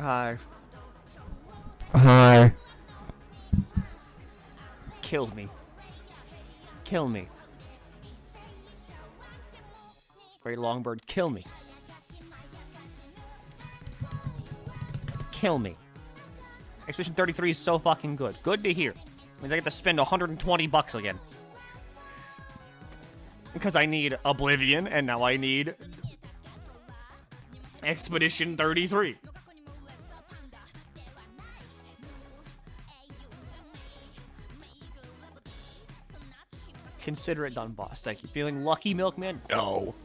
Hi. Hi. Kill me. Kill me. Great Longbird, kill me. Kill me. Expedition 33 is so fucking good. Good to hear. Means I get to spend 120 bucks again. Because I need Oblivion, and now I need Expedition 33. Consider it done, boss. Thank you. Feeling lucky, Milkman? No.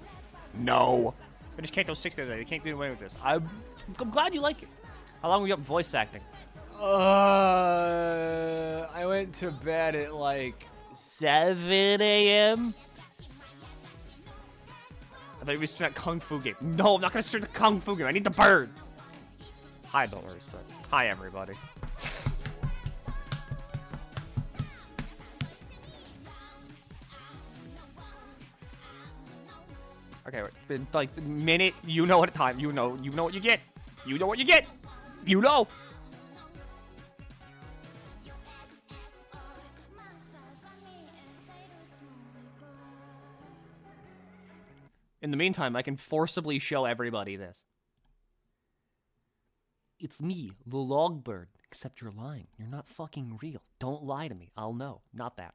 No. Finished Kanto 6 the other day. They can't get away with this. I'm glad you like it. How long were you up voice acting? I went to bed at like 7 a.m.? I thought you were streaming that Kung Fu game. No, I'm not gonna stream the Kung Fu game. I need the bird. Hi, don't worry, son. Hi, everybody. Okay, wait, like the minute you know what time, you know what you get. You know what you get. You know. In the meantime, I can forcibly show everybody this. It's me, the Logbird. Except you're lying. You're not fucking real. Don't lie to me. I'll know. Not that.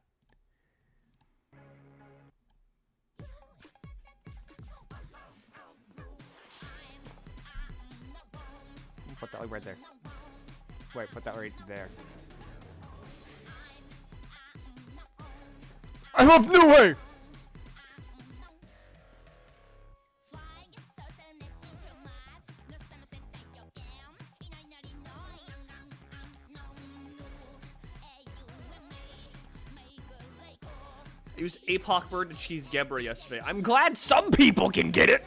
Put that right there. Wait, put that right there. I love New Way! I used Apoc Bird to cheese Gebra yesterday. I'm glad some people can get it!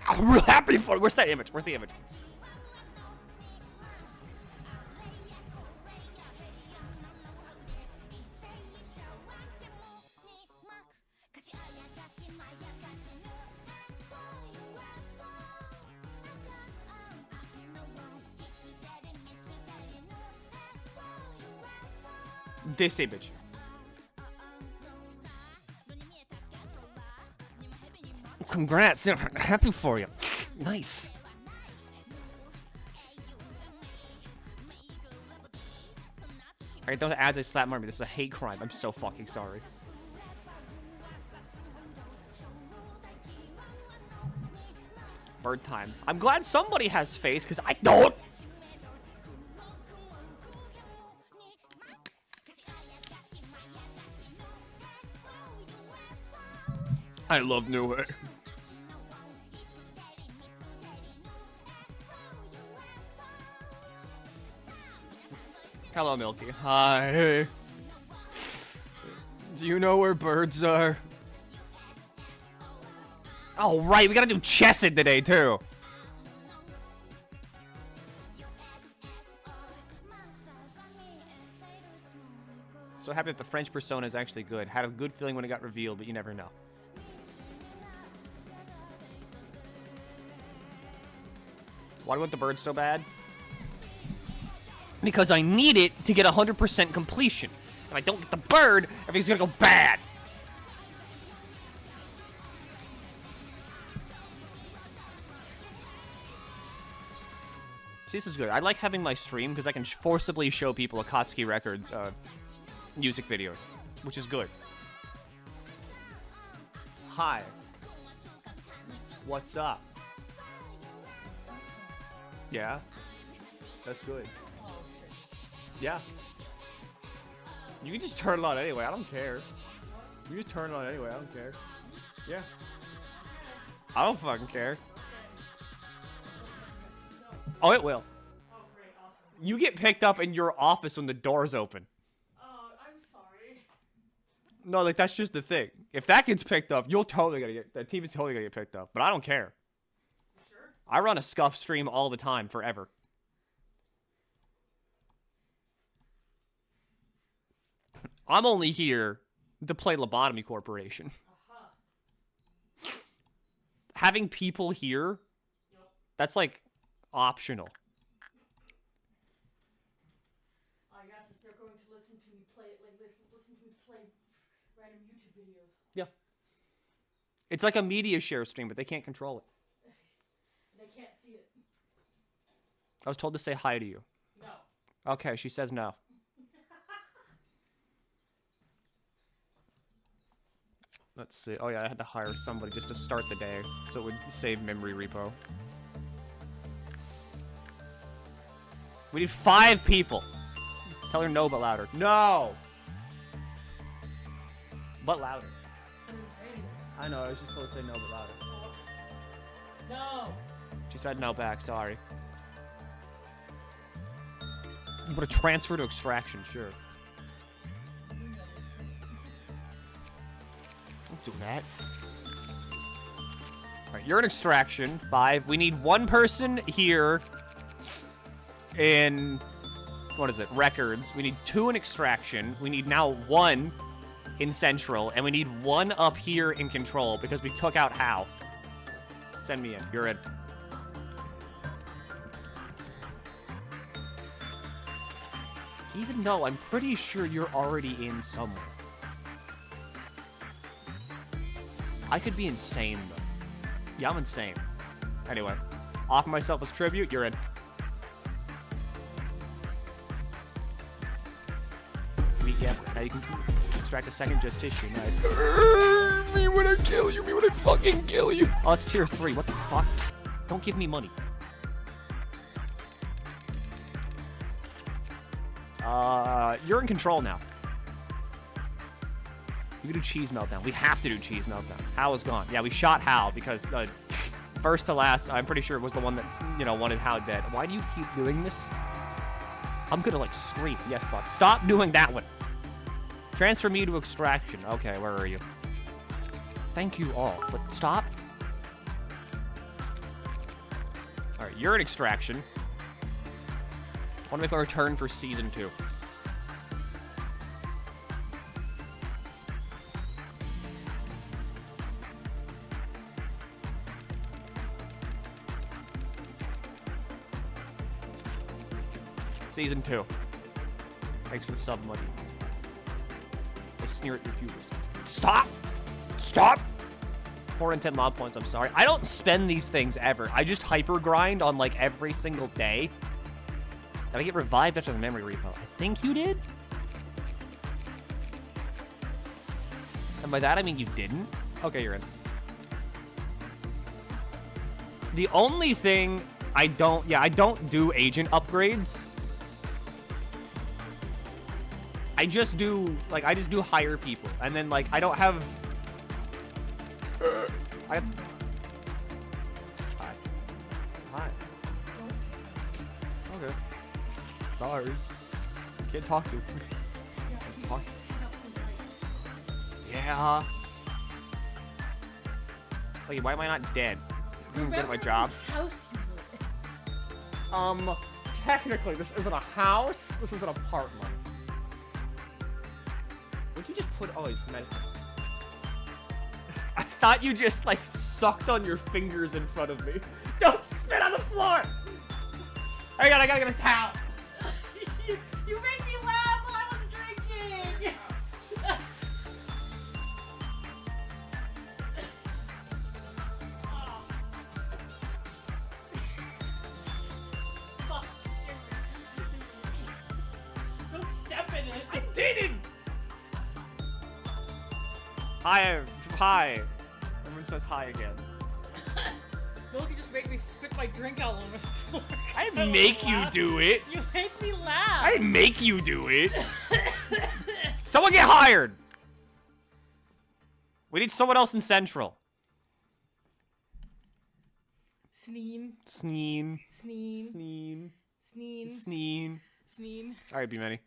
I'm real happy for it. Where's that image? Where's the image? This image. Congrats, I'm happy for you. Nice. Alright, those ads I slap Marmy. This is a hate crime. I'm so fucking sorry. Bird time. I'm glad somebody has faith, because I don't. I love New Way. Hello, Milky. Hi. Do you know where birds are? Oh, right. We gotta do Chesed today, too. So happy that the French persona is actually good. Had a good feeling when it got revealed, but you never know. Why do I want the bird so bad? Because I need it to get 100% completion. If I don't get the bird, everything's gonna go bad. See, this is good. I like having my stream because I can forcibly show people Akatsuki Records music videos, which is good. Hi. What's up? Yeah. That's good. Yeah. You can just turn it on anyway. I don't care. You just turn it on anyway. I don't care. Yeah. I don't fucking care. Oh, it will. Oh, great, awesome. You get picked up in your office when the door's open. Oh, I'm sorry. No, like, that's just the thing. If that gets picked up, you'll totally gonna get... That team is totally gonna get picked up. But I don't care. Sure? I run a scuff stream all the time, forever. I'm only here to play Lobotomy Corporation. Having people here, that's, like, optional. just play random YouTube videos. Yeah. It's like a media share stream, but they can't control it. They can't see it. I was told to say hi to you. No. Okay, she says no. Let's see. Oh yeah, I had to hire somebody just to start the day, so it would save memory repo. We need 5 people. Tell her no, but louder. No! But louder. I didn't say anything. I know, I was just told to say no, but louder. Oh, okay. No. She said no back, sorry. But a transfer to extraction, sure. Don't do that. Alright, you're in extraction. 5. We need 1 person here in... What is it? Records. We need 2 in extraction. We need now 1 in central. And we need 1 up here in control because we took out Hal. Send me in. You're in. Even though I'm pretty sure you're already in somewhere. I could be insane, though. Yeah, I'm insane. Anyway, offer myself as tribute. You're in. Yeah, now you can extract a second just tissue. Nice. Me when I kill you. Me when I fucking kill you. Oh, it's tier 3. What the fuck? Don't give me money. You're in control now. You can do cheese meltdown. We have to do cheese meltdown. Hal is gone. Yeah, we shot Hal because first to last, I'm pretty sure it was the one that, you know, wanted Hal dead. Why do you keep doing this? I'm gonna, like, scream. Yes, Buck. Stop doing that one. Transfer me to extraction. Okay, where are you? Thank you all, but stop. Alright, you're in extraction. I want to make a return for season 2. Season 2. Thanks for the sub money. I sneer at your viewers. Stop! Stop! 4 and 10 mob points, I'm sorry. I don't spend these things ever. I just hyper grind on like every single day. Did I get revived after the memory repo? I think you did? And by that I mean you didn't? Okay, you're in. The only thing I don't do agent upgrades. I just do hire people. And then, like, I don't have... Hi. Hi. Okay. Sorry. Can't talk to. Talk. Yeah. Wait, why am I not dead? I'm good at my job. House you were in. Technically, this isn't a house. This is an apartment. Would you just put all these medicine? I thought you just, like, sucked on your fingers in front of me. Don't spit on the floor! I gotta get a towel. You made me laugh while I was drinking! Fuck. Don't step in it. I didn't! Hi. Everyone says hi again. Milky just made me spit my drink all over the floor. I didn't make you do it. You made me laugh. I didn't make you do it. Someone get hired. We need someone else in Central. Sneen. Sneen. Sneen. Sneen. Sneen. Sneen. Sneen. Alright, B-Manny.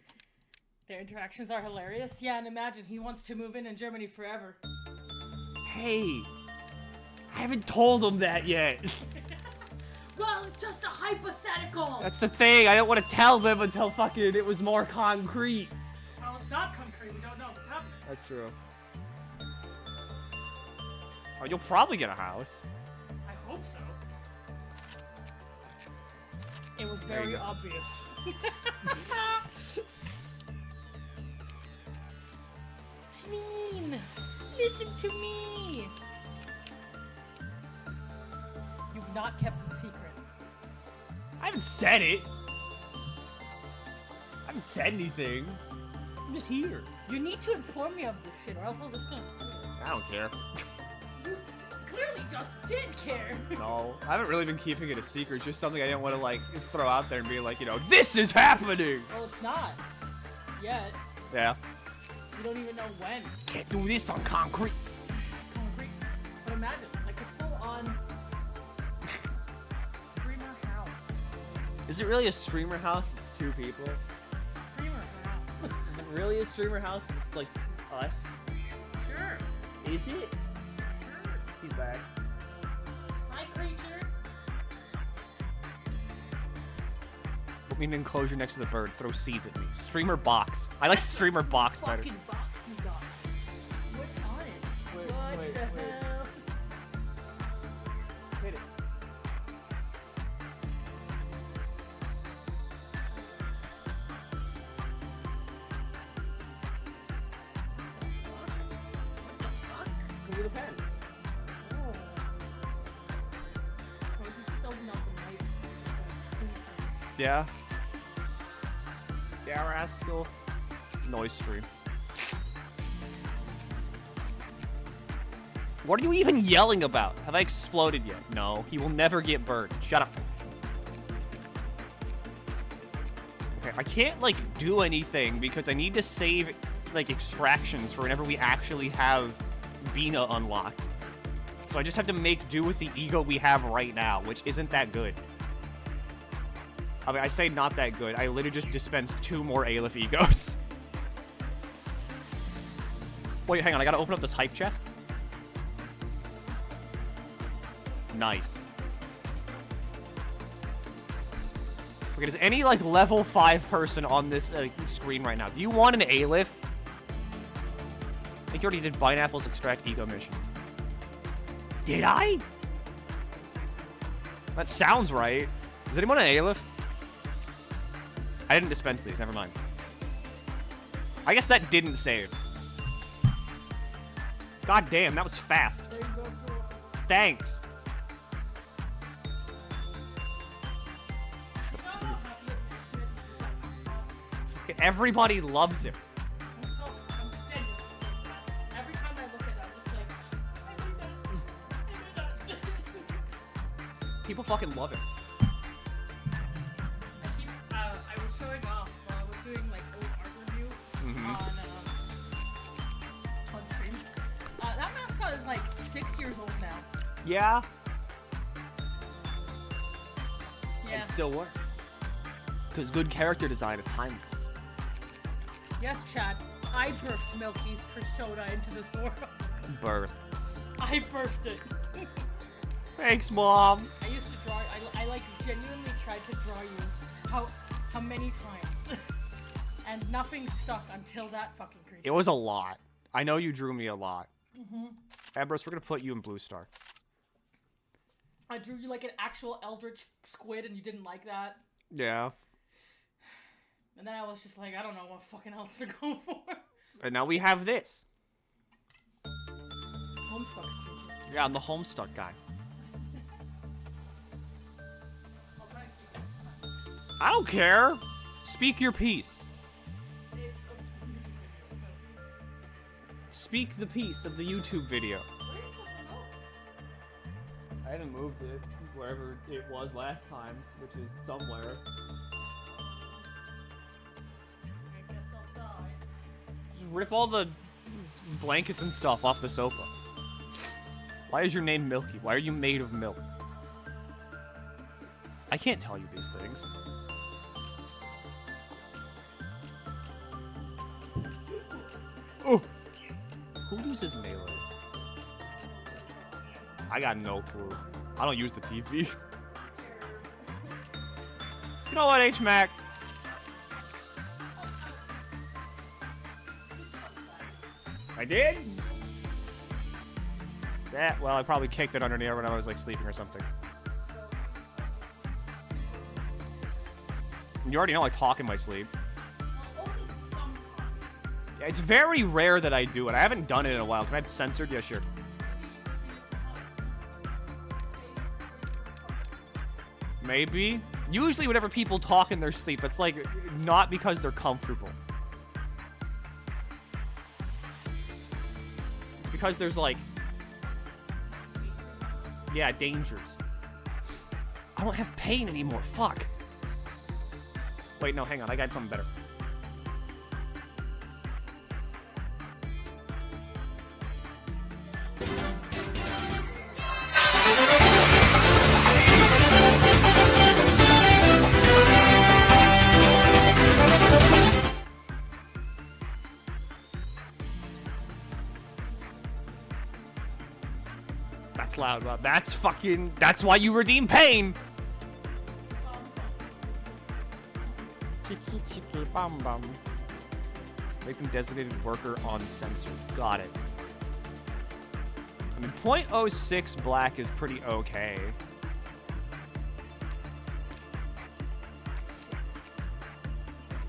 Their interactions are hilarious. Yeah, and imagine he wants to move in Germany forever. Hey. I haven't told him that yet. Well, it's just a hypothetical. That's the thing. I don't want to tell them until fucking it was more concrete. Well, it's not concrete. We don't know what's happening. That's true. Oh, you'll probably get a house. I hope so. It was There you very go. obvious. listening. Listen to me. You've not kept it secret. I haven't said it. I haven't said anything. I'm just here. You need to inform me of this shit, or else I'm just gonna say it. I don't care. You clearly just did care. No, I haven't really been keeping it a secret. Just something I didn't want to like throw out there and be like, you know, this is happening. Well, it's not. Yet. Yeah. You don't even know when. Can't do this on concrete. Concrete. But imagine, like a full-on streamer house. Is it really a streamer house if it's 2 people? Streamer house. Is it really a streamer house if it's like us? Sure. Is it? Sure. He's back. Hi, creature. Put me in an enclosure next to the bird. Throw seeds at me. Streamer box. I like streamer box better. Fucking box you got. What's on it? Wait, what wait, the wait. hell? Hit it. What the fuck? Go with a pen. Oh. Wait, you just opened up the knife. Yeah. Yeah, rascal. Noise stream. What are you even yelling about? Have I exploded yet? No, he will never get burned. Shut up. Okay, I can't, like, do anything because I need to save, like, extractions for whenever we actually have Bina unlocked. So I just have to make do with the ego we have right now, which isn't that good. I mean, I say not that good. I literally just dispensed 2 more Aleph egos. Wait, hang on. I gotta open up this hype chest. Nice. Okay, does any, like, level 5 person on this screen right now, do you want an Aleph? I think you already did Pineapple's extract ego mission. Did I? That sounds right. Does anyone want an Aleph? I didn't dispense these, never mind. I guess that didn't save. God damn, that was fast. There you go, bro. Thanks. You know how happy it makes me that you got mascot? Everybody loves him. I'm genuinely so glad. Every time I look at it, I'm just like, I need that. I need that. People fucking love him. I was showing off while I was doing like old art review on stream. That mascot is like 6 years old now. Yeah. Yeah. It still works. Because good character design is timeless. Yes, Chad. I birthed Milky's persona into this world. Birth. I birthed it. Thanks, Mom. I used to draw. I like genuinely tried to draw you. How many times? And nothing stuck until that fucking creature. It was a lot. I know you drew me a lot. Ambrose, we're gonna put you in Blue Star. I drew you like an actual eldritch squid and you didn't like that. Yeah. And then I was just like, I don't know what fucking else to go for. And now we have this. Homestuck creature. Yeah, I'm the Homestuck guy. I'll try and keep it. I don't care. Speak your piece. It's a YouTube video. Speak the piece of the YouTube video. Where's the remote? I haven't moved it wherever it was last time, which is somewhere. I guess I'll die. Just rip all the blankets and stuff off the sofa. Why is your name Milky? Why are you made of milk? I can't tell you these things. Oh! Who uses melee? I got no clue. I don't use the TV. You know what, H-Mac? I did? That, well, I probably kicked it underneath when I was, like, sleeping or something. You already know I talk in my sleep. Only sometimes. It's very rare that I do it. I haven't done it in a while. Can I have censored? Yeah, sure. Maybe. Usually whenever people talk in their sleep, it's like not because they're comfortable. It's because there's like, yeah, dangers. I don't have pain anymore. Fuck. Wait, no, hang on. I got something better. That's loud, Rob. That's fucking... That's why you redeem pain! Chicky chicky bum bum. Make them designated worker on sensor. Got it. I mean, .06 black is pretty okay.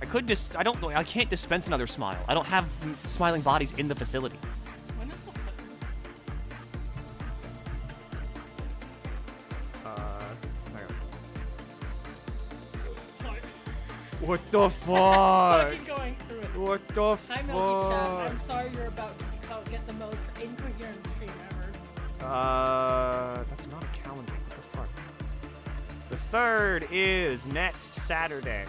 I could just... I don't know. I can't dispense another smile. I don't have smiling bodies in the facility. When is the Sorry. What the fuck? Fucking going through it. What the Hi, fuck? Milky Chat. I'm sorry you're about to get the most incoherent stream ever. That's not a calendar. What the fuck? The 3rd is next Saturday.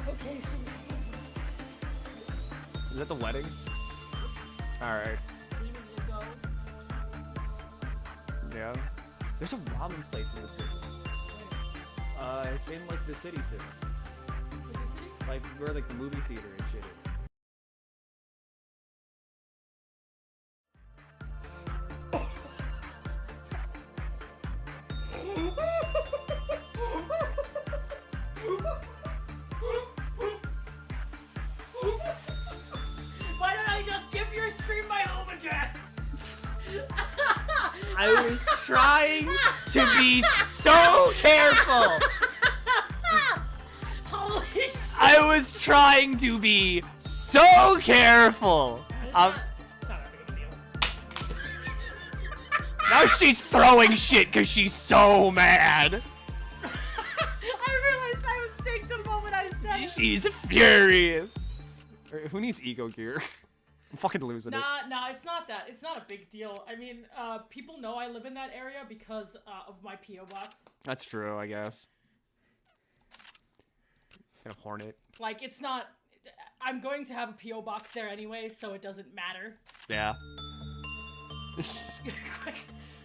Okay, so... Is that the wedding? Alright. Yeah. There's a ramen place in the city. It's in like the city. Like where like the movie theater and shit is. Why don't I just give your stream my home address? I was trying to be so careful. Holy shit. I was trying to be so careful. It's not a big deal. Now she's throwing shit because she's so mad. I realized my mistake the moment I said it. She's furious. Who needs ego gear? I'm fucking losing it. Nah, it's not that. It's not a big deal. I mean, people know I live in that area because of my P.O. box. That's true, I guess. Kind of hornet. Like, it's not... I'm going to have a P.O. box there anyway, so it doesn't matter. Yeah.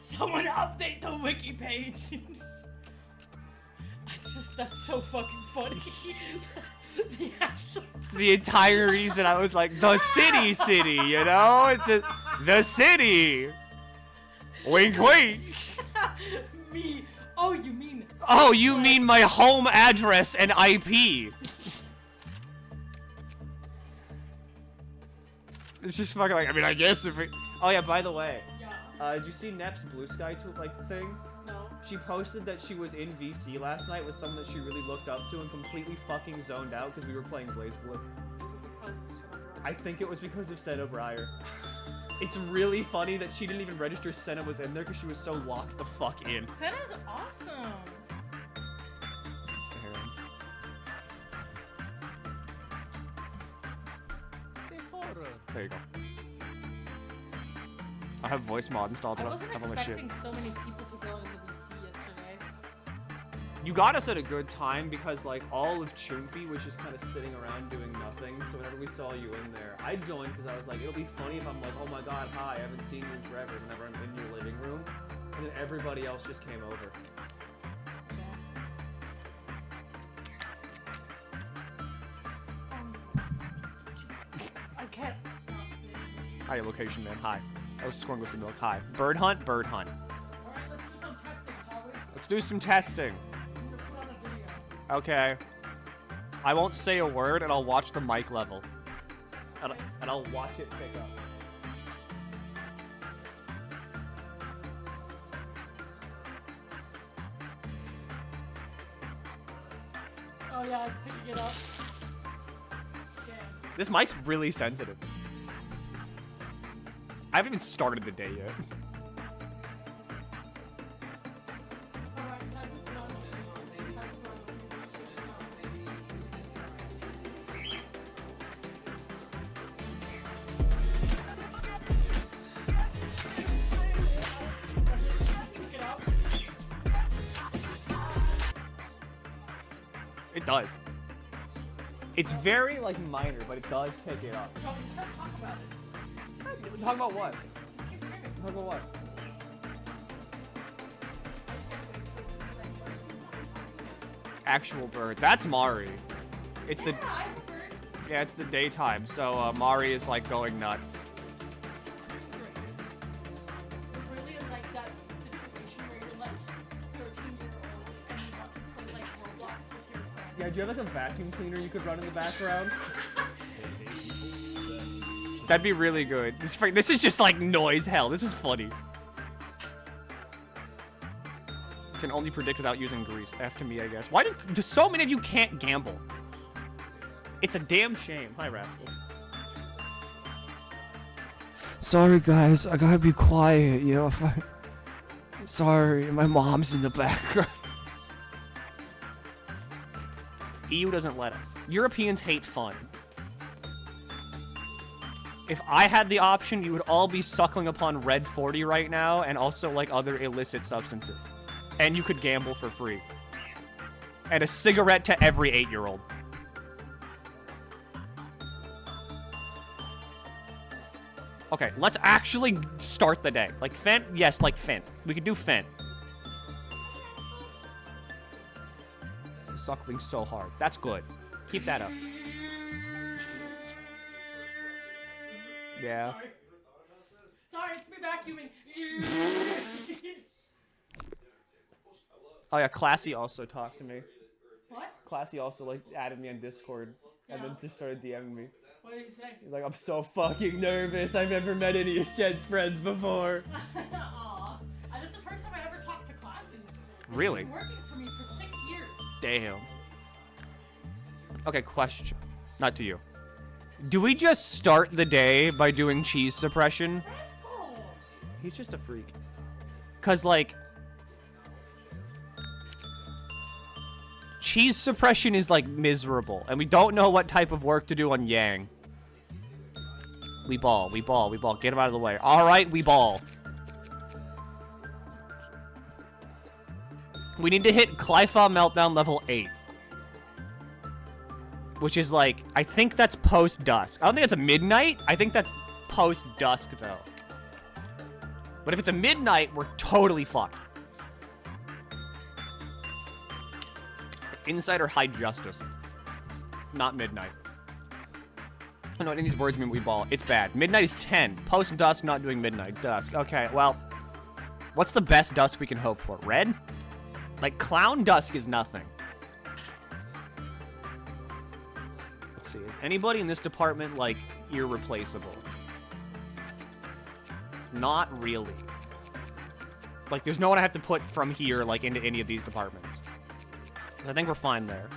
Someone update the wiki page. That's so fucking funny. It's the entire reason I was like, the city, you know? It's the city. Wink, wink. Me. Oh, you mean... Oh, you mean my home address and IP. It's just fucking like, I mean, I guess if it... Oh, yeah, by the way. Yeah. Did you see Nep's Blue Sky thing? No. She posted that she was in VC last night with someone that she really looked up to and completely fucking zoned out because we were playing Blaze Blue. Is it because of Senna? I think it was because of Senna Breyer. It's really funny that she didn't even register Senna was in there because she was so locked the fuck in. Senna's awesome. There you go. I have voice mod installed. I So wasn't have all my shit. expecting so many people to go into VC yesterday. You got us at a good time because like all of Choomfy was just kind of sitting around doing nothing. So whenever we saw you in there, I joined because I was like, it'll be funny if I'm like, oh my god, hi, I haven't seen you in forever. Whenever I'm in your living room, and then everybody else just came over. I can't. Hi, location man. Hi. I was scoring with some milk. Hi. Bird hunt. Bird hunt. Alright, let's do some testing, shall we? Let's do some testing. I'm gonna put on a video. Okay. I won't say a word, and I'll watch the mic level. And I'll watch it pick up. Oh yeah, it's picking it up. Damn. This mic's really sensitive. I haven't even started the day yet. It does. It's very, like, minor, but it does pick it up. No, just don't talk about it. Talk about what? Just keep screaming. Talk about what? Actual bird. That's Mari. It's the... Yeah, I'm a bird. Yeah, it's the daytime, so Mari is, like, going nuts. You're really in, like, that situation where you're, like, 13-year-old and you want to play, like, Roblox with your friends. Yeah, do you have, like, a vacuum cleaner you could run in the background? That'd be really good. This is just, like, noise hell. This is funny. Can only predict without using grease. F to me, I guess. Why do so many of you can't gamble? It's a damn shame. Hi, Rascal. Sorry, guys. I gotta be quiet, you know. Sorry, my mom's in the background. EU doesn't let us. Europeans hate fun. If I had the option, you would all be suckling upon Red 40 right now and also, like, other illicit substances. And you could gamble for free. And a cigarette to every 8-year-old. Okay, let's actually start the day. Like, Fent? Yes, like Fent. We could do Fent. Suckling so hard. That's good. Keep that up. Yeah. Sorry, it's me vacuuming. Oh yeah, Classy also talked to me. What? Classy also, like, added me on Discord. And then just started DMing me. What did he say? He's like, I'm so fucking nervous. I've never met any of Shed's friends before. Aw. And it's the first time I ever talked to Classy. And Really? He's been working for me for 6 years. Damn. Okay, question. Not to you. Do we just start the day by doing cheese suppression? Rascal! He's just a freak. Cause, like... cheese suppression is, like, miserable. And we don't know what type of work to do on Yang. We ball, we ball, we ball. Get him out of the way. Alright, we ball. We need to hit Clyfa Meltdown level 8. Which is, like, I think that's post-dusk. I don't think it's a midnight. I think that's post-dusk, though. But if it's a midnight, we're totally fucked. Insider high justice. Not midnight. I don't know what any of these words mean we ball. It's bad. Midnight is 10. Post-dusk, not doing midnight. Dusk. Okay, well. What's the best dusk we can hope for? Red? Like, clown dusk is nothing. Let's see. Is anybody in this department, like, irreplaceable? Not really. Like, there's no one I have to put from here, like, into any of these departments. I think we're fine there.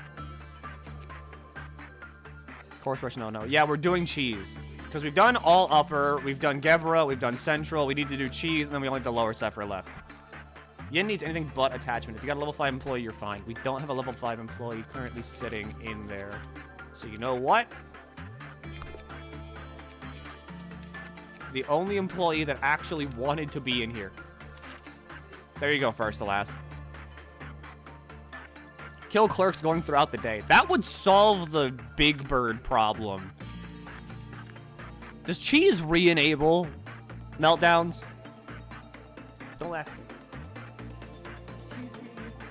Course rush, no. Yeah, we're doing cheese. Because we've done all upper, we've done Gevra, we've done central, we need to do cheese, and then we only have the lower Sephiroth left. Yin needs anything but attachment. If you got a level 5 employee, you're fine. We don't have a level 5 employee currently sitting in there. So you know what? The only employee that actually wanted to be in here. There you go, first to last. Kill clerks going throughout the day. That would solve the Big Bird problem. Does cheese re-enable meltdowns? Don't laugh at me.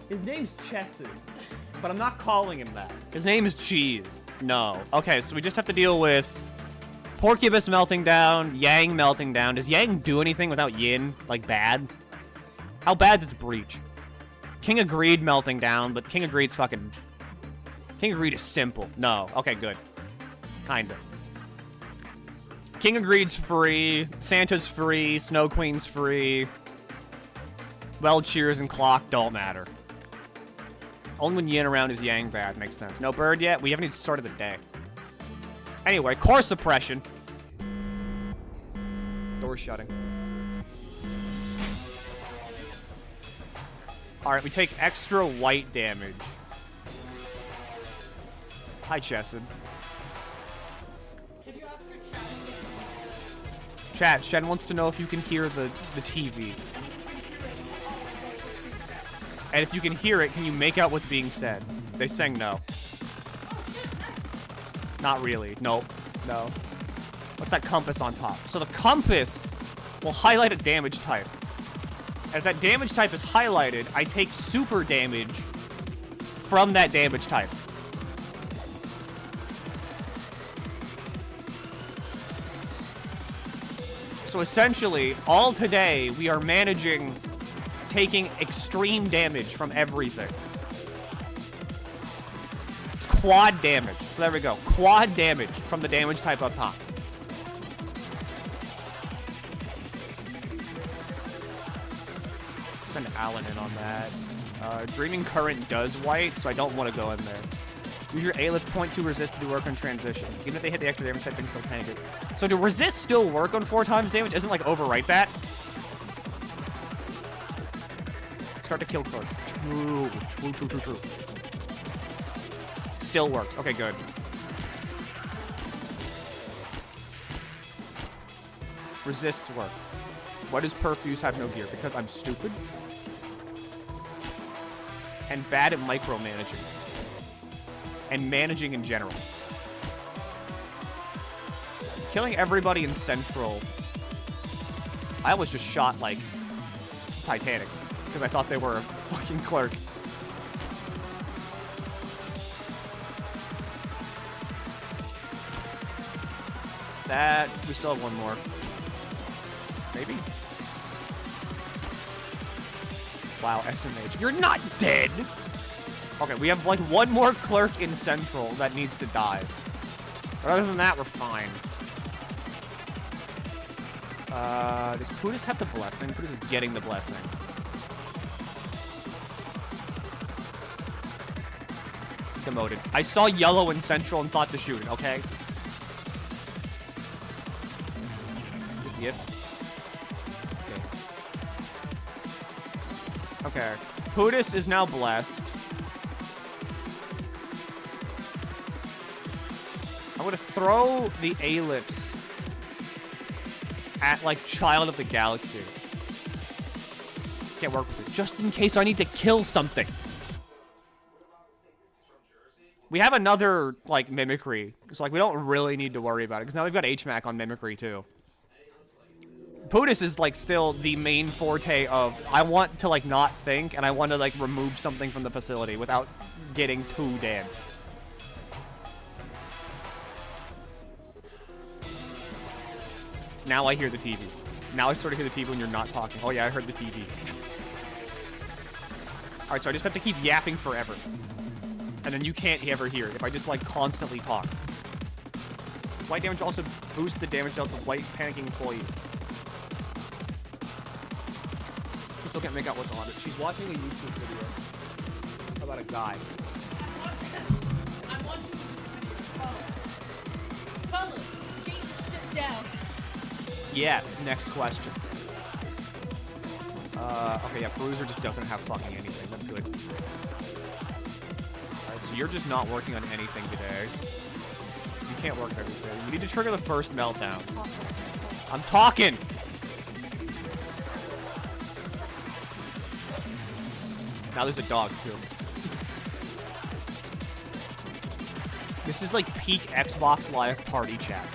His name's Chesson, but I'm not calling him that. His name is Cheese. No. Okay, so we just have to deal with Porcubus melting down, Yang melting down. Does Yang do anything without Yin? Like, bad? How bad is Breach? King of Greed melting down, but King of Greed's fucking... King of Greed is simple. No. Okay, good. Kinda. King of Greed's free. Santa's free. Snow Queen's free. Well, Cheers and Clock don't matter. Only when Yin around is Yang bad. Makes sense. No bird yet? We haven't even started the day. Anyway, core suppression. Door shutting. Alright, we take extra white damage. Hi, Chesson. Could you ask your chat? Chat, Shen wants to know if you can hear the TV. And if you can hear it, can you make out what's being said? They sang no. Not really. Nope. No. What's that compass on top? So the compass will highlight a damage type. And if that damage type is highlighted, I take super damage from that damage type. So essentially, all today, we are managing taking extreme damage from everything. It's quad damage. So there we go. Quad damage from the damage type up top. Send Alan in on that. Dreaming Current does white, so I don't want to go in there. Use your A-lift point to resist to do work on transition. Even if they hit the extra damage type, they can still tank it. So do resist still work on 4 times damage? Isn't like overwrite that? Start to kill clerk. True. Still works. Okay, good. Resists work. Why does Perfuse have no gear? Because I'm stupid. And bad at micromanaging. And managing in general. Killing everybody in Central. I almost just shot, like, Titanic. Because I thought they were a fucking clerk. That... we still have one more. Maybe? Wow, SMH. You're not dead! Okay, we have, like, one more clerk in Central that needs to die. But other than that, we're fine. Does Pudis have the blessing? Pudis is getting the blessing. Demoted. I saw yellow in Central and thought to shoot it, okay? Yep. Okay. Pudis is now blessed. I'm gonna throw the ellipse at, like, Child of the Galaxy. Can't work with it. Just in case I need to kill something. We have another, like, mimicry. So, like, we don't really need to worry about it. Because now we've got HMAC on mimicry, too. Pudis is, like, still the main forte of, I want to, like, not think, and I want to, like, remove something from the facility without getting too dead. Now I hear the TV. Now I sort of hear the TV when you're not talking. Oh yeah, I heard the TV. Alright, so I just have to keep yapping forever. And then you can't ever hear it if I just, like, constantly talk. White damage also boosts the damage dealt to white panicking employees. She still can't make out what's on it. She's watching a YouTube video about a guy. I'm watching the video. Fellas, please sit down. Yes, next question. Okay, yeah, Bruiser just doesn't have fucking anything. That's good. Alright, so you're just not working on anything today. You can't work everything. You need to trigger the first meltdown. I'm talking! Now there's a dog, too. This is like peak Xbox Live party chat.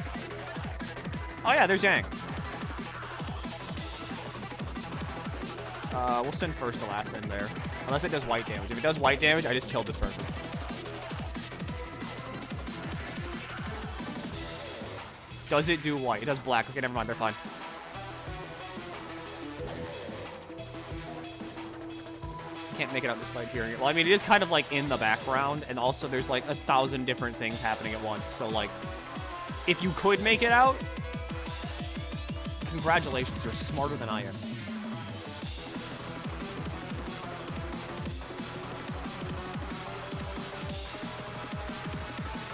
Oh yeah, there's Yang. We'll send first to last in there. Unless it does white damage. If it does white damage, I just killed this person. Does it do white? It does black. Okay, never mind. They're fine. Can't make it out despite hearing it. Well, I mean, it is kind of like in the background, and also there's like 1,000 different things happening at once. So, like, if you could make it out, congratulations. You're smarter than I am.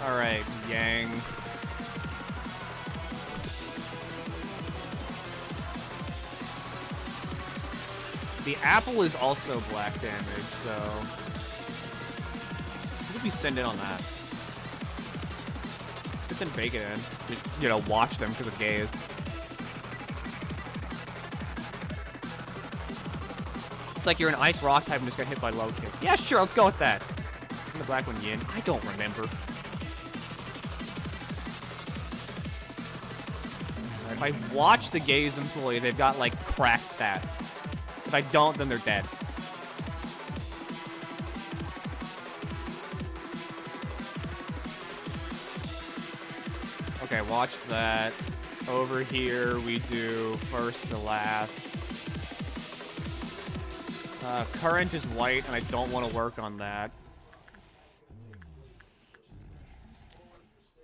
Alright, Yang. The apple is also black damage, so... Who did we send in on that? Let's send Bacon in. Just, you know, watch them because of gays. It's like you're an ice rock type and just got hit by low kick. Yeah, sure, let's go with that. And the black one yin. I don't remember. If I watch the gaze employee, they've got like cracked stats. If I don't, then they're dead. Okay, watch that. Over here, we do first to last. Current is white, and I don't want to work on that.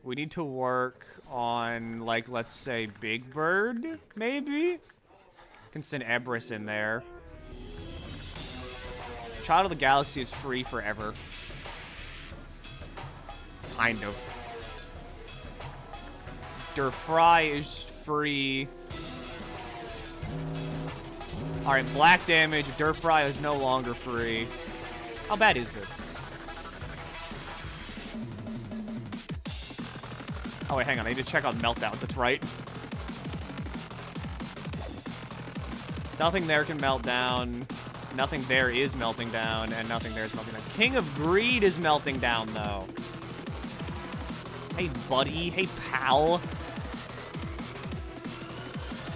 We need to work on, like, let's say, Big Bird, maybe? Can send Ebris in there. Child of the Galaxy is free forever. Kind of. Fry is free. Alright, black damage. Fry is no longer free. How bad is this? Oh, wait, hang on. I need to check on meltdowns. That's right. Nothing there can melt down. Nothing there is melting down. And nothing there is melting down. King of Greed is melting down, though. Hey, buddy. Hey, pal.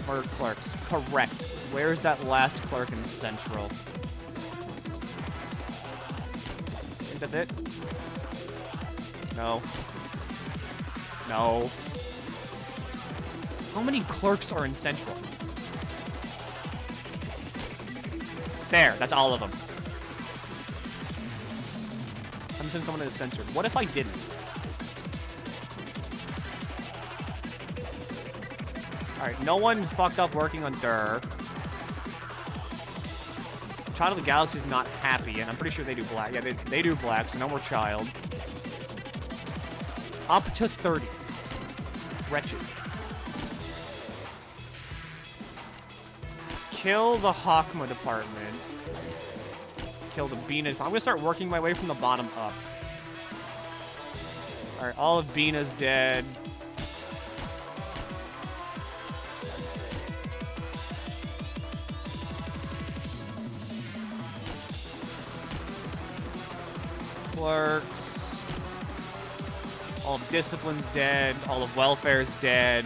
Or clerks. Correct. Where's that last clerk in Central? I think that's it. No. No. How many clerks are in Central? There, that's all of them. I'm saying someone is censored. What if I didn't? Alright, no one fucked up working on Dur. Child of the Galaxy is not happy, and I'm pretty sure they do black. Yeah, they do black, so no more child. Up to 30. Wretched. Kill the Hakma department. Kill the Bina. I'm gonna start working my way from the bottom up. Alright, all of Bina's dead. Clerks. All of Discipline's dead. All of Welfare's dead.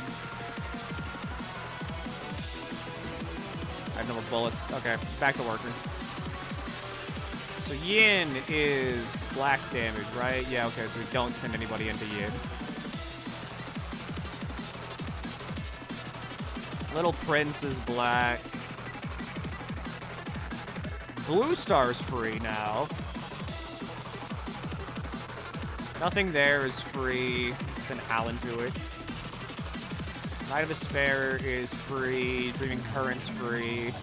I have no more bullets. Okay, back to working. So Yin is black damage, right? Yeah, okay, so we don't send anybody into Yin. Little Prince is black. Blue Star's free now. Nothing there is free. Send Alan to it. Night of Despair is free. Dreaming Current's free.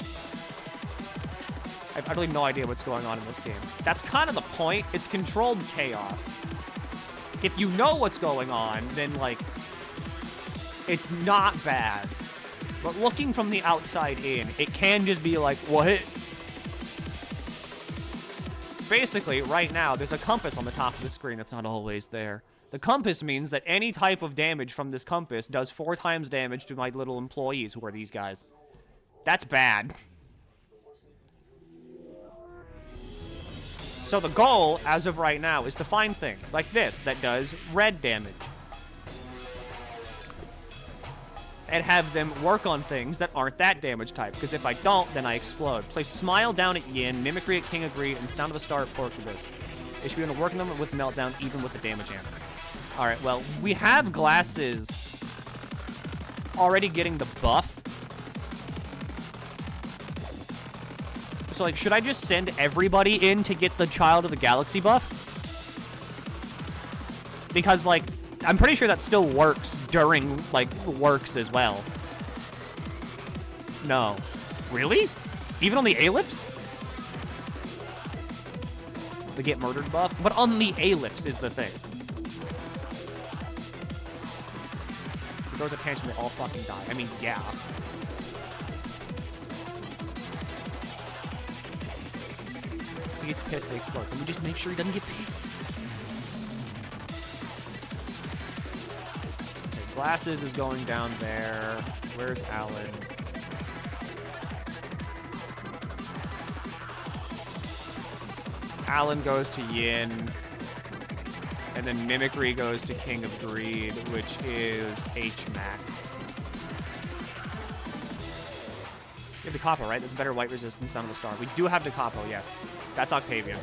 I have really no idea what's going on in this game. That's kind of the point. It's controlled chaos. If you know what's going on, then, like, it's not bad. But looking from the outside in, it can just be like, what? Basically, right now, there's a compass on the top of the screen that's not always there. The compass means that any type of damage from this compass does 4 times damage to my little employees, who are these guys. That's bad. So the goal, as of right now, is to find things like this that does red damage. And have them work on things that aren't that damage type, because if I don't, then I explode. Place Smile down at Yin, Mimicry at King of Greed, and Sound of the Star at Porcubus. They should be able to work on them with Meltdown, even with the damage amp. Alright, well, we have Glasses already getting the buff. So, like, should I just send everybody in to get the Child of the Galaxy buff? Because, like, I'm pretty sure that still works during, like, works as well. No. Really? Even on the ellipse? The Get Murdered buff? But on the ellipse is the thing. If it throws a tantrum, they all fucking die. I mean, yeah. he gets pissed, they explode. Can we just make sure he doesn't get pissed? Okay, Glasses is going down there. Where's Alan? Alan goes to Yin. And then Mimicry goes to King of Greed, which is H-Max. You have the Capo, right? That's better white resistance on the star. We do have the Capo, yes. That's Octavian.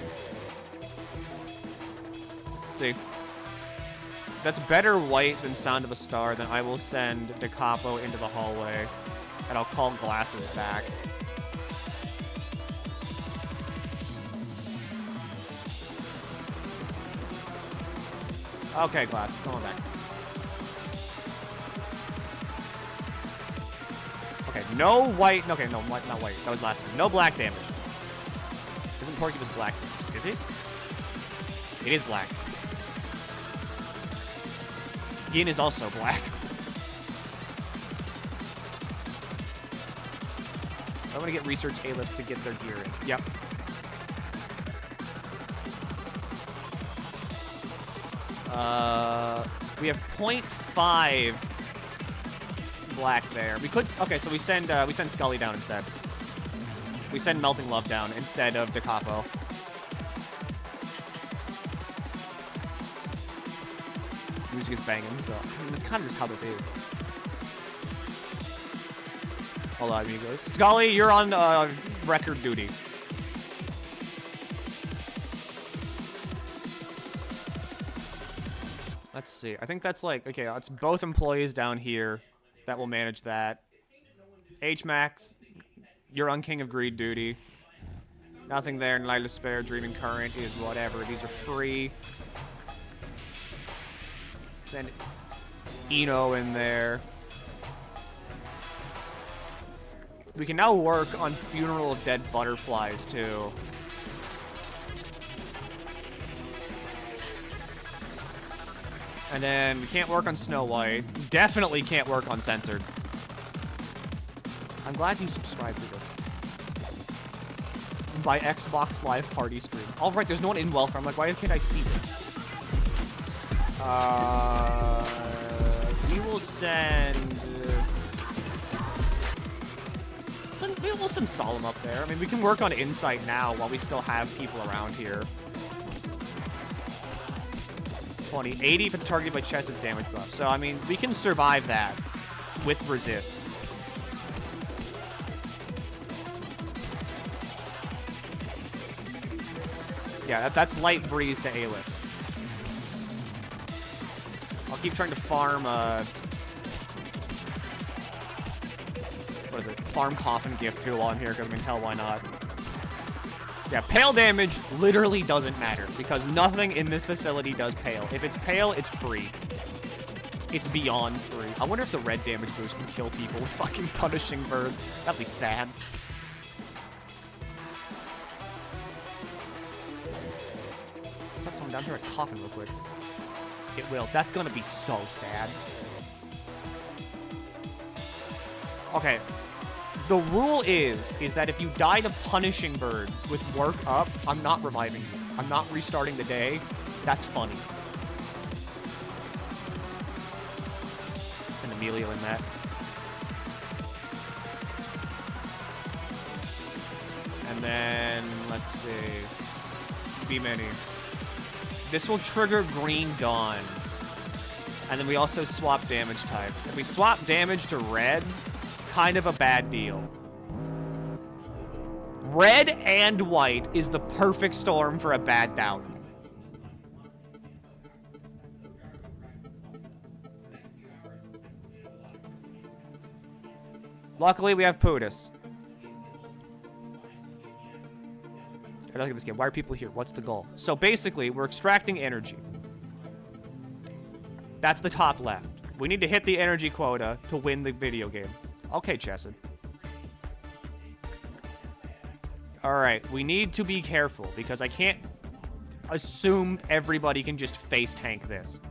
See? If that's better white than Sound of a Star, then I will send the Capo into the hallway. And I'll call Glasses back. Okay, Glasses, come on back. Okay, no white. Okay, no, not white. That was last time. No black damage. Isn't Porcupine black? Is it? It is black. Yin is also black. I'm gonna get research A-list to get their gear in. Yep. We have 0.5 black there. We could. Okay, so we send Scully down instead. We send Melting Love down instead of the Capo. Music is banging, so I mean, that's kind of just how this is. Hold on, amigos. Scully, you're on record duty. Let's see. I think that's like, okay, it's both employees down here that will manage that. H-Max, you're on King of Greed duty. Nothing there. Light of Spare, Dreaming Current is whatever. These are free. Send Eno in there. We can now work on Funeral of Dead Butterflies, too. And then we can't work on Snow White. Definitely can't work on Censored. I'm glad you subscribed to this. By Xbox Live Party Stream. All right, there's no one in Welfare. I'm like, why can't I see this? We will we'll send Solemn up there. I mean, we can work on Insight now while we still have people around here. 20. 80 if it's targeted by chest, it's damage buff. So, I mean, we can survive that with resist. Yeah, that's light breeze to A-lifts. I'll keep trying to farm, what is it? Farm Coffin Gift too while I'm here, because I mean, hell, why not? Yeah, pale damage literally doesn't matter, because nothing in this facility does pale. If it's pale, it's free. It's beyond free. I wonder if the red damage boost can kill people with fucking Punishing Bird. That'd be sad. Put someone down here a coffin real quick. It will. That's gonna be so sad. Okay. The rule is that if you die to Punishing Bird with work up, I'm not reviving you. I'm not restarting the day. That's funny. It's an Emilio in that. And then, let's see. Be many. This will trigger Green Dawn. And then we also swap damage types. If we swap damage to red, kind of a bad deal. Red and white is the perfect storm for a bad down. Luckily, we have Putis. I look at this game. Why are people here? What's the goal? So basically, we're extracting energy. That's the top left. We need to hit the energy quota to win the video game. Okay, Chesed. Alright, we need to be careful, because I can't assume everybody can just face tank this.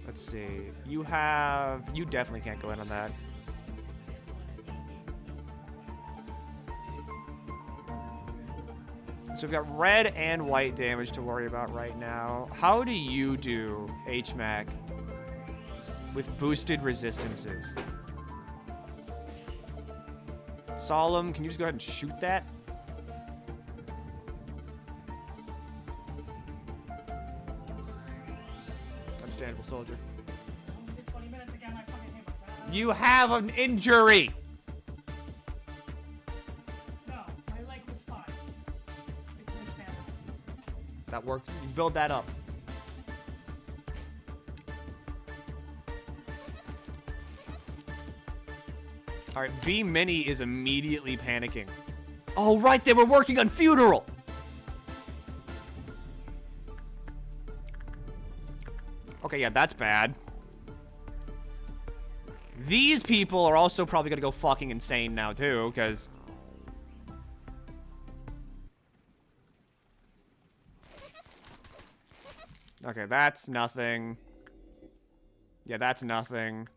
Let's see. You definitely can't go in on that. So we've got red and white damage to worry about right now. How do you do, HMAC, with boosted resistances? Solemn, can you just go ahead and shoot that? Understandable, soldier. 20 minutes again, I fucking hate myself. You have an injury! No, my leg was fine. It's my stamina. That worked. You build that up. Alright, B Mini is immediately panicking. Oh, right, they were working on funeral! Okay, yeah, that's bad. These people are also probably gonna go fucking insane now, too, because... Okay, that's nothing. Yeah, that's nothing.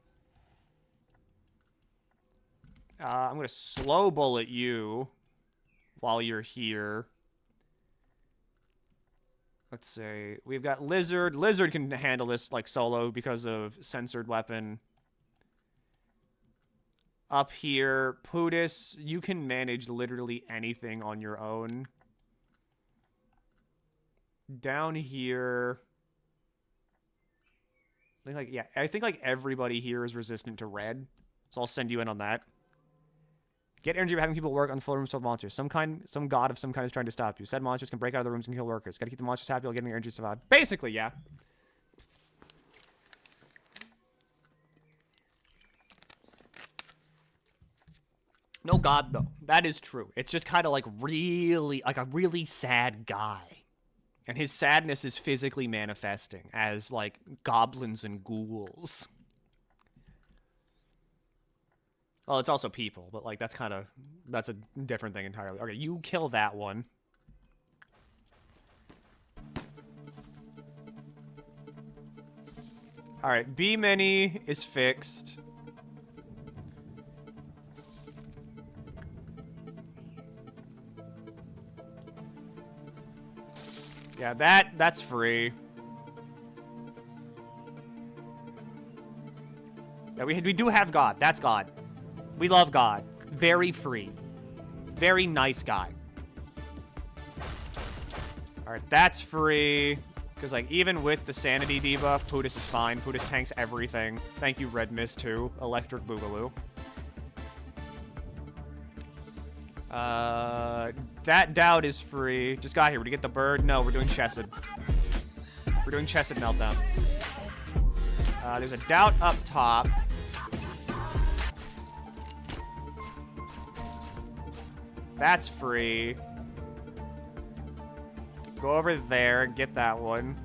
I'm gonna slow bullet you while you're here. Let's see. We've got Lizard. Lizard can handle this, like, solo because of censored weapon. Up here, Pootis, you can manage literally anything on your own. Down here... I think like everybody here is resistant to red. So I'll send you in on that. Get energy by having people work on full rooms of monsters. Some god of some kind is trying to stop you. Said monsters can break out of the rooms and kill workers. Gotta keep the monsters happy while getting their energy to survive. Basically, yeah. No god, though. That is true. It's just kind of like really, like a really sad guy. And his sadness is physically manifesting as, like, goblins and ghouls. Well, it's also people, but, like, that's a different thing entirely. Okay, you kill that one. Alright, B-Mini is fixed. Yeah, that's free. Yeah, we do have God. That's God. We love God. Very free. Very nice guy. Alright, that's free. Because, like, even with the sanity debuff, Pootis is fine. Pootis tanks everything. Thank you, Red Mist, too. Electric Boogaloo. That doubt is free. Just got here. We're to get the bird. No, we're doing Chesed. We're doing Chesed Meltdown. There's a doubt up top. That's free. Go over there and get that one.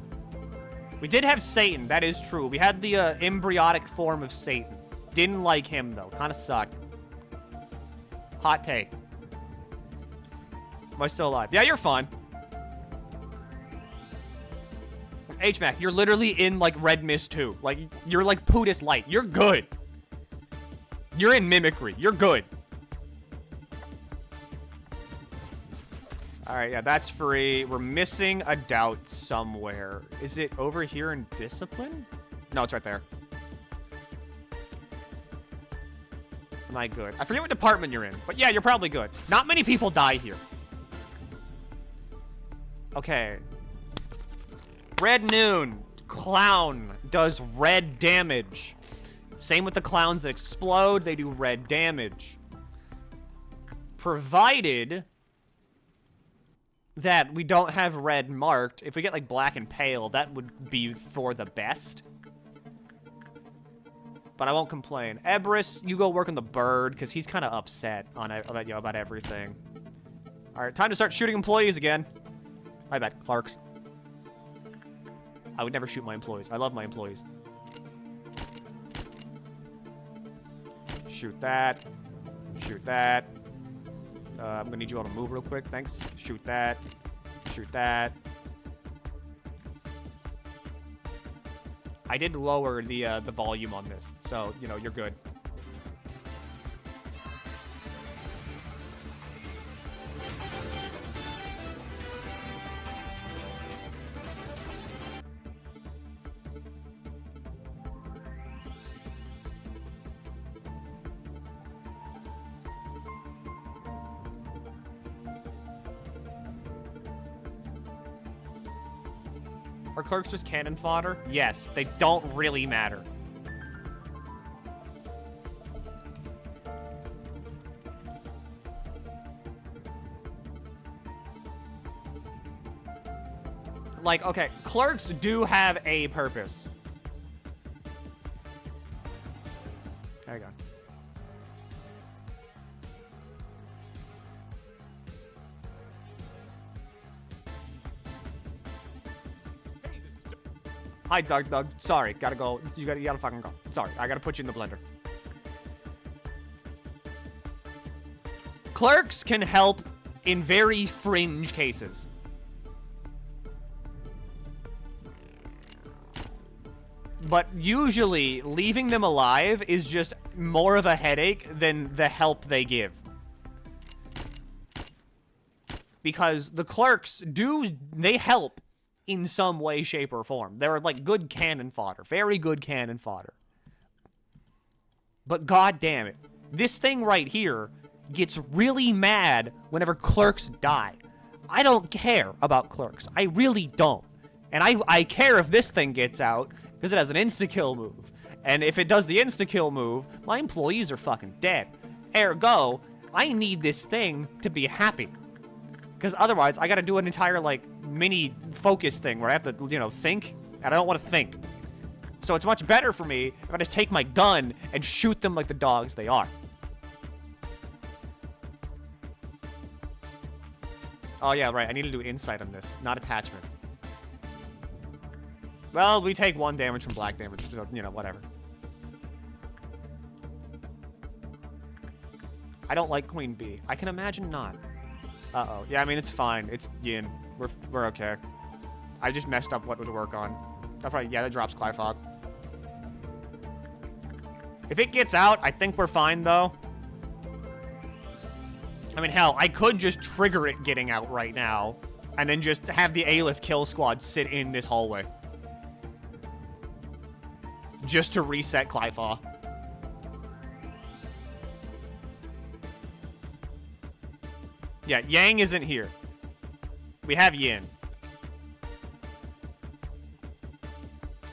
We did have Satan. That is true. We had the embryotic form of Satan. Didn't like him, though. Kind of sucked. Hot take. Am I still alive? Yeah, you're fine. HMAC, you're literally in, like, Red Mist 2. Like, you're like Pootis Light. You're good. You're in Mimicry. You're good. Alright, yeah, that's free. We're missing a doubt somewhere. Is it over here in Discipline? No, it's right there. Am I good? I forget what department you're in, but yeah, you're probably good. Not many people die here. Okay. Red Noon. Clown does red damage. Same with the clowns that explode. They do red damage. Provided that we don't have red marked. If we get, like, black and pale, that would be for the best. But I won't complain. Ebris, you go work on the bird, because he's kind of upset on about everything. Alright, time to start shooting employees again. My bad, Clarks. I would never shoot my employees. I love my employees. Shoot that. Shoot that. I'm gonna need you all to move real quick. Thanks. Shoot that. Shoot that. I did lower the volume on this, so, you know, you're good. Are clerks just cannon fodder? Yes, they don't really matter. Like, okay, clerks do have a purpose. There you go. Hi, Doug. Sorry, gotta go. You gotta fucking go. Sorry, I gotta put you in the blender. Clerks can help in very fringe cases. But usually, leaving them alive is just more of a headache than the help they give. Because the clerks they help in some way, shape, or form. They're like good cannon fodder. Very good cannon fodder. But god damn it. This thing right here gets really mad whenever clerks die. I don't care about clerks. I really don't. And I care if this thing gets out, because it has an insta-kill move. And if it does the insta-kill move, my employees are fucking dead. Ergo, I need this thing to be happy. Because otherwise, I gotta do an entire, like, mini focus thing where I have to, you know, think. And I don't want to think. So it's much better for me if I just take my gun and shoot them like the dogs they are. Oh, yeah, right. I need to do insight on this, not attachment. Well, we take 1 damage from black damage, so, you know, whatever. I don't like Queen Bee. I can imagine not. Uh-oh. Yeah, I mean, it's fine. It's Yin. We're okay. I just messed up what to work on. That probably, yeah, that drops Clifog. If it gets out, I think we're fine, though. I mean, hell, I could just trigger it getting out right now, and then just have the Aleph kill squad sit in this hallway. Just to reset Clifog. Yeah, Yang isn't here. We have Yin.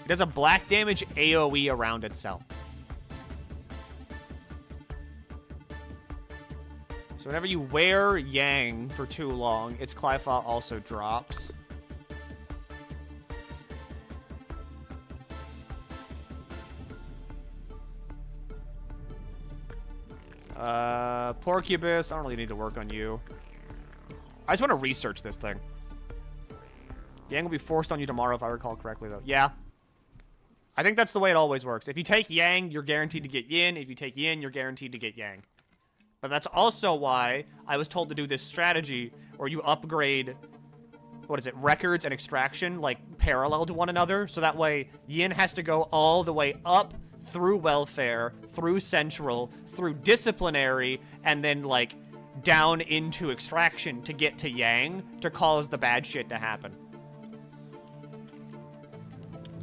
It does a black damage AoE around itself. So whenever you wear Yang for too long, its Clifog also drops. Porcubus, I don't really need to work on you. I just want to research this thing. Yang will be forced on you tomorrow, if I recall correctly, though. Yeah. I think that's the way it always works. If you take Yang, you're guaranteed to get Yin. If you take Yin, you're guaranteed to get Yang. But that's also why I was told to do this strategy where you upgrade, what is it, records and extraction, like, parallel to one another. So that way, Yin has to go all the way up through welfare, through central, through disciplinary, and then, like, down into extraction to get to Yang to cause the bad shit to happen.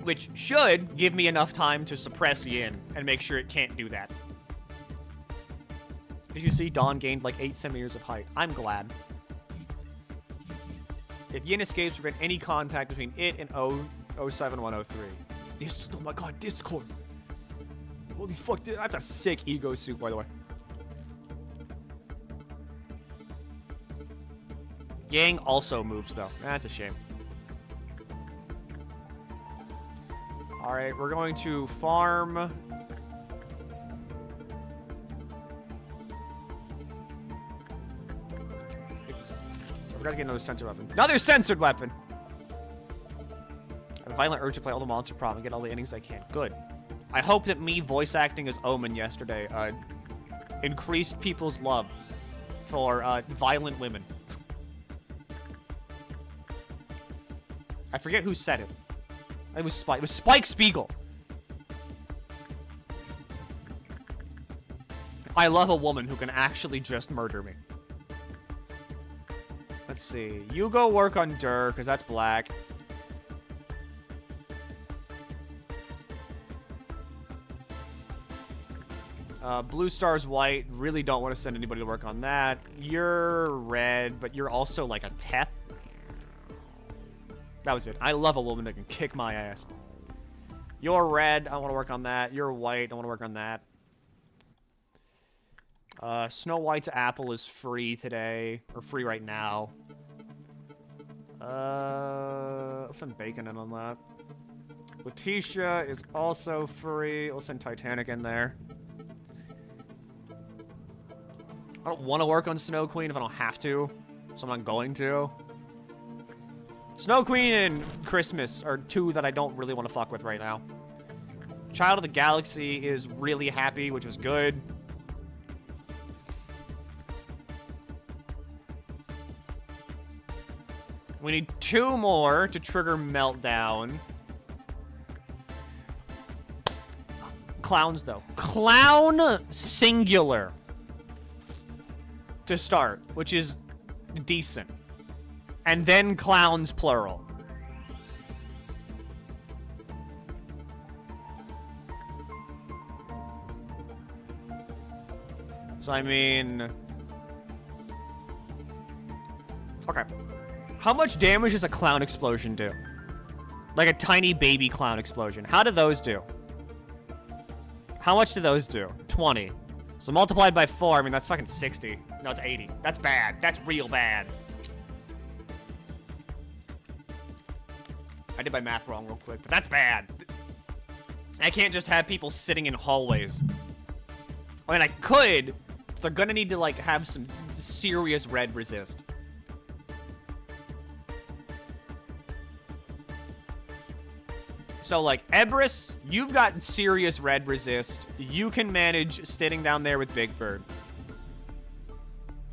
Which should give me enough time to suppress Yin and make sure it can't do that. Did you see Dawn gained like 8 centimeters of height? I'm glad. If Yin escapes, prevent any contact between it and 07103. This, oh my god, Discord. Holy fuck, that's a sick ego suit, by the way. Yang also moves, though. That's a shame. Alright, we're going to farm. We're gonna get another censored weapon. Another censored weapon! I have a violent urge to play all the monster prop and get all the innings I can. Good. I hope that me voice acting as Omen yesterday increased people's love for violent women. I forget who said it. It was Spike. It was Spike Spiegel. I love a woman who can actually just murder me. Let's see. You go work on Dur, because that's black. Blue Star's white. Really don't want to send anybody to work on that. You're red, but you're also like a Teth. That was it. I love a woman that can kick my ass. You're red. I want to work on that. You're white. I want to work on that. Snow White's apple is free today. Or free right now. I'll send bacon in on that. Letitia is also free. We'll send Titanic in there. I don't want to work on Snow Queen if I don't have to. So I'm not going to. Snow Queen and Christmas are two that I don't really want to fuck with right now. Child of the Galaxy is really happy, which is good. We need 2 more to trigger Meltdown. Clowns, though. Clown singular to start, which is decent. And then clowns plural. So, I mean... Okay. How much damage does a clown explosion do? Like a tiny baby clown explosion. How do those do? How much do those do? 20. So multiplied by 4, I mean, that's fucking 60. No, it's 80. That's bad. That's real bad. I did my math wrong real quick, but that's bad. I can't just have people sitting in hallways. I mean, I could, but they're gonna need to, like, have some serious red resist. So, like, Ebris, you've got serious red resist. You can manage sitting down there with Big Bird.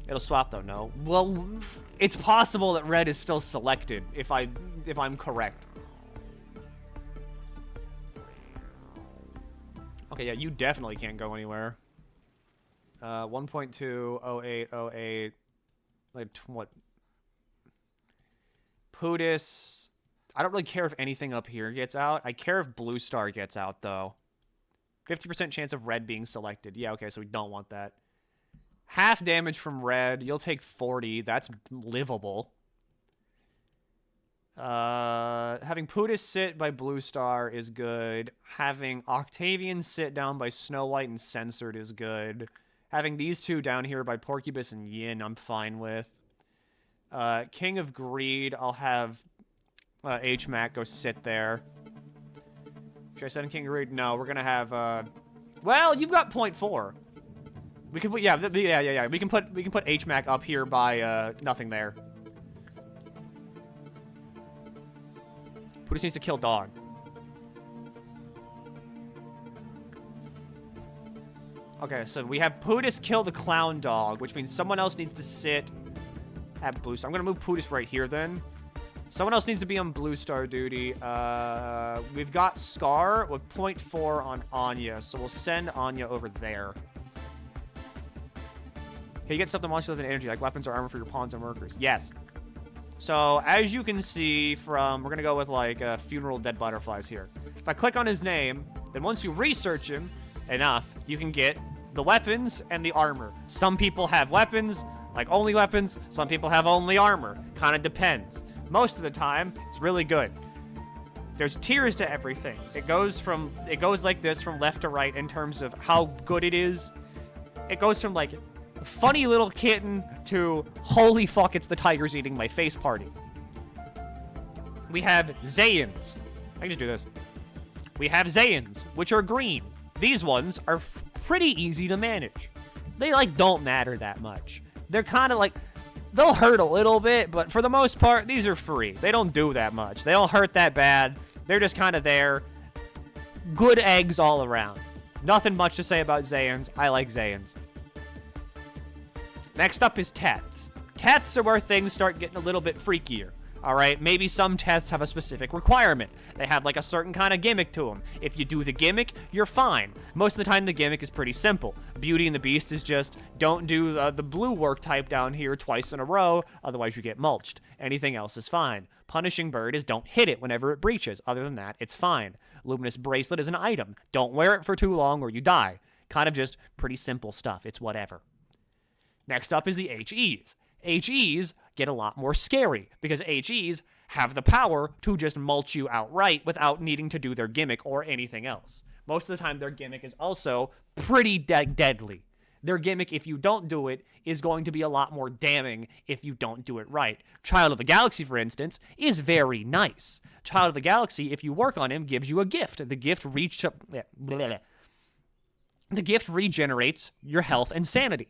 It'll swap, though, no? Well, it's possible that red is still selected, if I'm correct. Okay, yeah, you definitely can't go anywhere. 1.2, 08, 08. Like, what? Pootis. I don't really care if anything up here gets out. I care if Blue Star gets out, though. 50% chance of red being selected. Yeah, okay, so we don't want that. Half damage from red. You'll take 40. That's livable. Having Pootis sit by Blue Star is good. Having Octavian sit down by Snow White and Censored is good. Having these two down here by Porcupus and Yin, I'm fine with. King of Greed, I'll have H-Mac go sit there. Should I send King of Greed? No, we're gonna have, well, you've got 0.4. We can put, yeah. We can put H-Mac up here by, nothing there. Who just needs to kill dog? Okay, so we have Pootis kill the clown dog, which means someone else needs to sit at Blue Star. I'm gonna move Pootis right here then. Someone else needs to be on Blue Star duty. We've got Scar with 0.4 on Anya, so we'll send Anya over there. Okay, you get something monsters with an energy, like weapons or armor for your pawns and workers. Yes. So, as you can see from, we're gonna go with like funeral dead butterflies here. If I click on his name, then once you research him enough, you can get the weapons and the armor. Some people have weapons, like only weapons. Some people have only armor. Kind of depends. Most of the time, it's really good. There's tiers to everything. It goes like this from left to right in terms of how good it is. It goes from like funny little kitten to holy fuck, it's the tigers eating my face party. We have Zayians. I can just do this. We have Zayians, which are green. These ones are pretty easy to manage. They like don't matter that much. They're kind of like, they'll hurt a little bit, but for the most part, these are free. They don't do that much. They don't hurt that bad. They're just kind of there. Good eggs all around. Nothing much to say about Zayians. I like Zayians. Next up is Teths. Teths are where things start getting a little bit freakier. Alright, maybe some Teths have a specific requirement. They have like a certain kind of gimmick to them. If you do the gimmick, you're fine. Most of the time the gimmick is pretty simple. Beauty and the Beast is just, don't do the blue work type down here twice in a row, otherwise you get mulched. Anything else is fine. Punishing Bird is don't hit it whenever it breaches. Other than that, it's fine. Luminous Bracelet is an item. Don't wear it for too long or you die. Kind of just pretty simple stuff. It's whatever. Next up is the HEs. HEs get a lot more scary because HEs have the power to just mulch you outright without needing to do their gimmick or anything else. Most of the time, their gimmick is also pretty deadly. Their gimmick, if you don't do it, is going to be a lot more damning if you don't do it right. Child of the Galaxy, for instance, is very nice. Child of the Galaxy, if you work on him, gives you a gift. The gift regenerates your health and sanity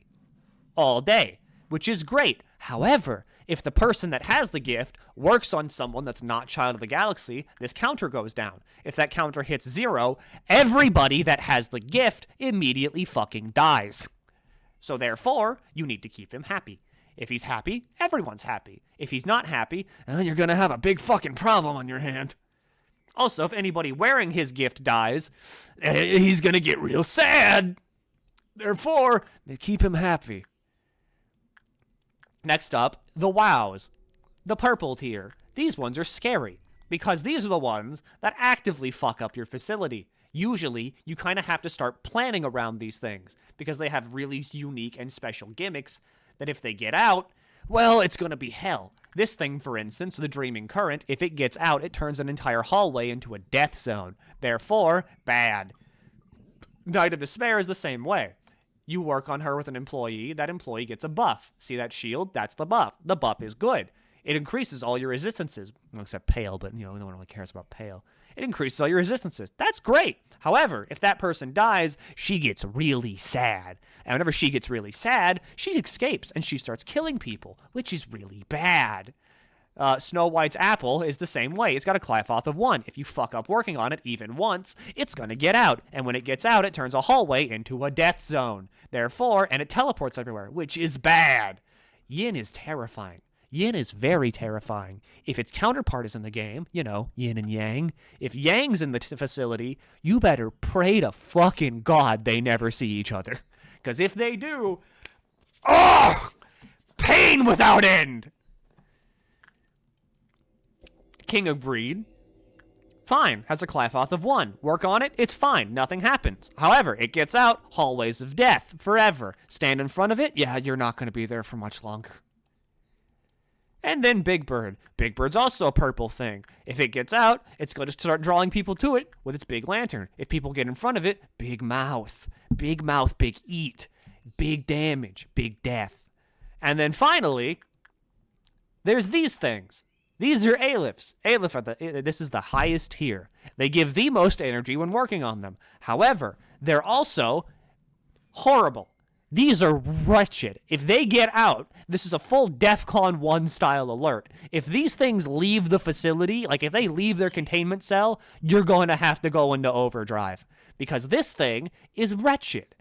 all day, which is great. However, if the person that has the gift works on someone that's not Child of the Galaxy, this counter goes down. If that counter hits 0, everybody that has the gift immediately fucking dies. So therefore, you need to keep him happy. If he's happy, everyone's happy. If he's not happy, you're gonna have a big fucking problem on your hand. Also, if anybody wearing his gift dies, he's gonna get real sad. Therefore, keep him happy. Next up, the WoWs. The purple tier. These ones are scary, because these are the ones that actively fuck up your facility. Usually, you kind of have to start planning around these things, because they have really unique and special gimmicks that if they get out, well, it's going to be hell. This thing, for instance, the Dreaming Current, if it gets out, it turns an entire hallway into a death zone. Therefore, bad. Night of Despair is the same way. You work on her with an employee, that employee gets a buff. See that shield? That's the buff. The buff is good. It increases all your resistances. Well, except Pale, but, no one really cares about Pale. It increases all your resistances. That's great. However, if that person dies, she gets really sad. And whenever she gets really sad, she escapes and she starts killing people, which is really bad. Snow White's apple is the same way. It's got a Clefairy of 1. If you fuck up working on it even once, it's going to get out. And when it gets out, it turns a hallway into a death zone. Therefore, and it teleports everywhere, which is bad. Yin is terrifying. Yin is very terrifying. If its counterpart is in the game, yin and yang, if yang's in the facility, you better pray to fucking God they never see each other. Because if they do, pain without end! King of Greed, fine, has a Clefairy of 1. Work on it, it's fine, nothing happens. However, it gets out, hallways of death, forever. Stand in front of it, you're not going to be there for much longer. And then Big Bird. Big Bird's also a purple thing. If it gets out, it's going to start drawing people to it with its big lantern. If people get in front of it, big mouth. Big mouth, big eat. Big damage, big death. And then finally, there's these things. These are Alephi's. This is the highest tier. They give the most energy when working on them. However, they're also horrible. These are wretched. If they get out, this is a full DEFCON 1 style alert. If these things leave the facility, like if they leave their containment cell, you're going to have to go into overdrive. Because this thing is wretched.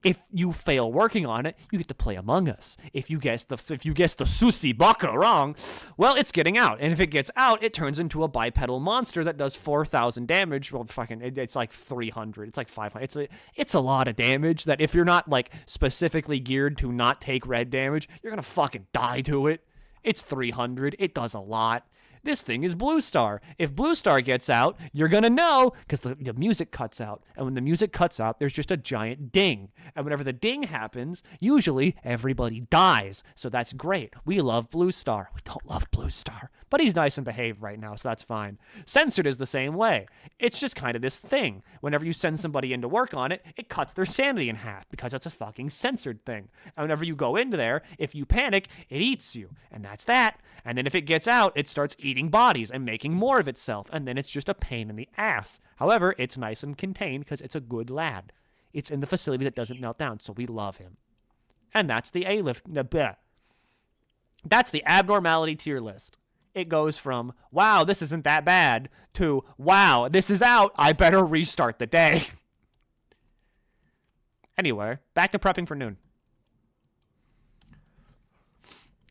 If you fail working on it, you get to play Among Us. If you guess the Susi Baka wrong, well, it's getting out. And if it gets out, it turns into a bipedal monster that does 4,000 damage. Well, it's like 300. It's like 500. It's a lot of damage that if you're not like specifically geared to not take red damage, you're gonna fucking die to it. It's 300. It does a lot. This thing is Blue Star. If Blue Star gets out, you're going to know because the music cuts out. And when the music cuts out, there's just a giant ding. And whenever the ding happens, usually everybody dies. So that's great. We love Blue Star. We don't love Blue Star. But he's nice and behaved right now, so that's fine. Censored is the same way. It's just kind of this thing. Whenever you send somebody in to work on it, it cuts their sanity in half because it's a fucking censored thing. And whenever you go into there, if you panic, it eats you. And that's that. And then if it gets out, it starts eating bodies and making more of itself. And then it's just a pain in the ass. However, it's nice and contained because it's a good lad. It's in the facility that doesn't melt down, so we love him. And that's the A-lift. That's the abnormality tier list. It goes from, wow, this isn't that bad, to, wow, this is out, I better restart the day. Anyway, back to prepping for noon.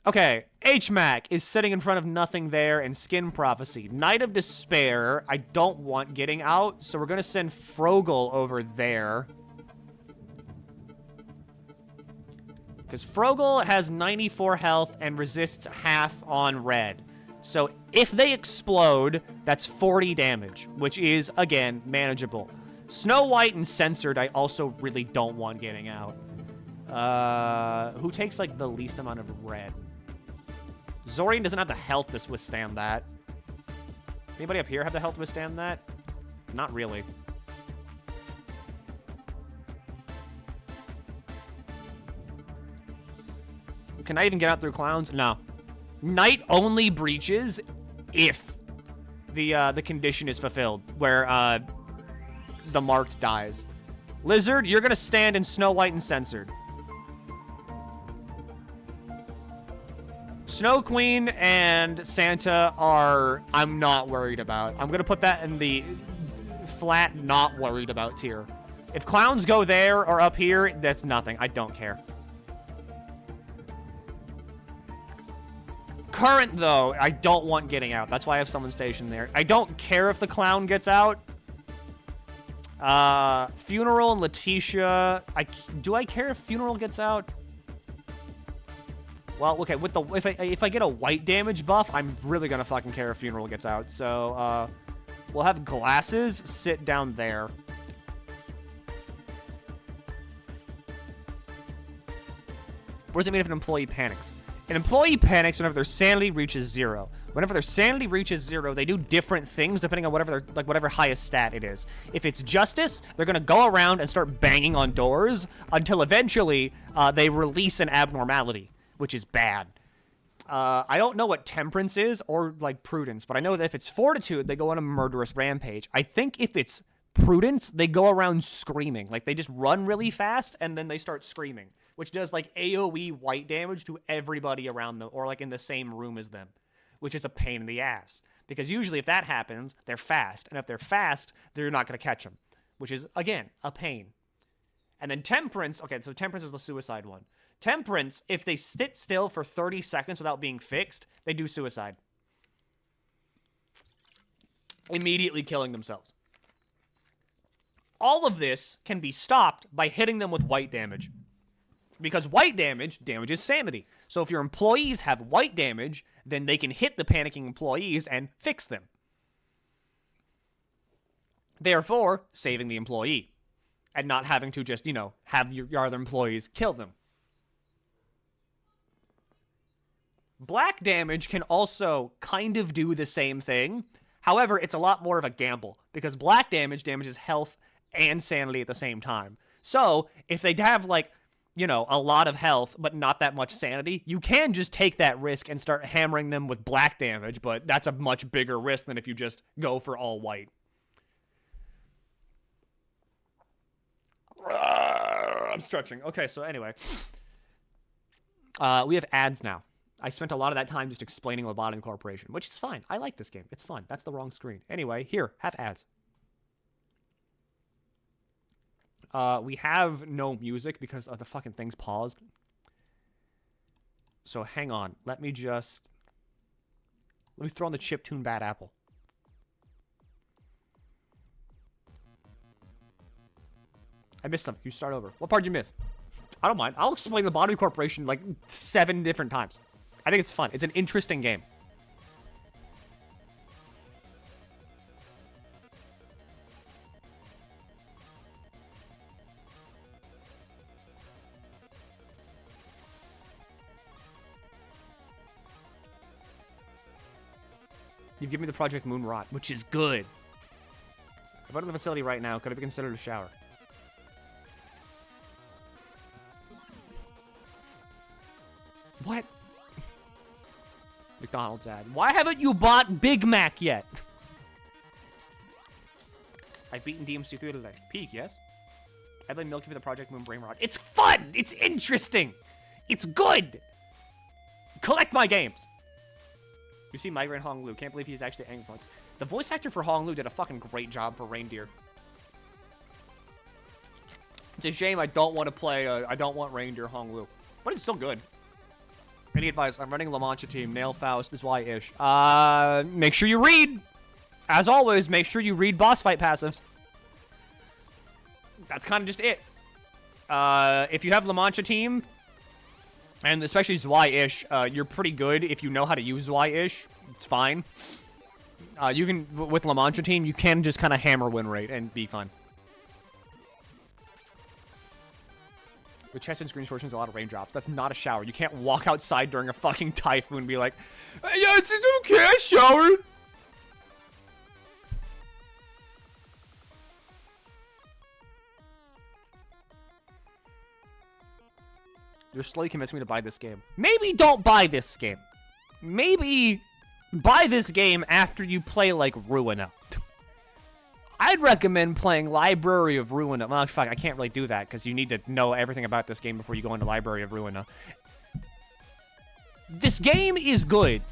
Okay, HMAC is sitting in front of nothing there and Skin Prophecy. Night of Despair, I don't want getting out, so we're going to send Frogel over there. Because Frogel has 94 health and resists half on red. So if they explode, that's 40 damage, which is, again, manageable. Snow White and Censored, I also really don't want getting out. Who takes, like, the least amount of red? Zorian doesn't have the health to withstand that. Anybody up here have the health to withstand that? Not really. Can I even get out through clowns? No. Night only breaches if the condition is fulfilled, where the marked dies. Lizard, you're gonna stand in Snow White and Censored. Snow Queen and Santa are I'm not worried about. I'm gonna put that in the flat not worried about tier. If clowns go there or up here, that's nothing. I don't care. Current, though, I don't want getting out. That's why I have someone stationed there. I don't care if the clown gets out. Funeral and Letitia. Do I care if Funeral gets out? Well, okay, with the if I get a white damage buff, I'm really gonna fucking care if Funeral gets out. So, we'll have Glasses sit down there. What does it mean if an employee panics? An employee panics whenever their sanity reaches 0. Whenever their sanity reaches 0, they do different things depending on whatever highest stat it is. If it's Justice, they're gonna go around and start banging on doors until eventually they release an abnormality, which is bad. I don't know what Temperance is or like Prudence, but I know that if it's Fortitude, they go on a murderous rampage. I think if it's Prudence, they go around screaming. Like they just run really fast and then they start screaming, which does like AoE white damage to everybody around them or like in the same room as them, which is a pain in the ass. Because usually if that happens, they're fast. And if they're fast, they're not going to catch them, which is, again, a pain. And then Temperance, okay, so Temperance is the suicide one. Temperance, if they sit still for 30 seconds without being fixed, they do suicide. Immediately killing themselves. All of this can be stopped by hitting them with white damage. Because white damage damages sanity. So if your employees have white damage, then they can hit the panicking employees and fix them. Therefore, saving the employee. And not having to just, have your other employees kill them. Black damage can also kind of do the same thing. However, it's a lot more of a gamble. Because black damage damages health and sanity at the same time. So, if they have, a lot of health, but not that much sanity, you can just take that risk and start hammering them with black damage, but that's a much bigger risk than if you just go for all white. I'm stretching. Okay, so anyway. We have ads now. I spent a lot of that time just explaining Lobotomy Corporation, which is fine. I like this game. It's fun. That's the wrong screen. Anyway, here, have ads. We have no music because the fucking thing's paused. So hang on. Let me throw on the chiptune Bad Apple. I missed something. You start over. What part did you miss? I don't mind. I'll explain the Lobotomy Corporation 7 different times. I think it's fun. It's an interesting game. You've given me the Project Moonrot, which is good. If I go to the facility right now, could it be considered a shower? What? McDonald's ad. Why haven't you bought Big Mac yet? I've beaten DMC 3 today. Peak, yes? I blame Milky for the Project Moon Brain Rot. It's fun! It's interesting! It's good! Collect my games! You see Migraine Hong Lu. Can't believe he's actually angry points. The voice actor for Hong Lu did a fucking great job for Reindeer. It's a shame I don't want to play, I don't want Reindeer Hong Lu. But it's still good. Any advice? I'm running a La Mancha team. Nail Faust is why-ish. Make sure you read. As always, make sure you read boss fight passives. That's kind of just it. If you have La Mancha team, and especially Zwei-ish, you're pretty good if you know how to use Zwei-ish. It's fine. You can, with La Mancha team, you can just kind of hammer win rate and be fun. With chest and screen distortions, a lot of raindrops. That's not a shower. You can't walk outside during a fucking typhoon and be like, yeah, it's okay, I showered. You're slowly convincing me to buy this game. Maybe don't buy this game. Maybe buy this game after you play, like, Ruina. I'd recommend playing Library of Ruina. Well, fuck, I can't really do that, because you need to know everything about this game before you go into Library of Ruina. This game is good.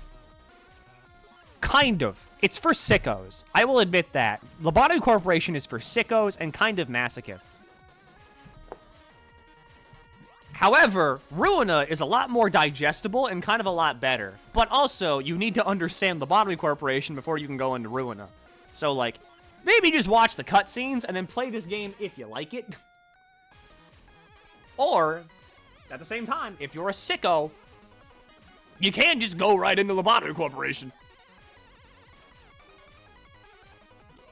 Kind of. It's for sickos. I will admit that. Lobotomy Corporation is for sickos and kind of masochists. However, Ruina is a lot more digestible and kind of a lot better. But also, you need to understand Lobotomy Corporation before you can go into Ruina. So, like, maybe just watch the cutscenes and then play this game if you like it. Or, at the same time, if you're a sicko, you can just go right into Lobotomy Corporation.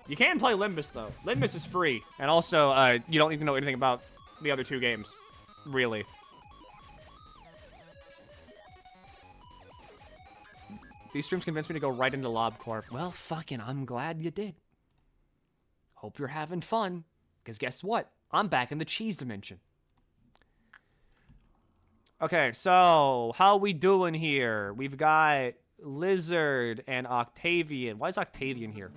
You can play Limbus, though. Limbus is free. And also, you don't need to know anything about the other two games. Really. These streams convinced me to go right into Lob Corp. Well, fucking, I'm glad you did. Hope you're having fun. Because guess what? I'm back in the cheese dimension. Okay, so, how we doing here? We've got Lizard and Octavian. Why is Octavian here?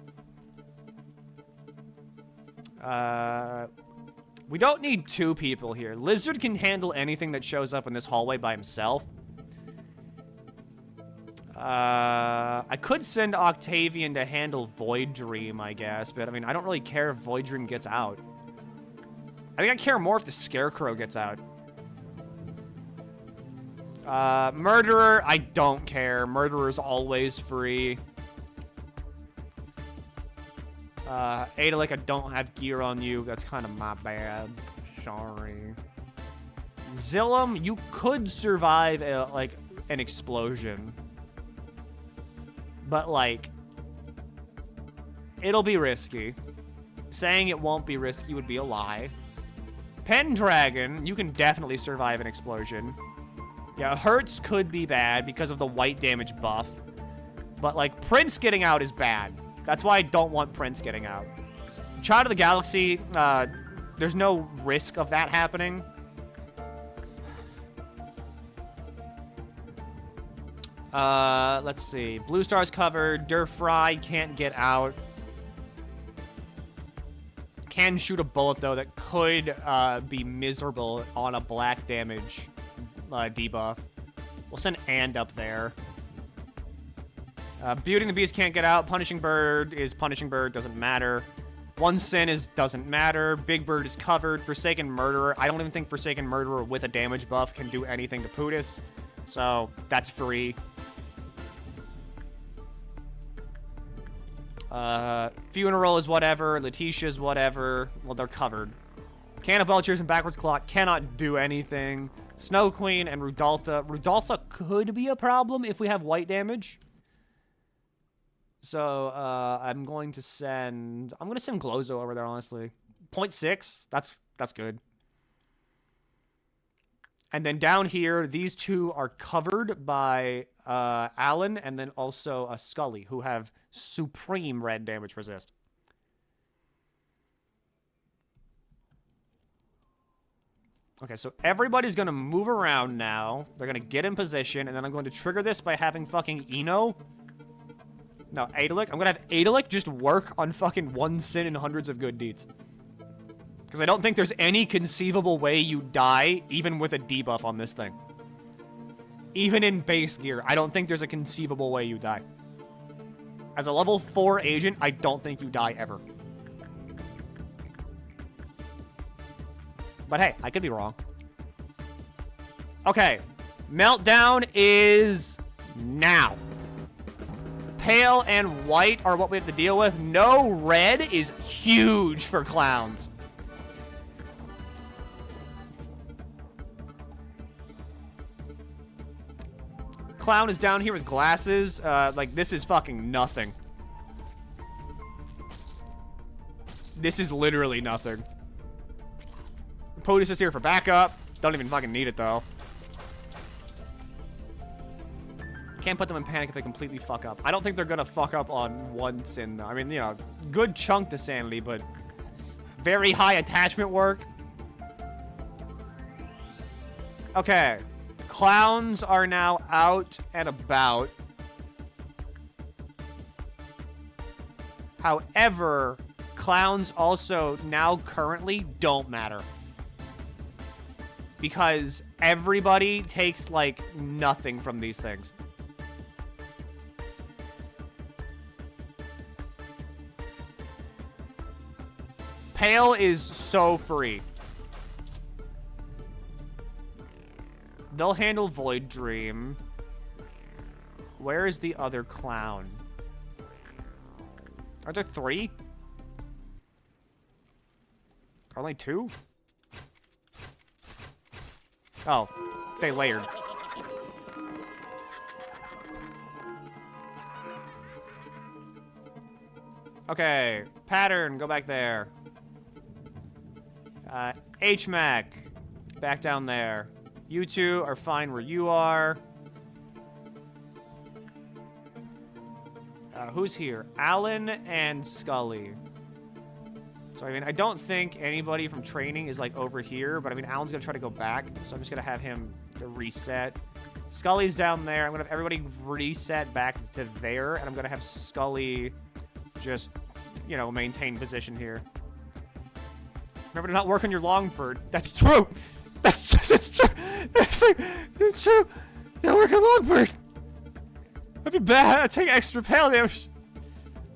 We don't need two people here. Lizard can handle anything that shows up in this hallway by himself. I could send Octavian to handle Void Dream, I guess, but I mean, I don't really care if Void Dream gets out. I think I care more if the Scarecrow gets out. Murderer, I don't care. Murderer's always free. Adalic, I don't have gear on you. That's kind of my bad. Sorry. Zillum, you could survive, like, an explosion. But, like, it'll be risky. Saying it won't be risky would be a lie. Pendragon, you can definitely survive an explosion. Yeah, Hertz could be bad because of the white damage buff. But, like, Prince getting out is bad. That's why I don't want Prince getting out. Child of the Galaxy, there's no risk of that happening. Let's see. Blue Star's covered. Durfry can't get out. Can shoot a bullet, though, that could be miserable on a black damage debuff. We'll send And up there. Beauty and the Beast can't get out. Punishing Bird is Punishing Bird. Doesn't matter. One Sin is doesn't matter. Big Bird is covered. Forsaken Murderer. I don't even think Forsaken Murderer with a damage buff can do anything to Pootis. So, that's free. Funeral is whatever. Letitia's whatever. Well, they're covered. Can of Vultures and Backwards Clock cannot do anything. Snow Queen and Rudolpha. Rudolpha could be a problem if we have white damage. So, I'm going to send Glozo over there, honestly. 0.6. That's good. And then down here, these two are covered by Alan and then also Scully, who have supreme red damage resist. Okay, so everybody's going to move around now. They're going to get in position, and then I'm going to trigger this by having fucking Eno. No, Adalic. I'm going to have Adalic just work on fucking One Sin and Hundreds of Good Deeds. Because I don't think there's any conceivable way you die, even with a debuff on this thing. Even in base gear, I don't think there's a conceivable way you die. As a level 4 agent, I don't think you die ever. But hey, I could be wrong. Okay. Meltdown is now. Pale and white are what we have to deal with. No red is huge for clowns. Clown is down here with glasses. Like, this is fucking nothing. This is literally nothing. POTUS is here for backup. Don't even fucking need it, though. Can't put them in panic if they completely fuck up. I don't think they're gonna fuck up on One Sin, though. I mean, you know, good chunk to sanity, but very high attachment work. Okay. Clowns are now out and about. However, clowns also now currently don't matter. Because everybody takes, like, nothing from these things. Pale is so free. They'll handle Void Dream. Where is the other clown? Are there 3? Only 2? Oh, they layered. Okay, pattern, go back there. HMAC, back down there. You two are fine where you are. Who's here? Alan and Scully. So, I mean, I don't think anybody from training is, like, over here, but, I mean, Alan's gonna try to go back, so I'm just gonna have him reset. Scully's down there. I'm gonna have everybody reset back to there, and I'm gonna have Scully just, you know, maintain position here. Remember to not work on your Longbird. That's true! It's true! It's true! Yeah, work on Longbird! That'd be bad. I'd take extra pale damage.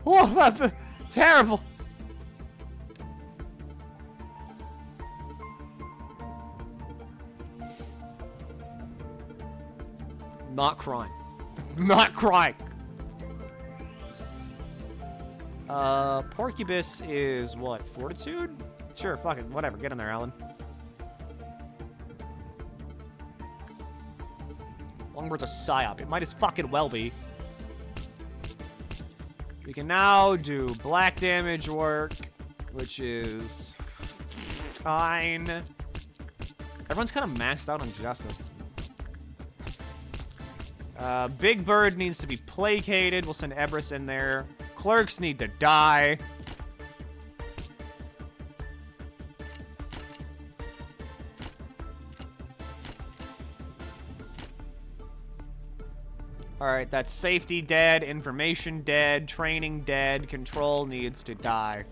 Whoa, that's terrible! Not crying. Not crying. Porcubus is what? Fortitude? Sure, fuck it. Whatever. Get in there, Alan. Longbird's a psyop. It might as fucking well be. We can now do black damage work, which is fine. Everyone's kind of maxed out on Justice. Big Bird needs to be placated. We'll send Ebris in there. Clerks need to die. Alright, that's safety dead, information dead, training dead, control needs to die.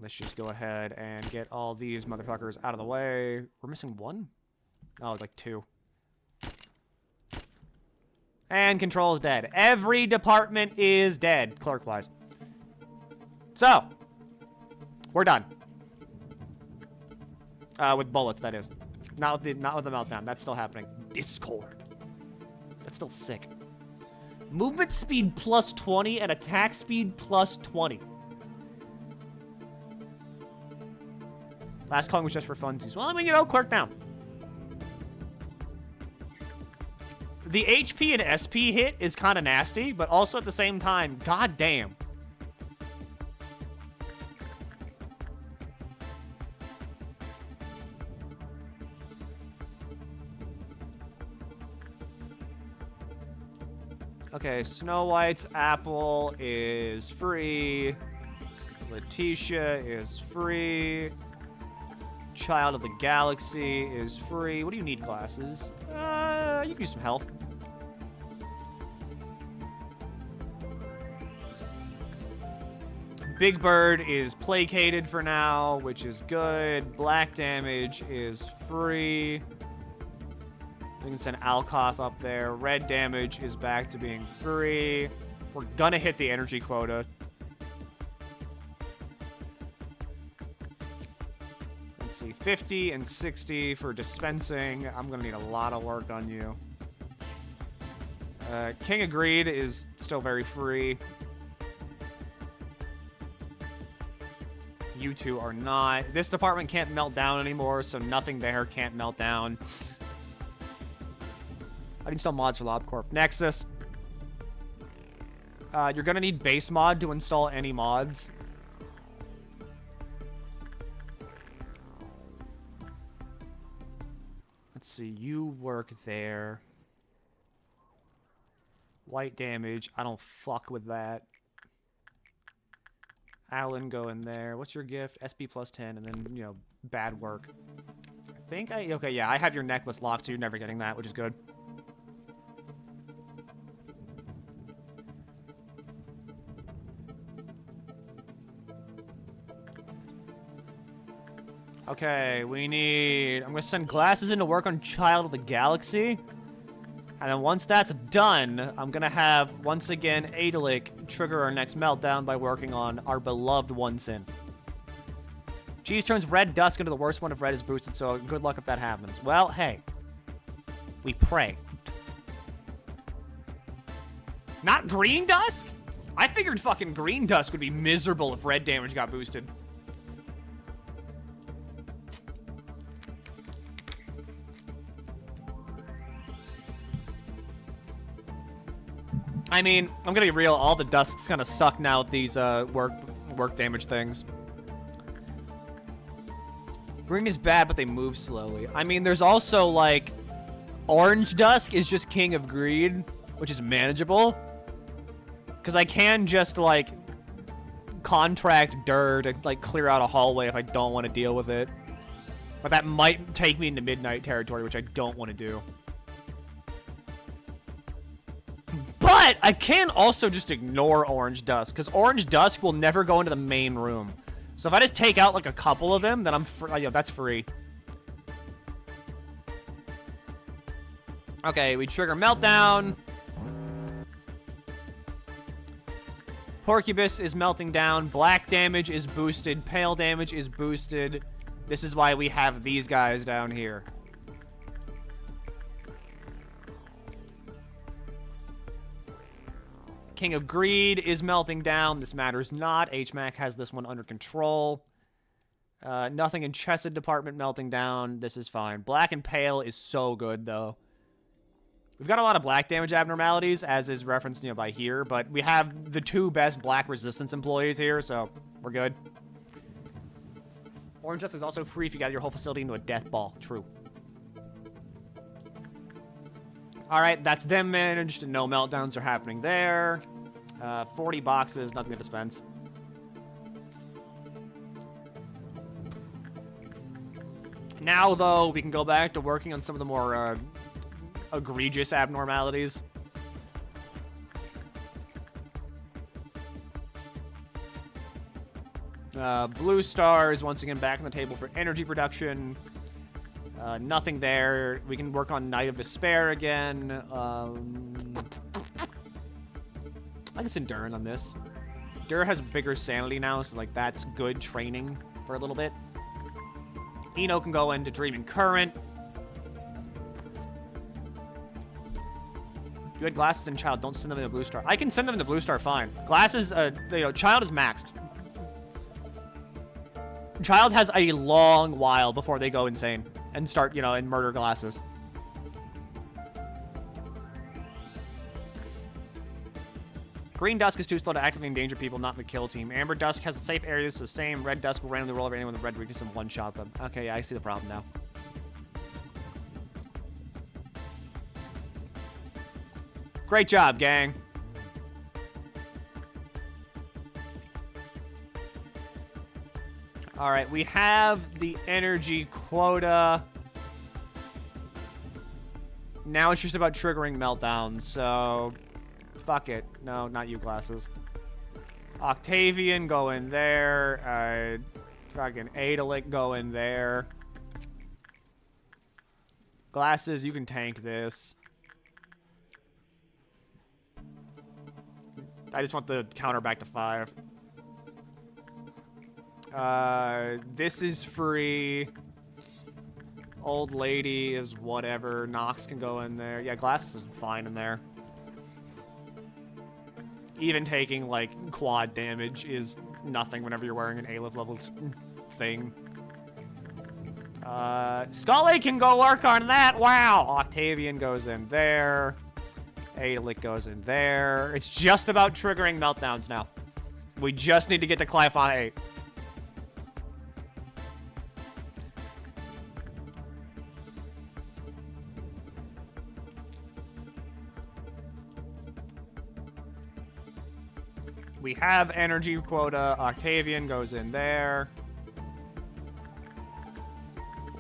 Let's just go ahead and get all these motherfuckers out of the way. We're missing 1? Oh, it's like 2. And control is dead. Every department is dead, clerk-wise. So, we're done. With bullets, that is. Not with the meltdown. That's still happening. Discord. That's still sick. Movement speed plus 20 and attack speed plus 20. Last calling was just for funsies. Well, I mean, you know, clerk down. The HP and SP hit is kind of nasty, but also at the same time, goddamn. Okay, Snow White's apple is free. Letitia is free. Child of the Galaxy is free. What do you need, glasses? You can use some health. Big Bird is placated for now, which is good. Black damage is free. We can send Alkoth up there. Red damage is back to being free. We're gonna hit the energy quota. Let's see, 50 and 60 for dispensing. I'm gonna need a lot of work on you. King of Greed is still very free. You two are not. This department can't melt down anymore, so nothing there can't melt down. I install mods for Lob Corp. Nexus. You're gonna need base mod to install any mods. Let's see, you work there. White damage, I don't fuck with that. Alan, go in there. What's your gift? SB plus 10, and then, you know, bad work. I think okay, yeah, I have your necklace locked, so you're never getting that, which is good. Okay, we need... I'm gonna send Glasses in to work on Child of the Galaxy. And then once that's done, I'm gonna have, once again, Adelic trigger our next meltdown by working on our beloved One Sin. Cheese turns red dusk into the worst one if red is boosted, so good luck if that happens. Well, hey. We pray. Not green dusk? I figured fucking green dusk would be miserable if red damage got boosted. I mean, I'm gonna be real, all the dusks kind of suck now with these work damage things. Green is bad, but they move slowly. I mean, there's also, like, orange dusk is just king of greed, which is manageable. Because I can just, like, contract Dur to, like, clear out a hallway if I don't want to deal with it. But that might take me into midnight territory, which I don't want to do. But I can also just ignore Orange Dusk, because Orange Dusk will never go into the main room. So if I just take out, like, a couple of them, then I'm free. Yeah, that's free. Okay, we trigger Meltdown. Porcubus is melting down. Black damage is boosted. Pale damage is boosted. This is why we have these guys down here. King of Greed is melting down. This matters not. HMAC has this one under control. Nothing in Chesed department melting down. This is fine. Black and Pale is so good, though. We've got a lot of black damage abnormalities, as is referenced, you know, by here, but we have the two best black resistance employees here, so we're good. Orange Dust is also free if you gather your whole facility into a death ball. True. Alright, that's them managed. No meltdowns are happening there. 40 boxes, nothing to dispense. Now, though, we can go back to working on some of the more egregious abnormalities. Blue stars, once again, back on the table for energy production. Nothing there. We can work on Night of Despair again. I can send Durin on this. Dur has bigger sanity now, so, like, that's good training for a little bit. Eno can go into Dreaming Current. You had Glasses and Child. Don't send them in the Blue Star. I can send them in the Blue Star, fine. Glasses, you know, Child is maxed. Child has a long while before they go insane and start, you know, and murder Glasses. Green Dusk is too slow to actively endanger people, not in the kill team. Amber Dusk has the safe areas, so same. Red Dusk will randomly roll over anyone with red weakness and one-shot them. Okay, yeah, I see the problem now. Great job, gang. All right, we have the energy quota. Now it's just about triggering meltdowns, so fuck it. No, not you, Glasses. Octavian, go in there. Fucking Adelic, go in there. Glasses, you can tank this. I just want the counter back to 5. This is free. Old lady is whatever. Nox can go in there. Yeah, Glasses is fine in there. Even taking, like, quad damage is nothing whenever you're wearing an Aleph level thing. Scully can go work on that. Wow. Octavian goes in there. Adelic goes in there. It's just about triggering meltdowns now. We just need to get to Clyphon 8. We have energy quota. Octavian goes in there.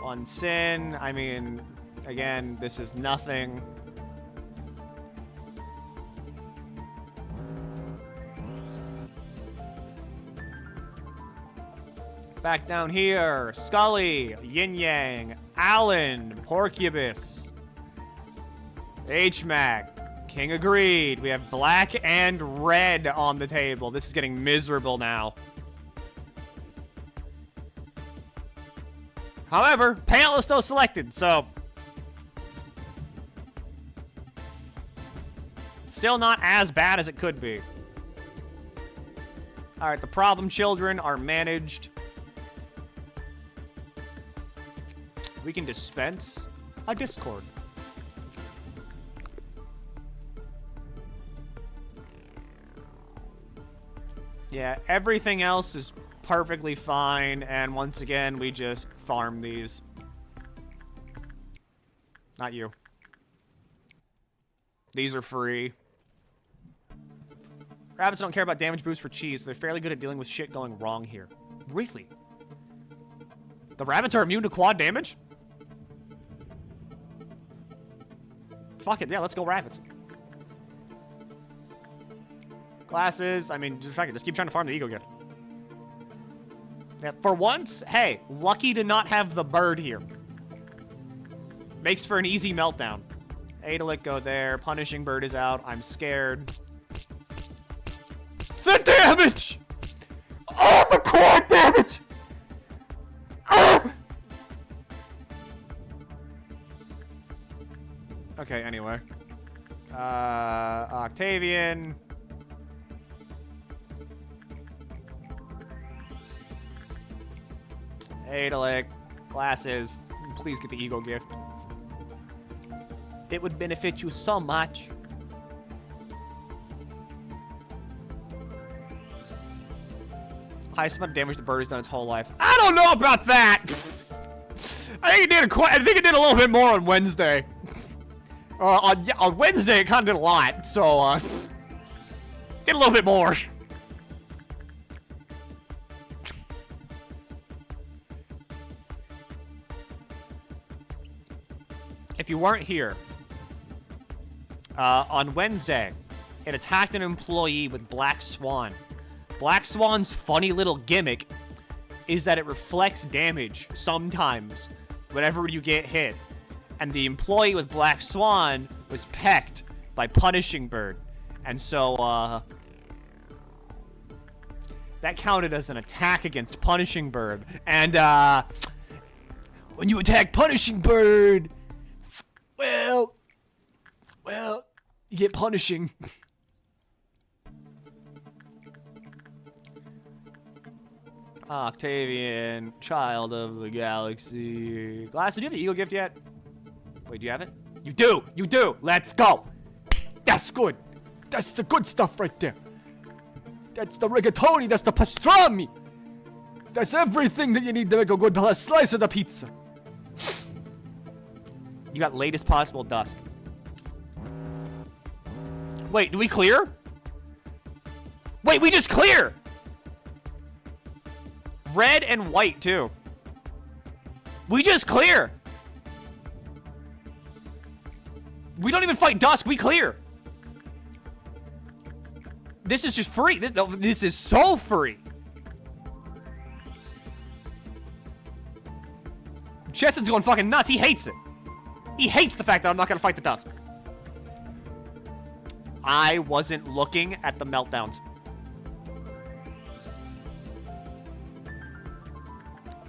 One sin. I mean, again, this is nothing. Back down here, Scully, Yin Yang, Alan, Porcubus, HMAC, King agreed. We have black and red on the table. This is getting miserable now. However, pale is still selected, so still not as bad as it could be. All right, the problem children are managed. We can dispense a Discord. Yeah, everything else is perfectly fine, and once again, we just farm these. Not you. These are free. Rabbits don't care about damage boost for cheese, so they're fairly good at dealing with shit going wrong here. Really? The rabbits are immune to quad damage? Fuck it, yeah, let's go rabbits. Glasses, I mean, fuck it, just keep trying to farm the ego gift. Yeah, for once, hey, lucky to not have the bird here. Makes for an easy meltdown. Adelic, go there. Punishing bird is out. I'm scared. The damage! Oh, the quad damage! Oh! Okay, anyway. Octavian. Adelic. Glasses. Please get the ego gift. It would benefit you so much. Highest amount of damage the bird has done its whole life. I don't know about that! I think it did a little bit more on Wednesday. On Wednesday, it kind of did a lot, so, did a little bit more. If you weren't here, on Wednesday, it attacked an employee with Black Swan. Black Swan's funny little gimmick is that it reflects damage sometimes whenever you get hit. And the employee with Black Swan was pecked by Punishing Bird. And so, that counted as an attack against Punishing Bird. And, when you attack Punishing Bird, well, you get punishing. Octavian, child of the galaxy. Glass, did you have the ego gift yet? Wait, do you have it? You do! You do! Let's go! That's good! That's the good stuff right there! That's the rigatoni! That's the pastrami! That's everything that you need to make a good slice of the pizza! You got latest possible dusk. Wait, do we clear? Wait, we just clear! Red and white, too. We just clear! We don't even fight dusk, we clear! This is just free. This is so free. Cheston's going fucking nuts. He hates it. He hates the fact that I'm not gonna fight the dusk. I wasn't looking at the meltdowns.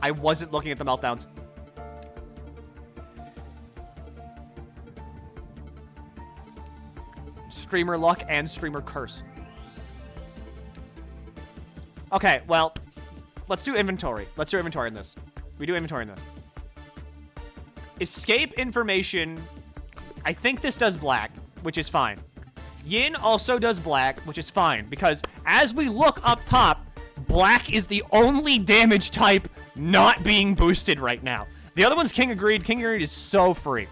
I wasn't looking at the meltdowns. Streamer luck and streamer curse. Okay, well, let's do inventory. Let's do inventory in this. We do inventory in this. Escape information. I think this does black, which is fine. Yin also does black, which is fine, because as we look up top, black is the only damage type not being boosted right now. The other one's King Agreed. King Agreed is so free.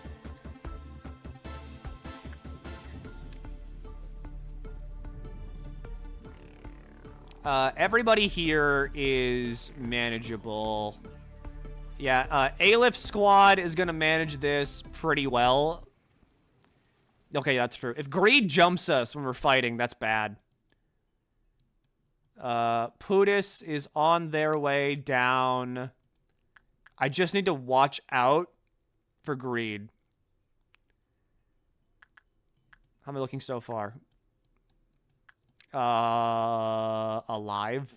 Everybody here is manageable. Yeah, Aleph squad is gonna manage this pretty well. Okay, that's true. If Greed jumps us when we're fighting, that's bad. Putis is on their way down. I just need to watch out for Greed. How am I looking so far? Alive.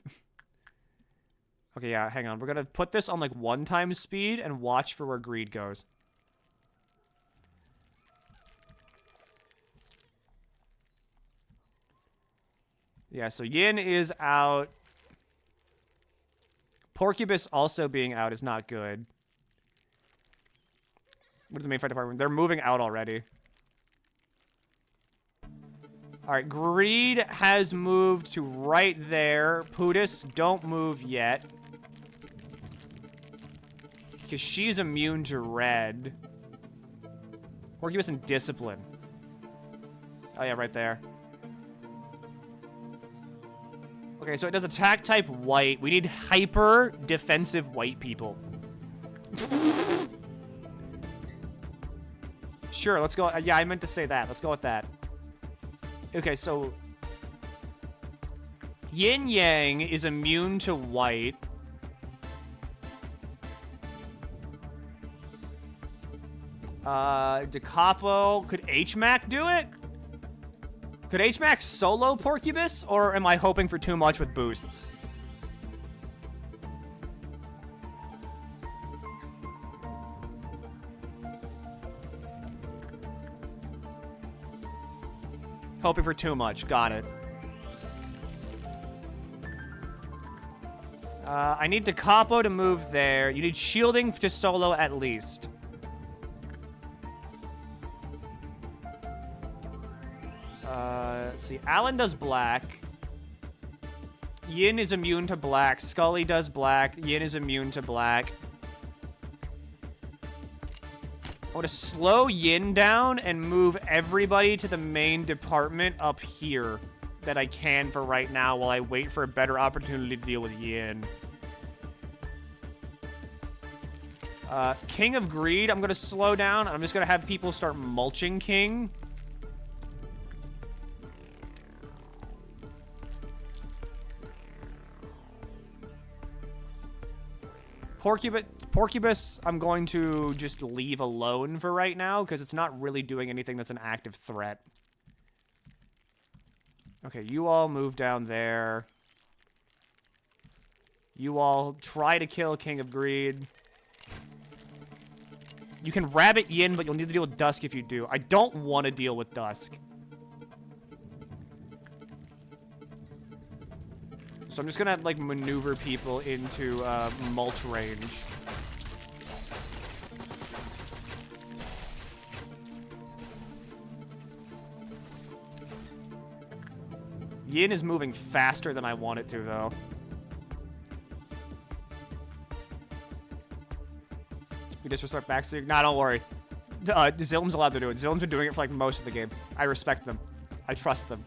Okay, yeah, hang on. We're gonna put this on like 1x speed and watch for where Greed goes. Yeah, so Yin is out. Porcupus also being out is not good. What is the main fight department? They're moving out already. Alright, Greed has moved to right there. Putis, don't move yet. Because she's immune to red. Porcupus and Discipline. Oh yeah, right there. Okay, so it does attack type white. We need hyper defensive white people. Sure, let's go. Yeah, I meant to say that. Let's go with that. Okay, so Yin Yang is immune to white. DeCapo, could HMAC do it? Could HMAC solo Porcupus, or am I hoping for too much with boosts? Hoping for too much. Got it. I need DeCapo to move there. You need shielding to solo at least. Let's see. Alan does black. Yin is immune to black. Scully does black. Yin is immune to black. I want to slow Yin down and move everybody to the main department up here that I can for right now while I wait for a better opportunity to deal with Yin. King of Greed, I'm going to slow down. I'm just going to have people start mulching King. Porcupus, I'm going to just leave alone for right now because it's not really doing anything that's an active threat. Okay, you all move down there. You all try to kill King of Greed. You can rabbit Yin, but you'll need to deal with Dusk if you do. I don't want to deal with Dusk. So I'm just gonna, like, maneuver people into mulch range. Yin is moving faster than I want it to, though. You disrespect backseat? Nah, don't worry. Zilm's allowed to do it. Zilm's been doing it for, like, most of the game. I respect them. I trust them.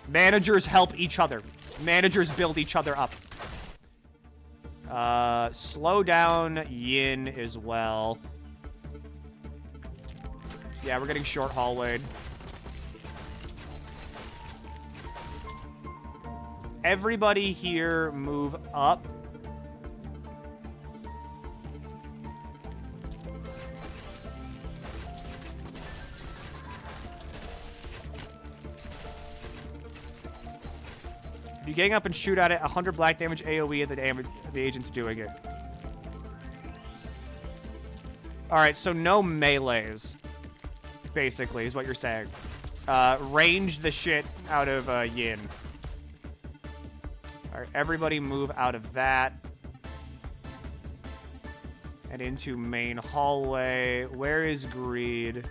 Managers help each other. Managers build each other up. Slow down Yin as well. Yeah, we're getting short hallwayed. Everybody here move up. If you gang up and shoot at it, 100 black damage AoE at the agent's doing it. Alright, so no melees. Basically, is what you're saying. Range the shit out of Yin. Alright, everybody move out of that. And into main hallway. Where is Greed?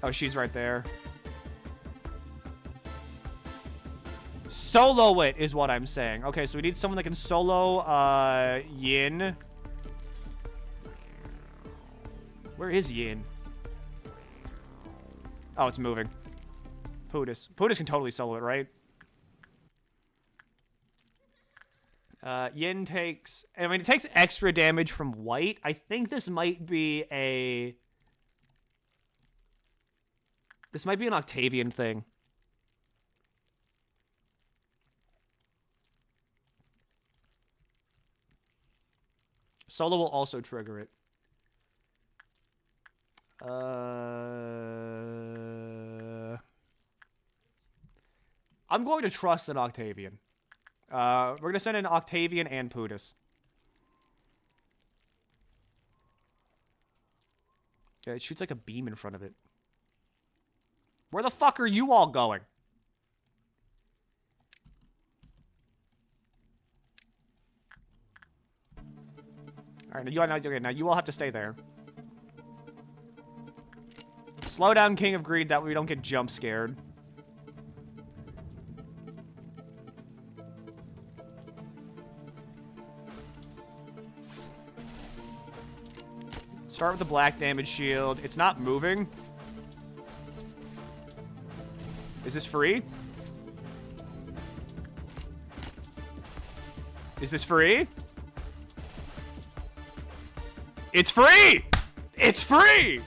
Oh, she's right there. Solo it is what I'm saying. Okay, so we need someone that can solo Yin. Where is Yin? Oh, it's moving. Pootis. Pootis can totally solo it, right? Yin takes... I mean, it takes extra damage from white. I think this might be a... This might be an Octavian thing. Solo will also trigger it. I'm going to trust an Octavian. We're going to send an Octavian and Pootis. Yeah, it shoots like a beam in front of it. Where the fuck are you all going? Alright, now you all have to stay there. Slow down King of Greed, that way we don't get jump scared. Start with the black damage shield. It's not moving. Is this free? Is this free? It's free! It's free!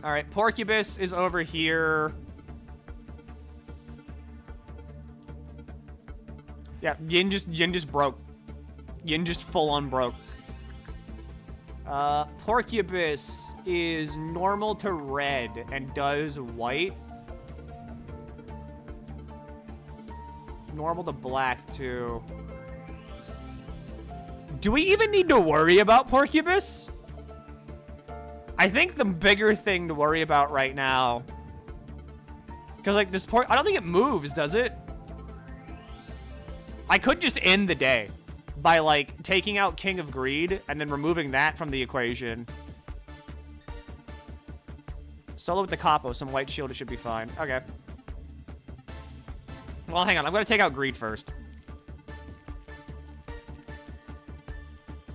Alright, Porcubus is over here. Yeah, Yin just broke. Yin just full on broke. Porcubus is normal to red and does white. Normal to black too. Do we even need to worry about Porcubus? I think the bigger thing to worry about right now... Because, like, this I don't think it moves, does it? I could just end the day by, like, taking out King of Greed and then removing that from the equation. Solo with the Capo, some white shield, it should be fine. Okay. Well, hang on. I'm going to take out Greed first.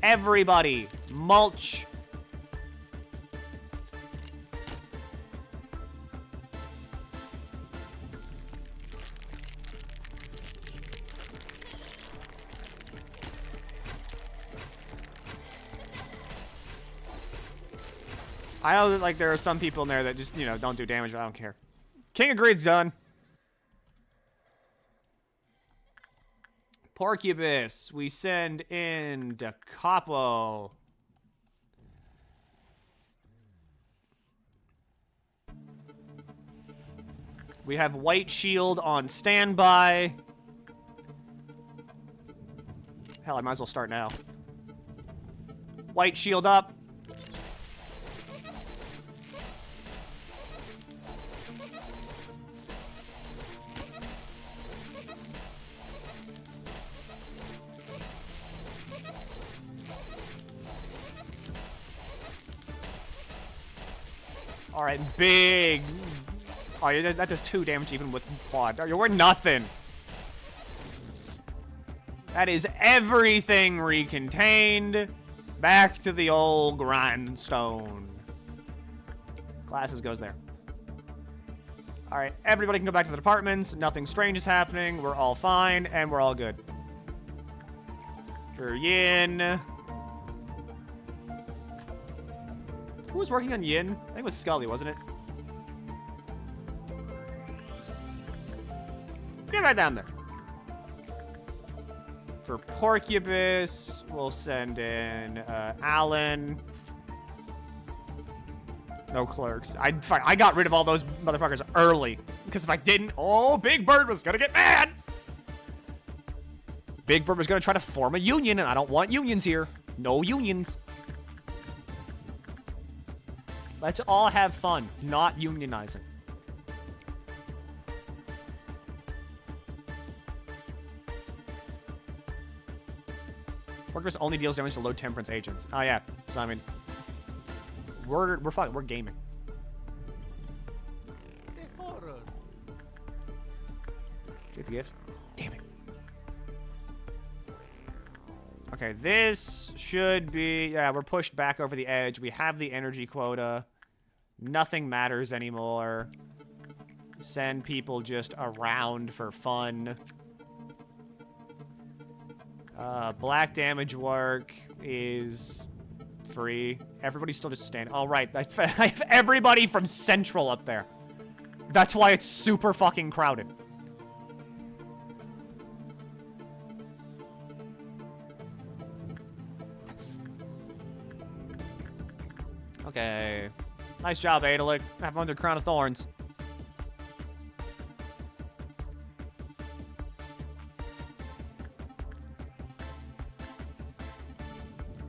Everybody, mulch. I know that, like, there are some people in there that just, you know, don't do damage, but I don't care. King of Greed's done. Porcubus, we send in Da Capo. We have White Shield on standby. Hell, I might as well start now. White Shield up. All right, big. Oh, yeah, that does 2 damage even with quad. We're nothing. That is everything recontained. Back to the old grindstone. Glasses goes there. All right, everybody can go back to the departments. Nothing strange is happening. We're all fine, and we're all good. Yin. Who was working on Yin? I think it was Scully, wasn't it? Get right down there. For Porcubus, we'll send in Alan. No clerks. I got rid of all those motherfuckers early. Because if I didn't, oh, Big Bird was gonna get mad! Big Bird was gonna try to form a union, and I don't want unions here. No unions. Let's all have fun, not unionizing. Workers only deals damage to low temperance agents. Oh yeah, so I mean, we're fine. We're gaming. Get the gift. Damn it. Okay, this should be... Yeah, we're pushed back over the edge. We have the energy quota. Nothing matters anymore. Send people just around for fun. Black damage work is free. Everybody's still just standing. All right, I have everybody from Central up there. That's why it's super fucking crowded. Okay. Nice job, Adelic. Have fun with your crown of thorns.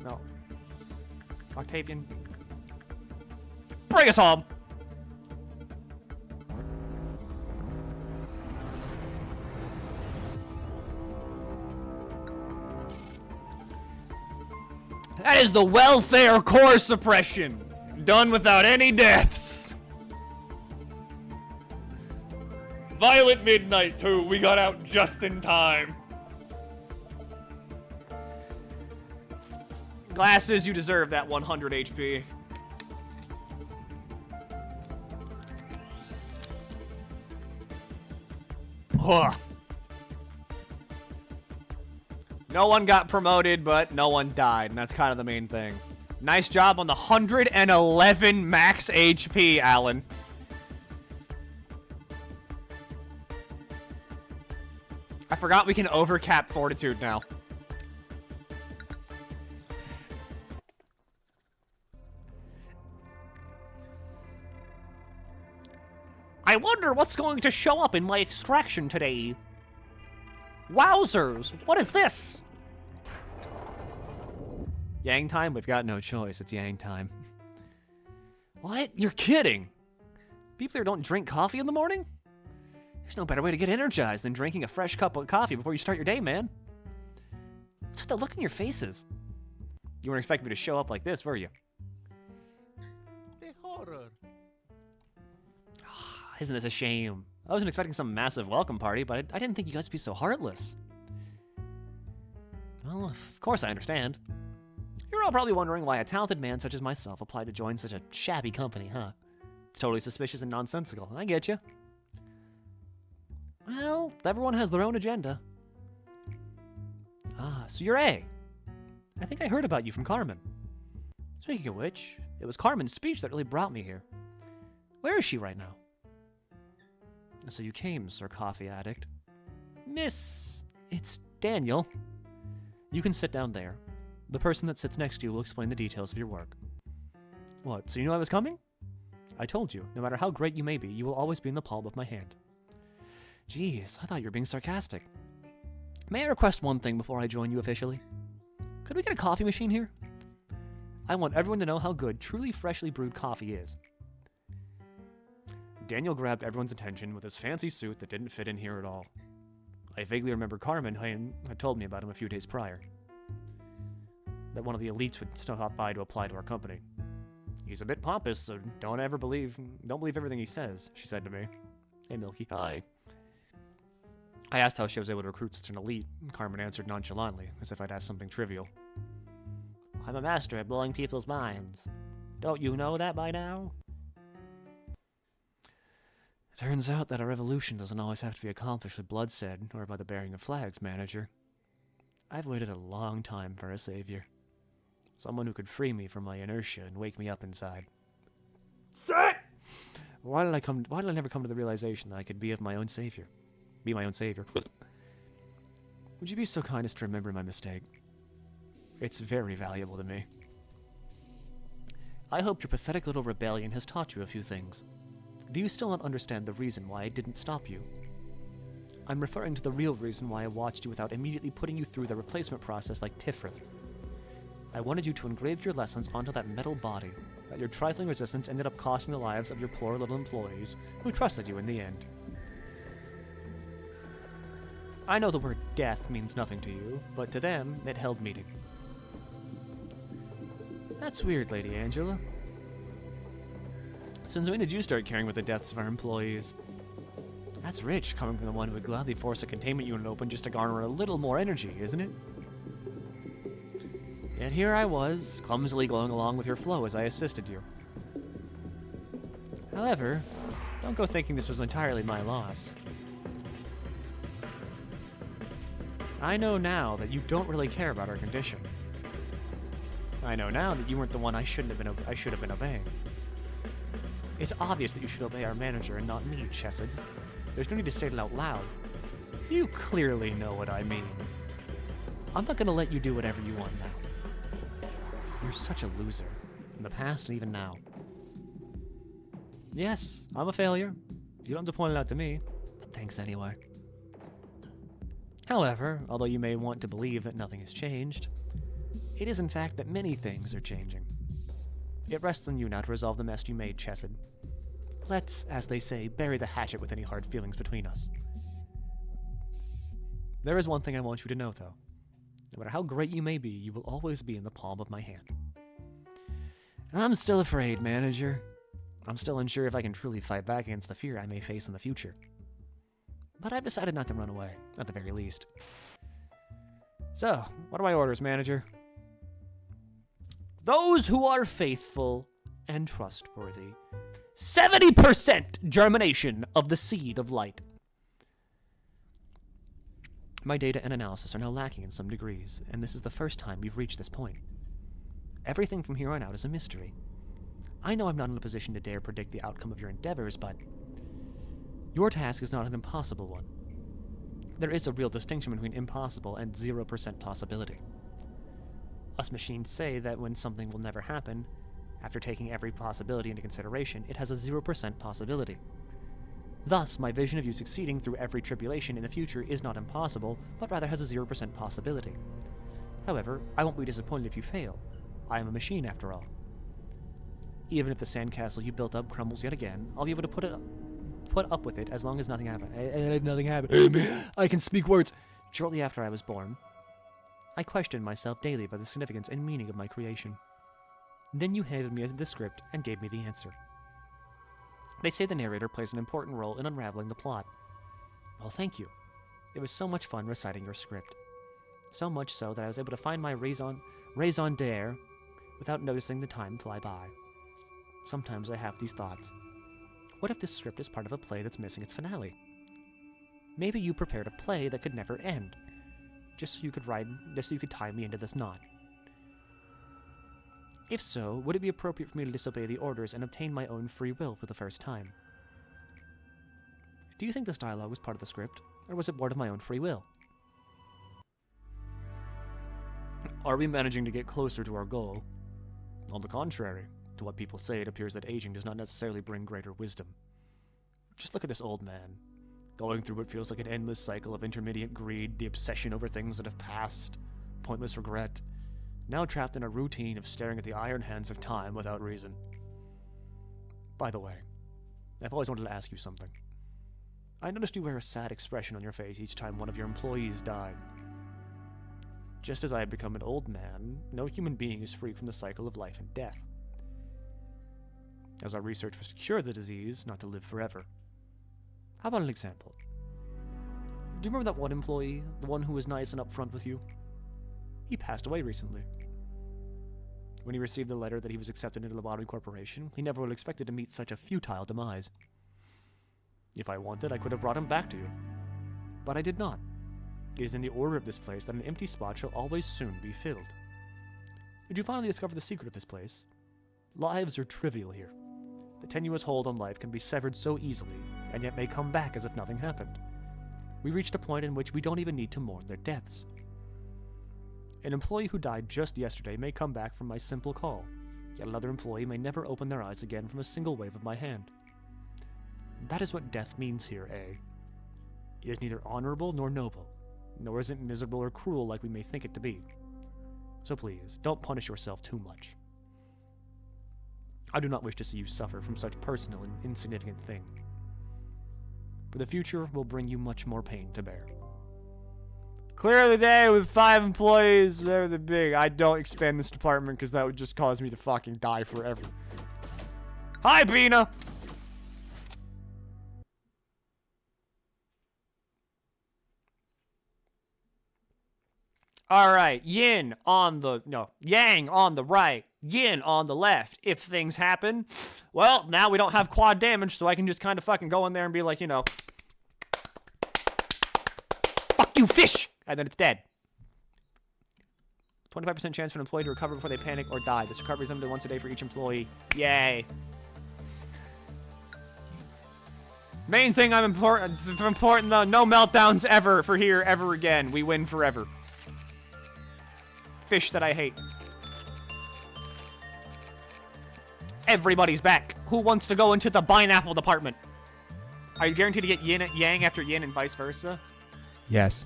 No. Octavian. Bring us home! That is the welfare core suppression. Done without any deaths. Violent Midnight, too. We got out just in time. Glasses, you deserve that 100 HP. Ugh. No one got promoted, but no one died, and that's kind of the main thing. Nice job on the 111 max HP, Alan. I forgot we can overcap fortitude now. I wonder what's going to show up in my extraction today. Wowzers, what is this? Yang time? We've got no choice. It's Yang time. What? You're kidding. People here don't drink coffee in the morning? There's no better way to get energized than drinking a fresh cup of coffee before you start your day, man. What's with the look in your faces? You weren't expecting me to show up like this, were you? The horror. Isn't this a shame? I wasn't expecting some massive welcome party, but I didn't think you guys would be so heartless. Well, of course I understand. You're all probably wondering why a talented man such as myself applied to join such a shabby company, huh? It's totally suspicious and nonsensical. I get you. Well, everyone has their own agenda. Ah, so you're A. I think I heard about you from Carmen. Speaking of which, it was Carmen's speech that really brought me here. Where is she right now? So you came, Sir Coffee Addict. Miss, it's Daniel. You can sit down there. The person that sits next to you will explain the details of your work. What, so you knew I was coming? I told you, no matter how great you may be, you will always be in the palm of my hand. Jeez, I thought you were being sarcastic. May I request one thing before I join you officially? Could we get a coffee machine here? I want everyone to know how good truly freshly brewed coffee is. Daniel grabbed everyone's attention with his fancy suit that didn't fit in here at all. I vaguely remember Carmen had told me about him a few days prior. That one of the elites would stop by to apply to our company. He's a bit pompous, so don't believe everything he says, she said to me. Hey, Milky. Hi. I asked how she was able to recruit such an elite, and Carmen answered nonchalantly, as if I'd asked something trivial. I'm a master at blowing people's minds. Don't you know that by now? Turns out that a revolution doesn't always have to be accomplished with bloodshed or by the bearing of flags, manager. I've waited a long time for a savior. Someone who could free me from my inertia and wake me up inside. Sit! Why did I never come to the realization that I could be my own savior? Would you be so kind as to remember my mistake? It's very valuable to me. I hope your pathetic little rebellion has taught you a few things. Do you still not understand the reason why I didn't stop you? I'm referring to the real reason why I watched you without immediately putting you through the replacement process like Tifrith. I wanted you to engrave your lessons onto that metal body, that your trifling resistance ended up costing the lives of your poor little employees, who trusted you in the end. I know the word death means nothing to you, but to them, it held meaning. That's weird, Lady Angela. Since when did you start caring with the deaths of our employees? That's rich, coming from the one who would gladly force a containment unit open just to garner a little more energy, isn't it? Yet here I was, clumsily going along with your flow as I assisted you. However, don't go thinking this was entirely my loss. I know now that you don't really care about our condition. I know now that you weren't the one I should have been obeying. It's obvious that you should obey our manager and not me, Chesed. There's no need to state it out loud. You clearly know what I mean. I'm not gonna let you do whatever you want now. You're such a loser, in the past and even now. Yes, I'm a failure. You don't have to point it out to me, but thanks anyway. However, although you may want to believe that nothing has changed, it is in fact that many things are changing. It rests on you now to resolve the mess you made, Chesed. Let's, as they say, bury the hatchet with any hard feelings between us. There is one thing I want you to know, though. No matter how great you may be, you will always be in the palm of my hand. I'm still afraid, manager. I'm still unsure if I can truly fight back against the fear I may face in the future. But I've decided not to run away, at the very least. So, what are my orders, manager? Those who are faithful and trustworthy. 70% germination of the seed of light. My data and analysis are now lacking in some degrees, and this is the first time we've reached this point. Everything from here on out is a mystery. I know I'm not in a position to dare predict the outcome of your endeavors, but your task is not an impossible one. There is a real distinction between impossible and 0% possibility. Us machines say that when something will never happen, after taking every possibility into consideration, it has a 0% possibility. Thus, my vision of you succeeding through every tribulation in the future is not impossible, but rather has a 0% possibility. However, I won't be disappointed if you fail. I am a machine, after all. Even if the sandcastle you built up crumbles yet again, I'll be able to put up with it as long as nothing happens. Nothing happened. I can speak words. Shortly after I was born, I questioned myself daily by the significance and meaning of my creation. Then you handed me the script and gave me the answer. They say the narrator plays an important role in unraveling the plot. Well, thank you. It was so much fun reciting your script. So much so that I was able to find my raison d'etre without noticing the time fly by. Sometimes I have these thoughts. What if this script is part of a play that's missing its finale? Maybe you prepared a play that could never end, just so you could tie me into this knot. If so, would it be appropriate for me to disobey the orders and obtain my own free will for the first time? Do you think this dialogue was part of the script, or was it part of my own free will? Are we managing to get closer to our goal? On the contrary, to what people say, it appears that aging does not necessarily bring greater wisdom. Just look at this old man, going through what feels like an endless cycle of intermittent greed, the obsession over things that have passed, pointless regret, now trapped in a routine of staring at the iron hands of time without reason. By the way, I've always wanted to ask you something. I noticed you wear a sad expression on your face each time one of your employees died. Just as I have become an old man, no human being is free from the cycle of life and death. As our research was to cure the disease, not to live forever. How about an example? Do you remember that one employee, the one who was nice and upfront with you? He passed away recently. When he received the letter that he was accepted into the Lobotomy Corporation, he never would have expected to meet such a futile demise. If I wanted, I could have brought him back to you. But I did not. It is in the order of this place that an empty spot shall always soon be filled. Did you finally discover the secret of this place? Lives are trivial here. The tenuous hold on life can be severed so easily, and yet may come back as if nothing happened. We reached a point in which we don't even need to mourn their deaths. An employee who died just yesterday may come back from my simple call, yet another employee may never open their eyes again from a single wave of my hand. That is what death means here, eh? It is neither honorable nor noble, nor is it miserable or cruel like we may think it to be. So please, don't punish yourself too much. I do not wish to see you suffer from such personal and insignificant thing. For the future will bring you much more pain to bear. Clear the day with 5 employees, they're the big. I don't expand this department because that would just cause me to fucking die forever. Hi, Bina! All right, yin on the, no, yang on the right, yin on the left. If things happen, well, now we don't have quad damage, so I can just kind of fucking go in there and be like, you know, fuck you, fish! And then it's dead. 25% chance for an employee to recover before they panic or die. This recovery is limited once a day for each employee. Yay. Main thing I'm important though, no meltdowns ever for here ever again. We win forever. Fish that I hate. Everybody's back. Who wants to go into the pineapple department? Are you guaranteed to get yin yang after yin and vice versa? Yes.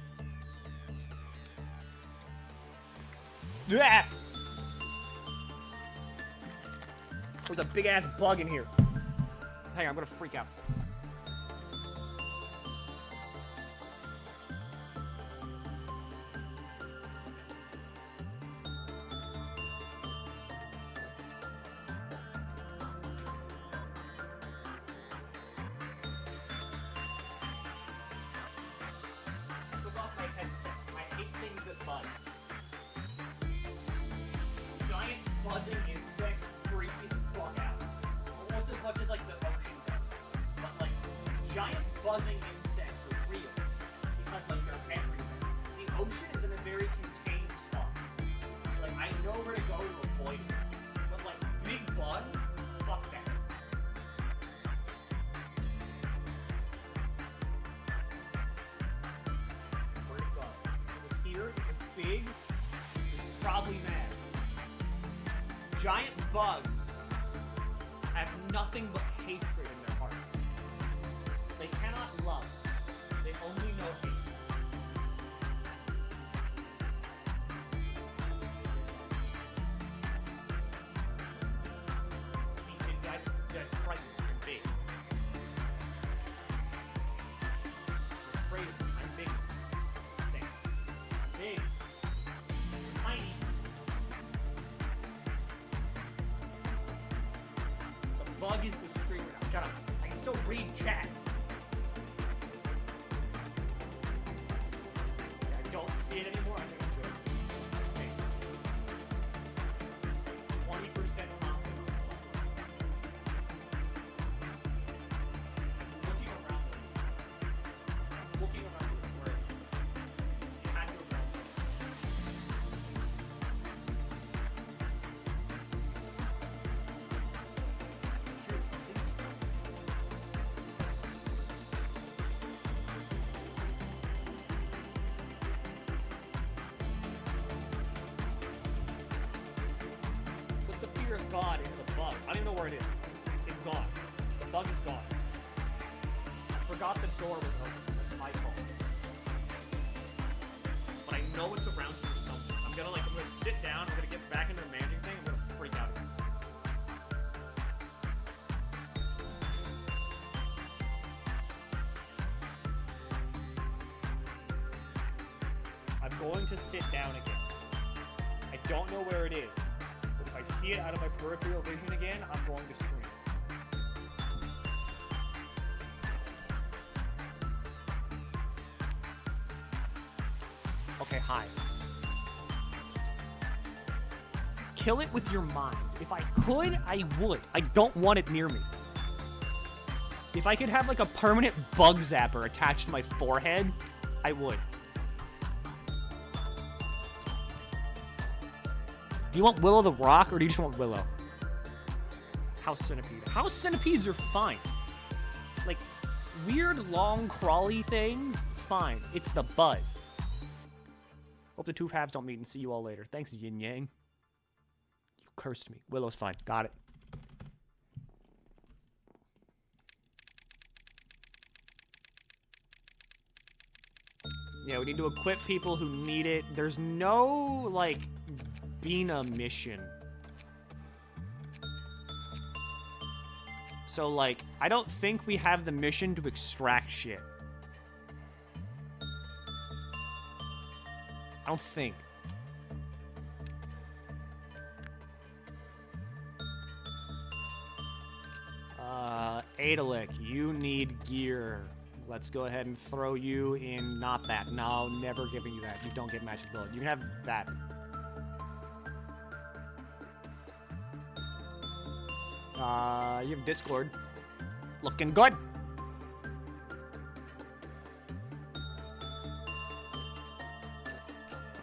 Yeah. There's a big ass bug in here. Hang on, I'm gonna freak out. Took off my headset. I hate things that buzz. Giant buzzing insects freak me the fuck out. Almost as much as like the ocean does. But like giant buzzing insects are real because like they're everywhere. The ocean is in a very contained spot. Like I know where to go to avoid it. But like big bugs, fuck that. Where'd it go? It was here, it was big, it was probably mad. Giant bugs have nothing but hatred in their heart. They cannot love. They only know hate. See, that's frightening and big. I'm afraid of them. I'm big. I'm big. I'm tiny. The bug is the streamer now. Shut up. I can still read chat. I don't see it anymore. I think I'm good. Okay. 20% confident. Looking around them. Looking around them. Where it had to have gone Put the fear of God into the bug. I don't even know where it is. It's gone. The bug is gone. I forgot the door was open. That's my fault. But I know it's around here somewhere. I'm gonna sit down. I'm gonna get back into the managing thing. I'm gonna freak out. I'm going to sit down again. I don't know where it is. But if I see it out of my peripheral vision again, I'm going to scream. Okay, hi. Kill it with your mind. If I could, I would. I don't want it near me. If I could have like a permanent bug zapper attached to my forehead, I would. Do you want Willow the Rock, or do you just want Willow? House Centipede. House Centipedes are fine. Like, weird, long, crawly things, fine. It's the buzz. Hope the two halves don't meet and see you all later. Thanks, Yin Yang. You cursed me. Willow's fine. Got it. Yeah, we need to equip people who need it. There's no, like, Bina mission. So, like, I don't think we have the mission to extract shit. I don't think. Adalic, you need gear. Let's go ahead and throw you in not that. No, never giving you that. You don't get magic bullet. You can have that. You have Discord. Looking good.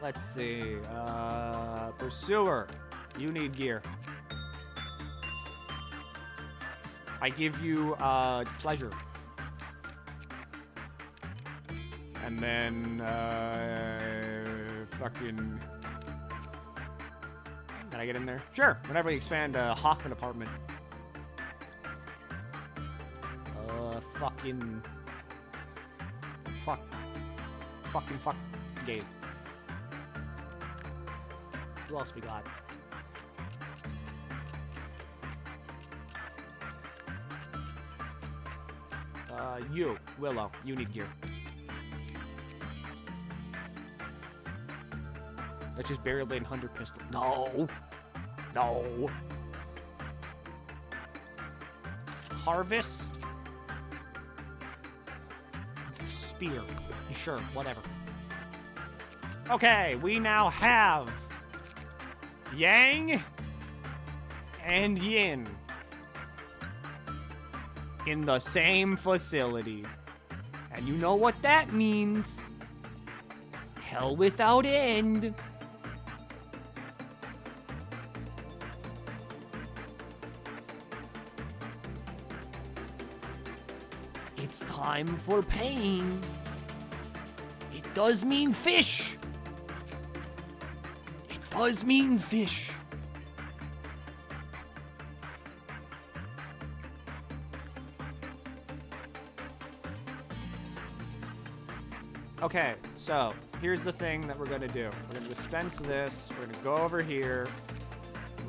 Let's see. Pursuer. You need gear. I give you, pleasure. And then, fucking... Can I get in there? Sure. Whenever we expand, Hoffman apartment. Fucking... Fuck. Gaze. Who else we got? You, Willow, you need gear. That's just Burial Blade and Hunter Pistol. No! No! Harvest? Spear. Sure, whatever. Okay, we now have Yang and Yin in the same facility. And you know what that means. Hell without end. It's time for pain. It does mean fish. It does mean fish. Okay, so here's the thing that we're gonna do. We're gonna dispense this, we're gonna go over here,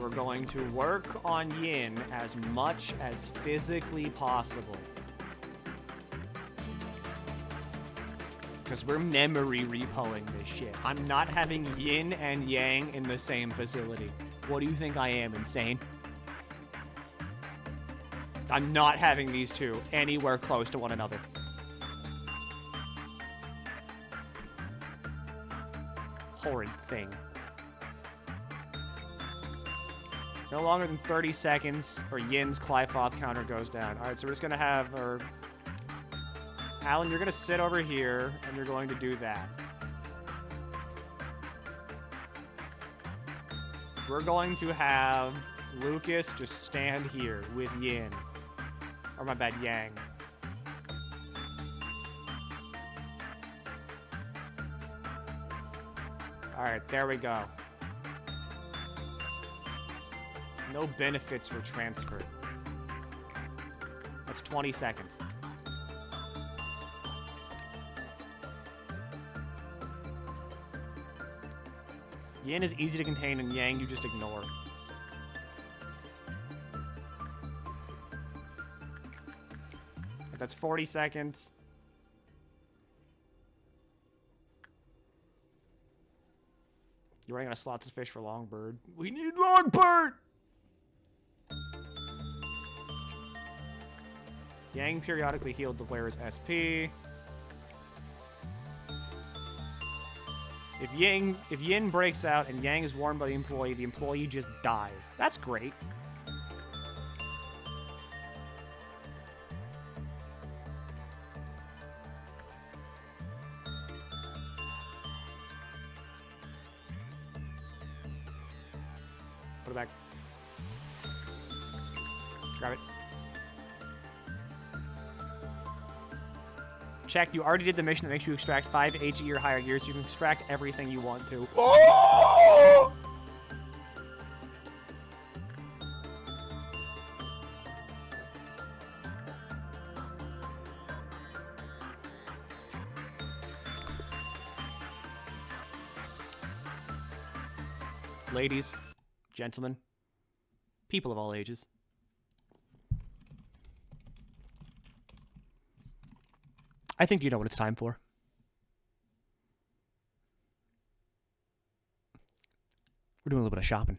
we're going to work on Yin as much as physically possible. Because we're memory repoing this shit. I'm not having Yin and Yang in the same facility. What do you think I am, insane? I'm not having these two anywhere close to one another. Horrid thing. No longer than 30 seconds, or Yin's Clyfoth counter goes down. Alright, so we're just gonna have our... Alan, you're gonna sit over here, and you're going to do that. We're going to have Lucas just stand here with Yin. Or my bad, Yang. Alright, there we go. No benefits were transferred. That's 20 seconds. Yin is easy to contain, and Yang you just ignore. That's 40 seconds. You're running out of slots to fish for Longbird. We need Longbird! Yang periodically healed the wearer's SP. If Yin breaks out and Yang is warned by the employee just dies. That's great. Put it back. Grab it. Check, you already did the mission that makes you extract 5 HE or higher gears. You can extract everything you want to. Oh! Ladies, gentlemen, people of all ages. I think you know what it's time for. We're doing a little bit of shopping.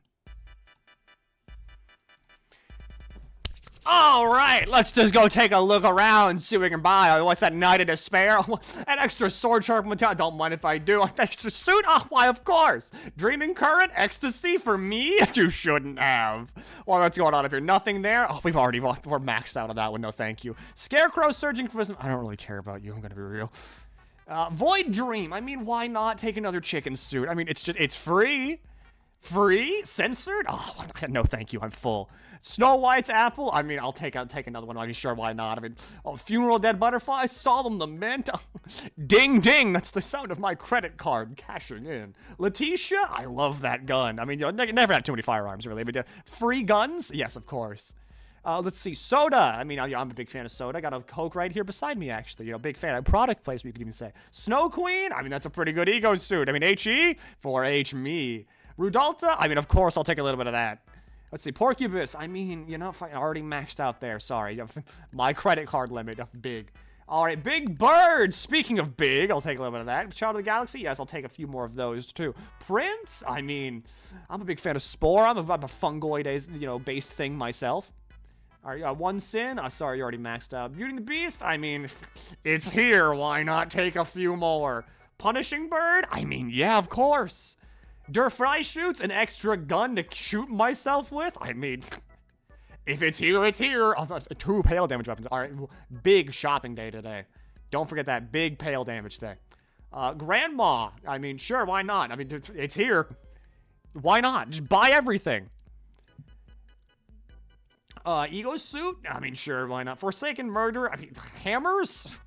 All right, let's just go take a look around, see what we can buy. What's that, Knight of Despair? An extra sword sharp material. Don't mind if I do. An extra suit? Oh, why, of course. Dreaming current? Ecstasy for me? You shouldn't have. Well, what's going on up here? Nothing there? Oh, we're maxed out on that one. No, thank you. Scarecrow surging for some. I don't really care about you. I'm gonna be real. Void Dream. I mean, why not take another chicken suit? I mean, it's free. Free? Censored? Oh, no, thank you. I'm full. Snow White's apple? I mean, I'll take another one. I'm sure why not. I mean, Funeral Dead Butterfly? Solemn Lament? Ding ding! That's the sound of my credit card cashing in. Letitia? I love that gun. I mean, you never have too many firearms, really. But free guns? Yes, of course. Let's see. Soda. I mean, I'm a big fan of soda. Got a Coke right here beside me, actually. You know, big fan. A product placement, you could even say. Snow Queen? I mean, that's a pretty good ego suit. I mean, HE? For H me. Rudolta? I mean, of course, I'll take a little bit of that. Let's see. Porcubus. I mean, you know, I already maxed out there. Sorry. My credit card limit. Big. All right. Big Bird. Speaking of big, I'll take a little bit of that. Child of the Galaxy? Yes, I'll take a few more of those, too. Prince? I mean, I'm a big fan of Spore. I'm a fungoid, you know, based thing myself. All right. One Sin? Sorry, you already maxed out. Beauty and the Beast? I mean, it's here. Why not take a few more? Punishing Bird? I mean, yeah, of course. Der Freischütz, an extra gun to shoot myself with? I mean, if it's here, it's here. 2 pale damage weapons. All right, big shopping day today. Don't forget that big pale damage day. Grandma. I mean, sure, why not? I mean, it's here. Why not? Just buy everything. Ego suit? I mean, sure, why not? Forsaken murder? I mean, hammers?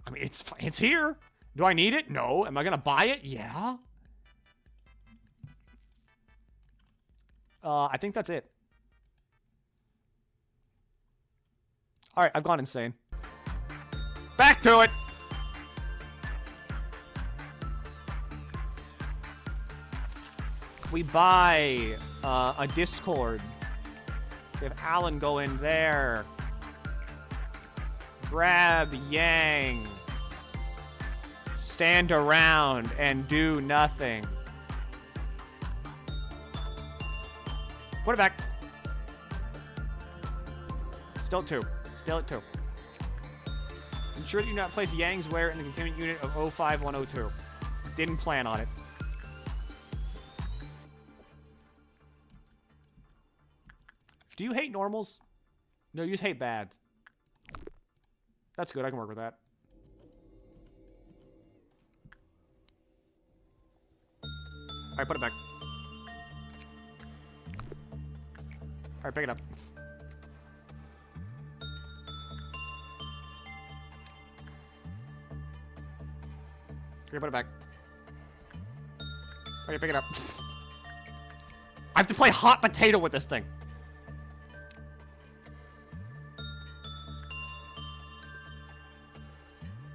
I mean, it's here. Do I need it? No. Am I gonna buy it? Yeah. I think that's it. All right, I've gone insane. Back to it. We buy a Discord. We have Alan go in there. Grab Yang. Stand around and do nothing. Put it back. Still at 2. Still at 2. Ensure that you do not place Yang's wear in the containment unit of 05102. Didn't plan on it. Do you hate normals? No, you just hate bads. That's good. I can work with that. All right, put it back. All right, pick it up. Okay, put it back. Okay, pick it up. I have to play hot potato with this thing.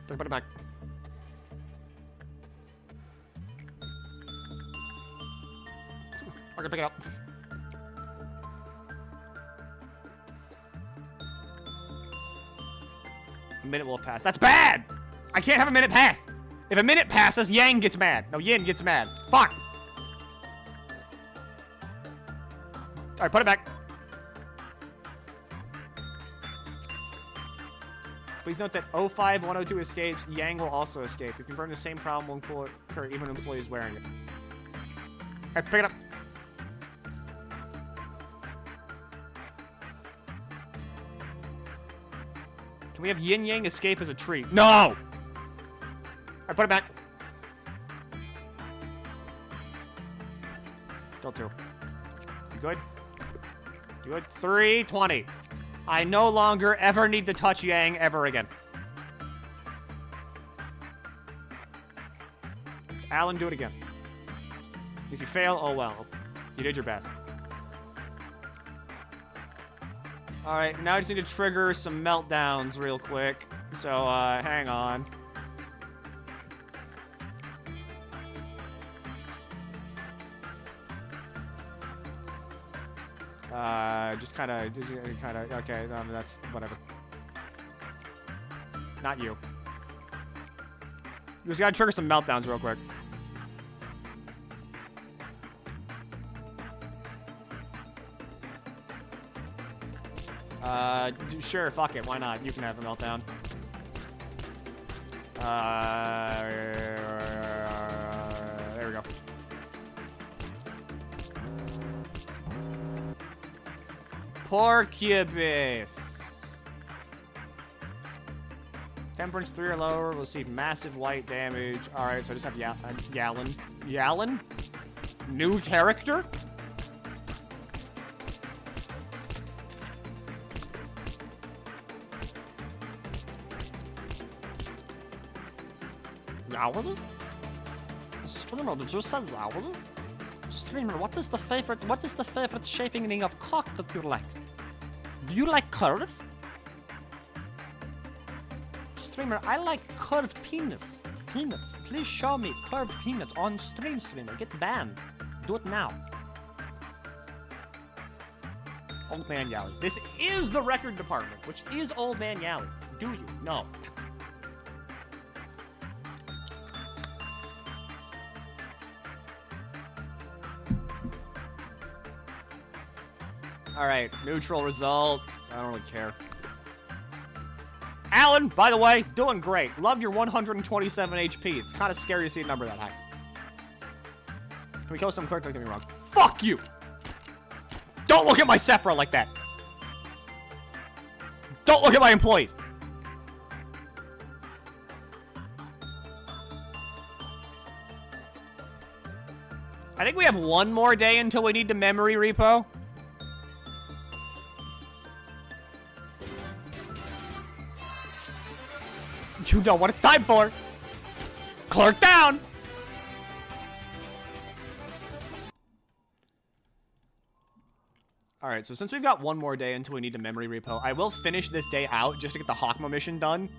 Okay, put it back. Okay, pick it up. A minute will have passed. That's bad! I can't have a minute pass! If a minute passes, Yang gets mad. No, Yin gets mad. Fuck! Alright, put it back. Please note that 05102 escapes, Yang will also escape. You confirm the same problem will occur even when an employee is wearing it. Alright, pick it up. Can we have Yin Yang escape as a treat? No! Alright, put it back. Still 2. You good? You good? 320. I no longer ever need to touch Yang ever again. Alan, do it again. If you fail, oh well. You did your best. Alright, now I just need to trigger some meltdowns real quick. So, hang on. Just kind of, okay, that's, whatever. Not you. You just gotta trigger some meltdowns real quick. Sure, fuck it, why not? You can have a meltdown. There we go. Porcubus. Temperance 3 or lower will receive massive white damage. Alright, so I just have Yalin. Yalin? New character? Yalin? Streamer, did you say Yalin? Streamer, what is the favorite shaping of cock that you like? Do you like curve? Streamer, I like curved penis. Peanuts. Please show me curved peanuts on stream, streamer. Get banned. Do it now. Old Man Yally. This is the record department, which is Old Man Yally. Do you? No. Alright, neutral result. I don't really care. Alan, by the way, doing great. Love your 127 HP. It's kind of scary to see a number that high. Can we kill some clerk? Don't get me wrong. Fuck you! Don't look at my Sephora like that. Don't look at my employees. I think we have one more day until we need to memory repo. You know what it's time for. Clerk down. Alright, so since we've got one more day until we need to memory repo, I will finish this day out just to get the Hawkmo mission done.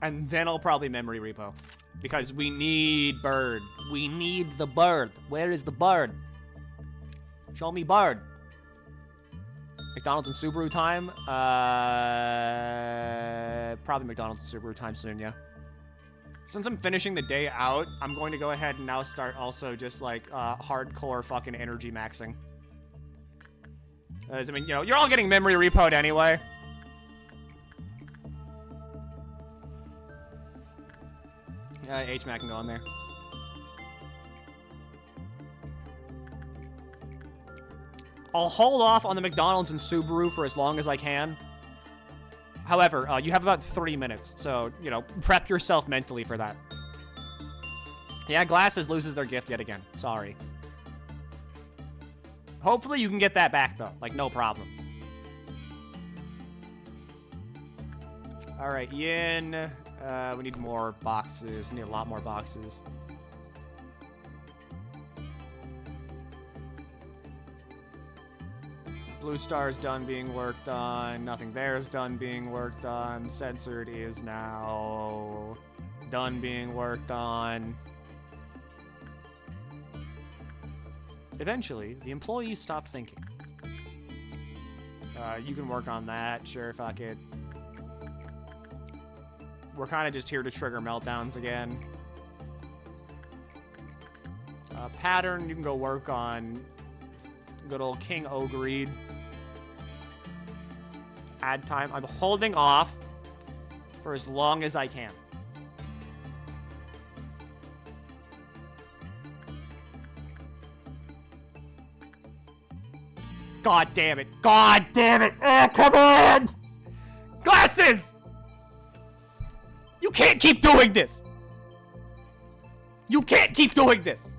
And then I'll probably memory repo. Because we need bird. We need the bird. Where is the bird? Show me bird. McDonald's and Subaru time? Probably McDonald's and Subaru time soon, yeah. Since I'm finishing the day out, I'm going to go ahead and now start also just, like, hardcore fucking energy maxing. I mean, you know, you're all getting memory repoed anyway. HMAC can go on there. I'll hold off on the McDonald's and Subaru for as long as I can. However, you have about 3 minutes, so, you know, prep yourself mentally for that. Yeah, Glasses loses their gift yet again. Sorry. Hopefully you can get that back, though. Like, no problem. Alright, Yin. We need more boxes. We need a lot more boxes. Blue Star's done being worked on. Nothing there's done being worked on. Censored is now done being worked on. Eventually, the employees stopped thinking. You can work on that. Sure, fuck it. We're kind of just here to trigger meltdowns again. Pattern, you can go work on good old King Ogreed. Add time. I'm holding off for as long as I can. God damn it. God damn it. Oh, come on! Glasses! You can't keep doing this! You can't keep doing this!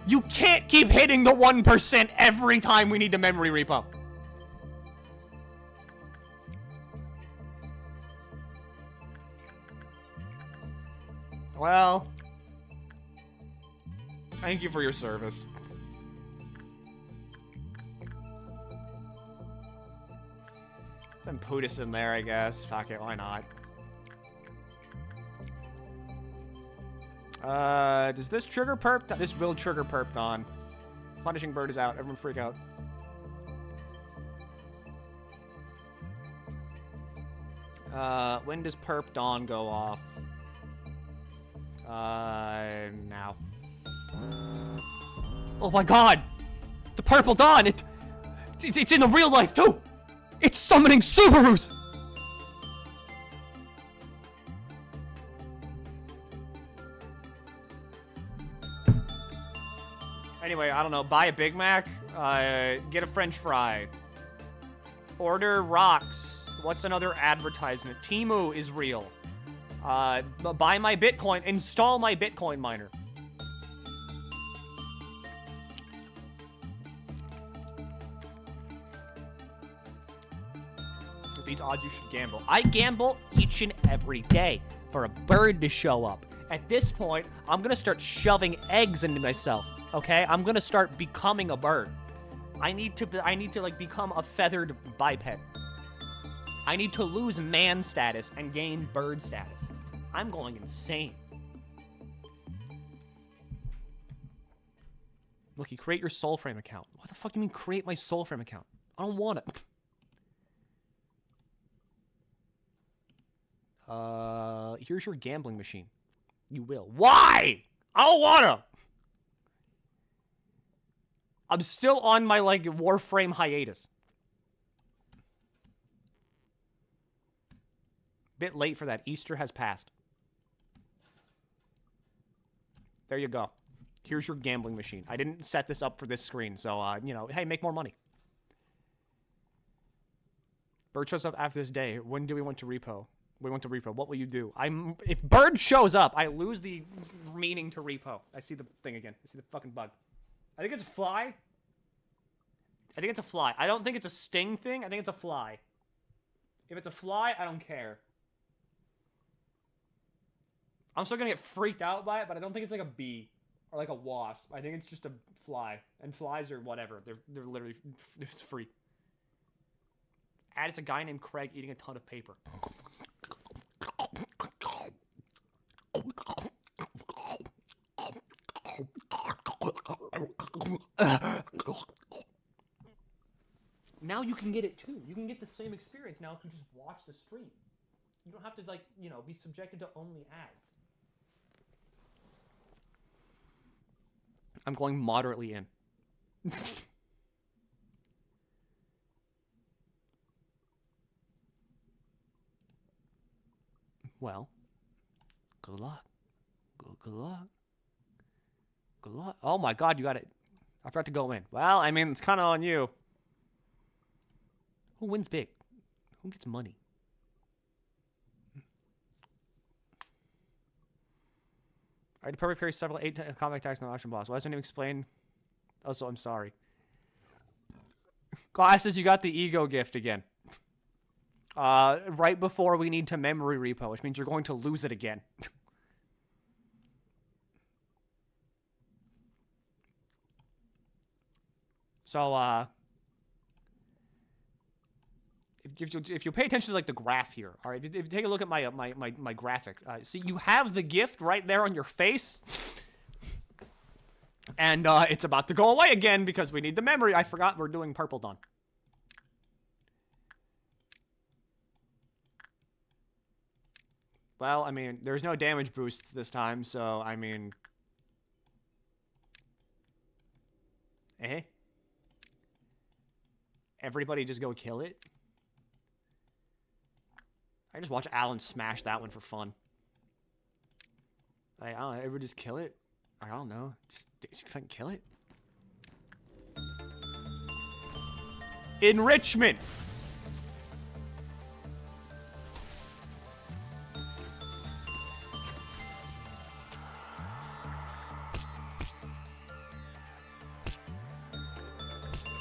You can't keep hitting the 1% every time we need to memory repo. Well, thank you for your service. Then put us in there, I guess. Fuck it, why not? Does this trigger perp? This will trigger perp Dawn. Punishing Bird is out. Everyone freak out. When does perp Dawn go off? Now. Oh my god! The Purple Dawn, it's in the real life, too! It's summoning Subarus! Anyway, I don't know, buy a Big Mac, get a French fry. Order rocks. What's another advertisement? Temu is real. Buy my Bitcoin, install my Bitcoin miner. With these odds, you should gamble. I gamble each and every day for a bird to show up. At this point, I'm gonna start shoving eggs into myself. Okay, I'm gonna start becoming a bird. I need to like become a feathered biped. I need to lose man status and gain bird status. I'm going insane. Look, you create your Soulframe account. What the fuck do you mean create my Soulframe account? I don't want it. Here's your gambling machine. You will. Why? I don't wanna. I'm still on my, like, Warframe hiatus. Bit late for that. Easter has passed. There you go. Here's your gambling machine. I didn't set this up for this screen, so, you know, hey, make more money. Bird shows up after this day. When do we want to repo? We want to repo. What will you do? If Bird shows up, I lose the meaning to repo. I see the thing again. I see the fucking bug. I think it's a fly. I think it's a fly. I don't think it's a sting thing. I think it's a fly. If it's a fly, I don't care. I'm still gonna get freaked out by it, but I don't think it's like a bee or like a wasp. I think it's just a fly. And flies are whatever. They're literally it's free. Add is a guy named Craig eating a ton of paper. Now you can get it too. You can get the same experience now if you just watch the stream. You don't have to, like, you know, be subjected to only ads. I'm going moderately in. Well, good luck. Good luck. Good luck. Oh my god, you got it. I forgot to go in. Well, I mean, it's kind of on you. Who wins big? Who gets money? I had to perfect parry several 8 combat attacks on the auction boss. Why doesn't it explain? Also, I'm sorry. Glasses, you got the ego gift again. Right before we need to memory repo, which means you're going to lose it again. So, if you pay attention to, like, the graph here, all right, if you take a look at my graphic, see, you have the gift right there on your face, and it's about to go away again because we need the memory. I forgot we're doing Purple Dawn. Well, I mean, there's no damage boosts this time, so, I mean... Everybody just go kill it? I just watch Alan smash that one for fun. Like, I don't know, everybody just kill it? I don't know. Just fucking kill it. Enrichment!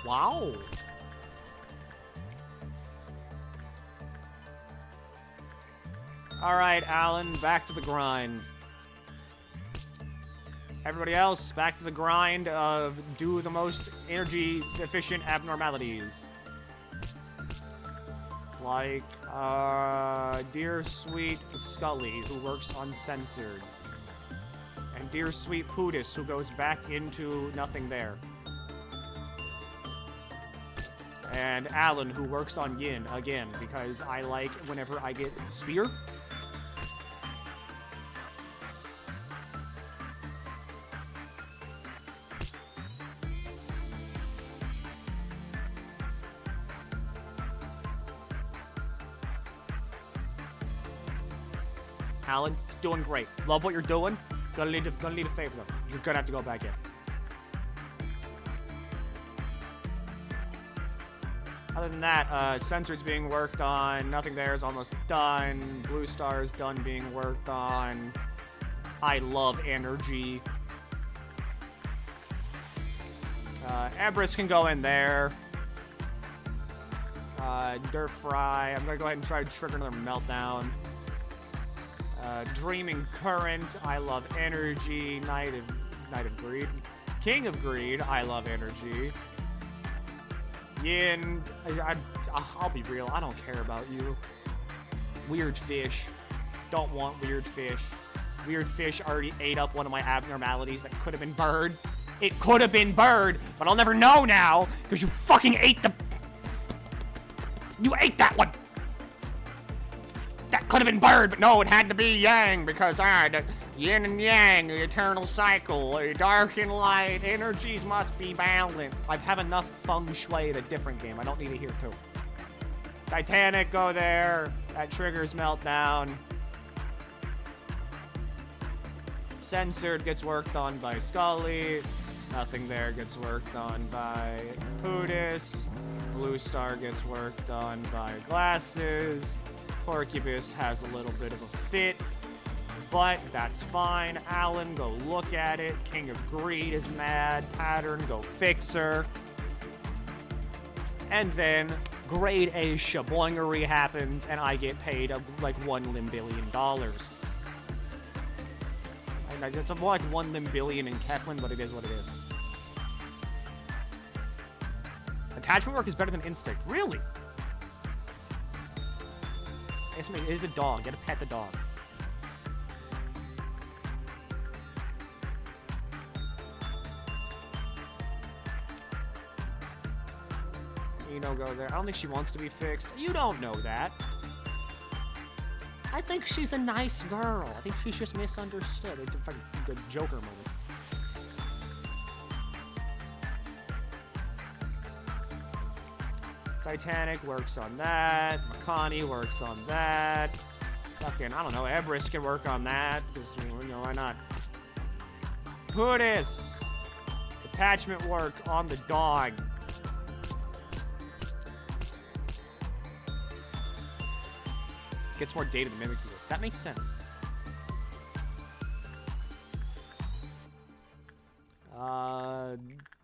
Wow. All right, Alan, back to the grind. Everybody else, back to the grind of do the most energy-efficient abnormalities. Like, Dear Sweet Scully, who works uncensored. And Dear Sweet Pootis, who goes back into nothing there. And Alan, who works on Yin, again, because I like whenever I get the spear. Alan, doing great. Love what you're doing. Gonna need a favor though. You're gonna have to go back in. Other than that, Censored's being worked on. Nothing there is almost done. Blue Star's done being worked on. I love energy. Ebris can go in there. Dirt Fry. I'm gonna go ahead and try to trigger another meltdown. Dreaming Current. I love energy. Knight of Greed. King of Greed. I love energy. Yin. I'll be real. I don't care about you. Weird Fish. Don't want Weird Fish. Weird Fish already ate up one of my abnormalities that could have been Bird. It could have been Bird, but I'll never know now because you fucking ate the... You ate that one! That could have been Bird, but no, it had to be Yang because, the yin and yang, the eternal cycle, dark and light, energies must be balanced. I have enough feng shui in a different game. I don't need it here, too. Titanic, go there. That triggers Meltdown. Censored gets worked on by Scully. Nothing there gets worked on by Pootis. Blue Star gets worked on by Glasses. Porcupus has a little bit of a fit, but that's fine. Alan, go look at it. King of Greed is mad. Pattern, go fix her. And then grade A shaboingery happens, and I get paid like $1 billion. It's more like $1 billion in Keflin, but it is what it is. Attachment work is better than instinct. Really? It is a dog. Get to pet the dog. You don't go there. I don't think she wants to be fixed. You don't know that. I think she's a nice girl. I think she's just misunderstood. It's like a Joker moment. Titanic works on that. Makani works on that. Fucking, I don't know, Ebris can work on that. Because, you know, why not? Pootis. Attachment work on the dog. Gets more data to mimic you. That makes sense.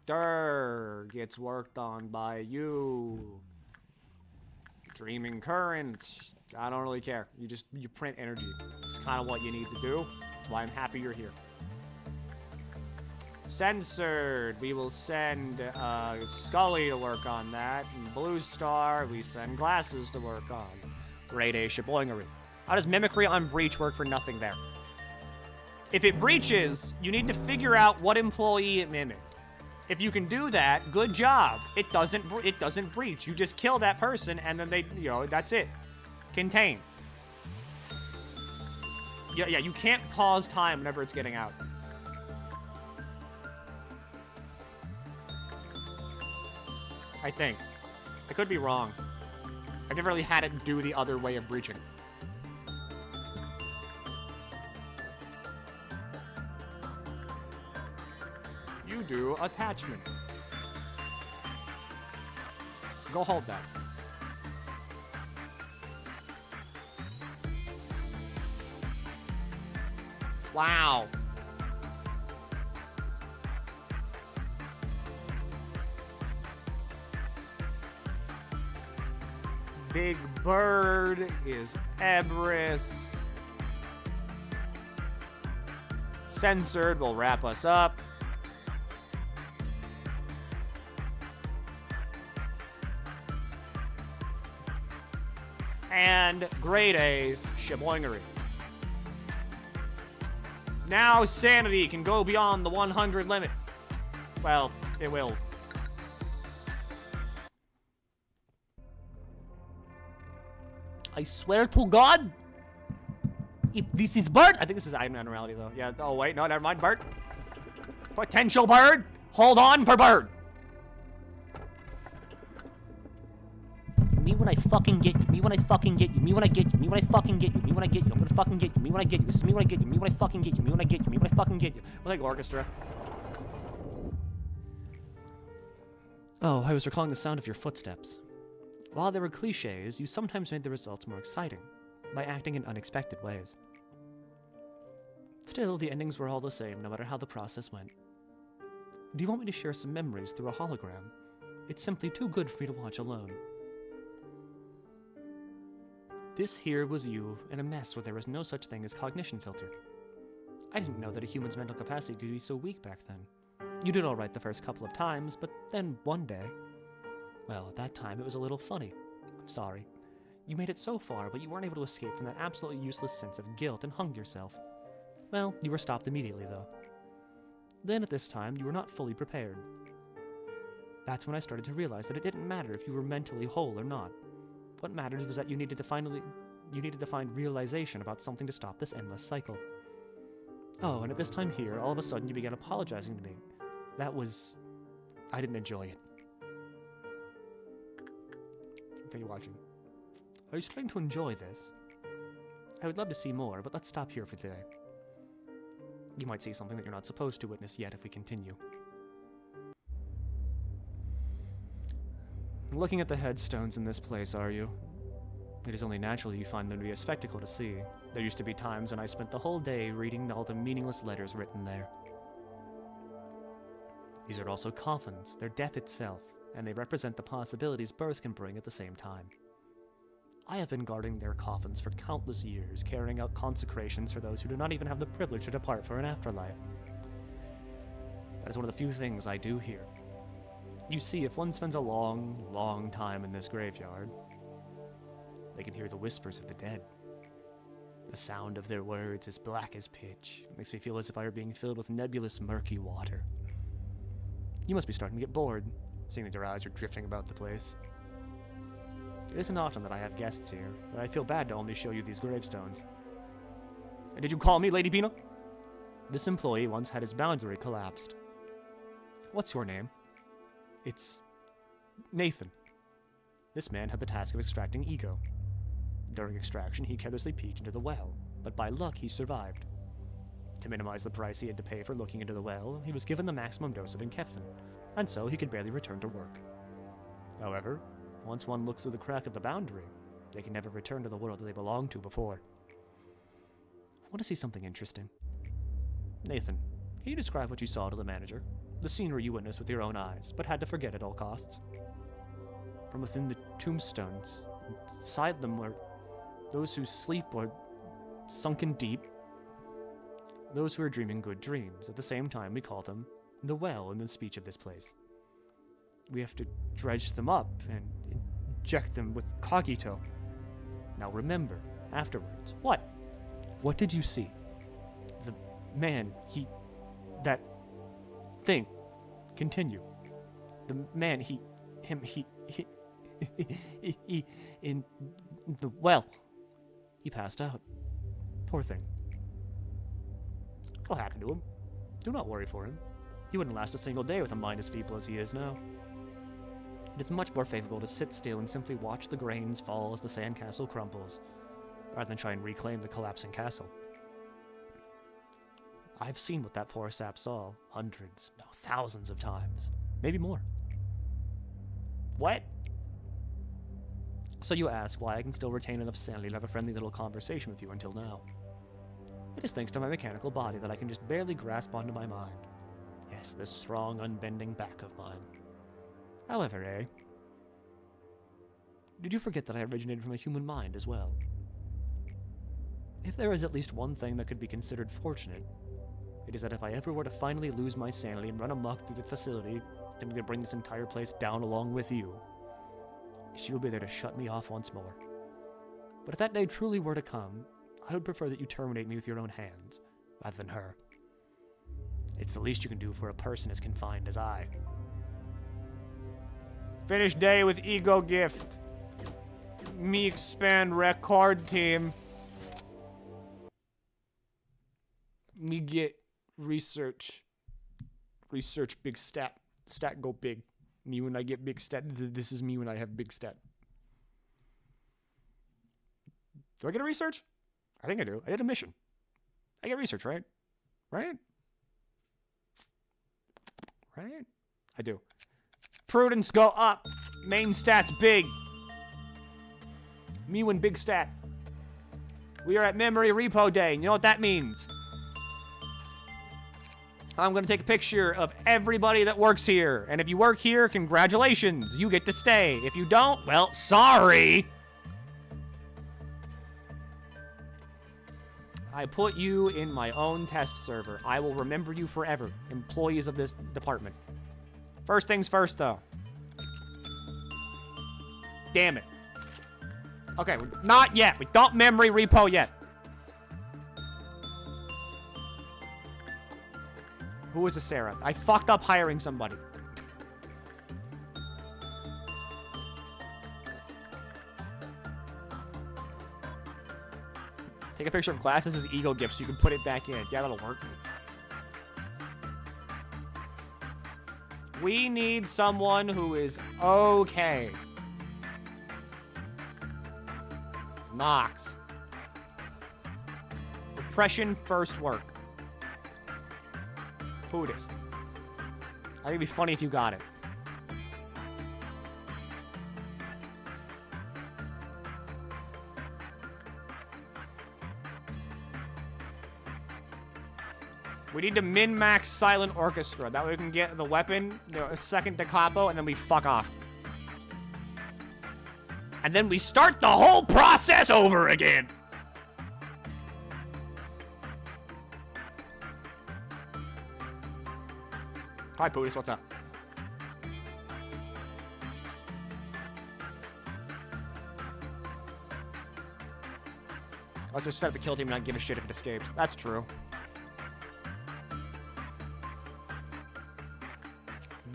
Durr gets worked on by you. Dreaming Current. I don't really care. You print energy. It's kind of what you need to do. That's why I'm happy you're here. Censored. We will send Scully to work on that. And Blue Star, we send Glasses to work on. Grade A shaboingery. How does mimicry on breach work for nothing there? If it breaches, you need to figure out what employee it mimicked. If you can do that, good job. It doesn't breach. You just kill that person and then they, that's it. Contain. Yeah, you can't pause time whenever it's getting out. I think. I could be wrong. I've never really had it do the other way of breaching. You do attachment. Go hold that. Wow. Big Bird is Ebris. Censored will wrap us up. And grade A shaboingery. Now sanity can go beyond the 100 limit. Well, it will. I swear to God, if this is Bird, I think this is abnormality though. Yeah, oh wait, no, never mind, Bird. Potential Bird, hold on for Bird. Me when I fucking get you. Me when I fucking get you. Me when I get you. Me when I fucking get you. Me when I get you. I'm gonna fucking get you. Me when I get you. This is me when I get you. Me when I fucking get you. Me when I get you. Me when I fucking get you. Like orchestra. Oh, I was recalling the sound of your footsteps. While there were cliches, you sometimes made the results more exciting by acting in unexpected ways. Still, the endings were all the same, no matter how the process went. Do you want me to share some memories through a hologram? It's simply too good for me to watch alone. This here was you in a mess where there was no such thing as cognition filter. I didn't know that a human's mental capacity could be so weak back then. You did alright the first couple of times, but then one day... Well, at that time it was a little funny. I'm sorry. You made it so far, but you weren't able to escape from that absolutely useless sense of guilt and hung yourself. Well, you were stopped immediately, though. Then at this time, you were not fully prepared. That's when I started to realize that it didn't matter if you were mentally whole or not. What mattered was that you needed to find realization about something to stop this endless cycle. Oh, and at this time here, all of a sudden you began apologizing to me. That was... I didn't enjoy it. Okay, you're watching. Are you starting to enjoy this? I would love to see more, but let's stop here for today. You might see something that you're not supposed to witness yet if we continue. Looking at the headstones in this place, are you? It is only natural you find them to be a spectacle to see. There used to be times when I spent the whole day reading all the meaningless letters written there. These are also coffins, their death itself, and they represent the possibilities birth can bring at the same time. I have been guarding their coffins for countless years, carrying out consecrations for those who do not even have the privilege to depart for an afterlife. That is one of the few things I do here. You see, if one spends a long, long time in this graveyard, they can hear the whispers of the dead. The sound of their words is black as pitch. It makes me feel as if I were being filled with nebulous, murky water. You must be starting to get bored, seeing that your eyes are drifting about the place. It isn't often that I have guests here, but I feel bad to only show you these gravestones. Did you call me, Lady Pina? This employee once had his boundary collapsed. What's your name? It's... Nathan. This man had the task of extracting ego. During extraction, he carelessly peeked into the well, but by luck he survived. To minimize the price he had to pay for looking into the well, he was given the maximum dose of enkephalin, and so he could barely return to work. However, once one looks through the crack of the boundary, they can never return to the world that they belonged to before. I want to see something interesting. Nathan, can you describe what you saw to the manager? The scenery you witnessed with your own eyes, but had to forget at all costs. From within the tombstones, inside them were those who sleep or sunken deep, those who are dreaming good dreams. At the same time, we call them the well in the speech of this place. We have to dredge them up and inject them with cogito. Now remember, afterwards, what? What did you see? The man, that thing. Continue. The man, he, in the well. He passed out. Poor thing. What'll happen to him? Do not worry for him. He wouldn't last a single day with a mind as feeble as he is now. It is much more favorable to sit still and simply watch the grains fall as the sandcastle crumbles, rather than try and reclaim the collapsing castle. I've seen what that poor sap saw hundreds, no, thousands of times. Maybe more. What? So you ask why I can still retain enough sanity to have a friendly little conversation with you until now. It is thanks to my mechanical body that I can just barely grasp onto my mind. Yes, this strong, unbending back of mine. However, did you forget that I originated from a human mind as well? If there is at least one thing that could be considered fortunate, it is that if I ever were to finally lose my sanity and run amok through the facility, I'm going to bring this entire place down along with you. She will be there to shut me off once more. But if that day truly were to come, I would prefer that you terminate me with your own hands, rather than her. It's the least you can do for a person as confined as I. Finish day with ego gift. Me expand record team. Me get research. Research big stat. Stat go big. Me when I get big stat. This is me when I have big stat. Do I get a research? I think I do. I did a mission. I get research, right? Right? Right? I do. Prudence go up. Main stats big. Me win big stat. We are at memory repo day. You know what that means? I'm going to take a picture of everybody that works here. And if you work here, congratulations. You get to stay. If you don't, well, sorry. I put you in my own test server. I will remember you forever. Employees of this department. First things first, though. Damn it. Okay, not yet. We don't memory repo yet. Who is a Sarah? I fucked up hiring somebody. Take a picture of glasses as ego gift so you can put it back in. Yeah, that'll work. We need someone who is okay. Knox. Repression first work. Buddhist. I think it'd be funny if you got it. We need to min-max silent orchestra. That way we can get the weapon, a second da capo, and then we fuck off. And then we start the whole process over again. Hi, Buddhist, what's up? Let's just set up the kill team and not give a shit if it escapes. That's true.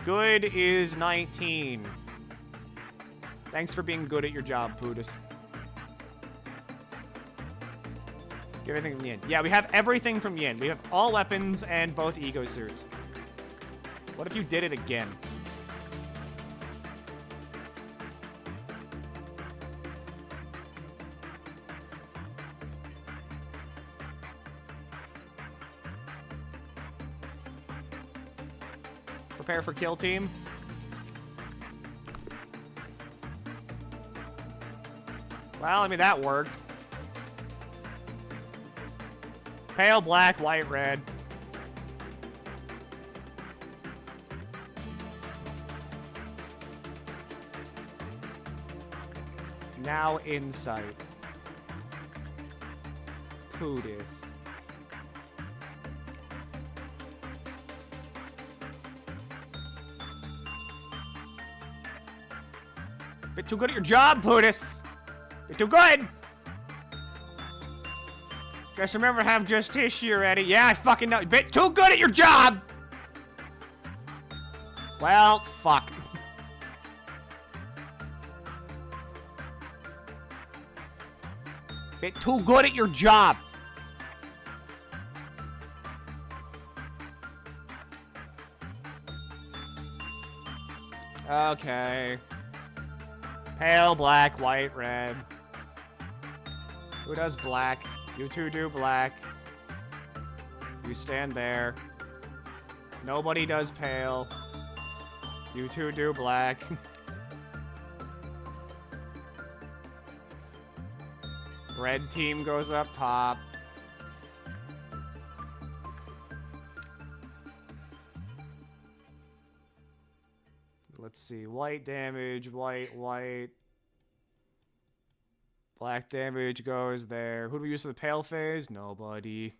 Good is 19. Thanks for being good at your job, Buddhist. Get everything from Yin. Yeah, we have everything from Yin. We have all weapons and both ego suits. What if you did it again? Prepare for kill team. Well, I mean, that worked. Pale, black, white, red. Now insight. Pootis. Bit too good at your job, Pootis. Bit too good. Just remember to have justice here, Eddie. Yeah, I fucking know. Bit too good at your job. Well, fuck. Bit too good at your job. Okay. Pale, black, white, red. Who does black? You two do black. You stand there. Nobody does pale. You two do black. Red team goes up top. Let's see. White damage, white, white. Black damage goes there. Who do we use for the pale phase? Nobody.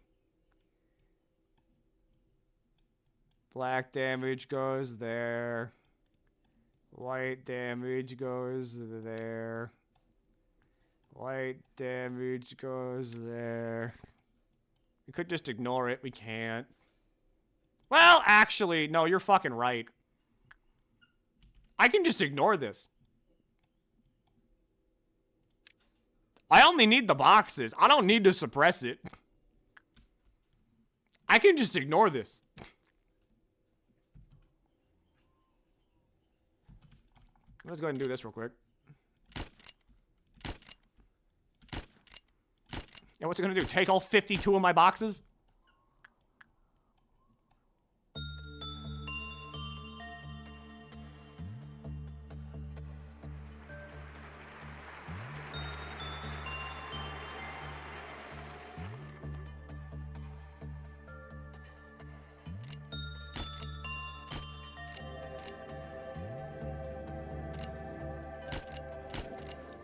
Black damage goes there. White damage goes there. White damage goes there. We could just ignore it. We can't. Well, actually, no, you're fucking right. I can just ignore this. I only need the boxes. I don't need to suppress it. I can just ignore this. Let's go ahead and do this real quick. Yeah, what's it gonna do? Take all 52 of my boxes?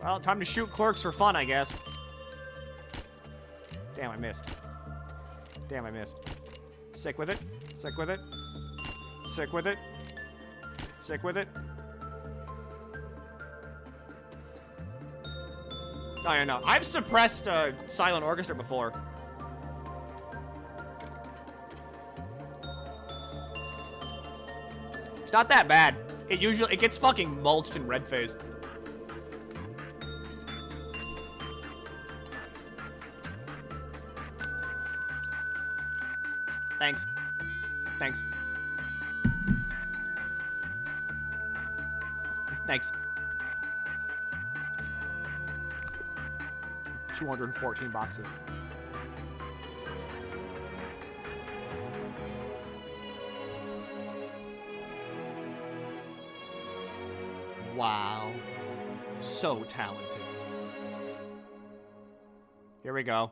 Well, time to shoot clerks for fun, I guess. Damn, I missed. Damn, I missed. Sick with it. Sick with it. Sick with it. Sick with it. Oh, yeah, no. I've suppressed silent orchestra before. It's not that bad. It gets fucking mulched and red-faced. Thanks. Thanks. Thanks. 214 boxes. Wow. So talented. Here we go.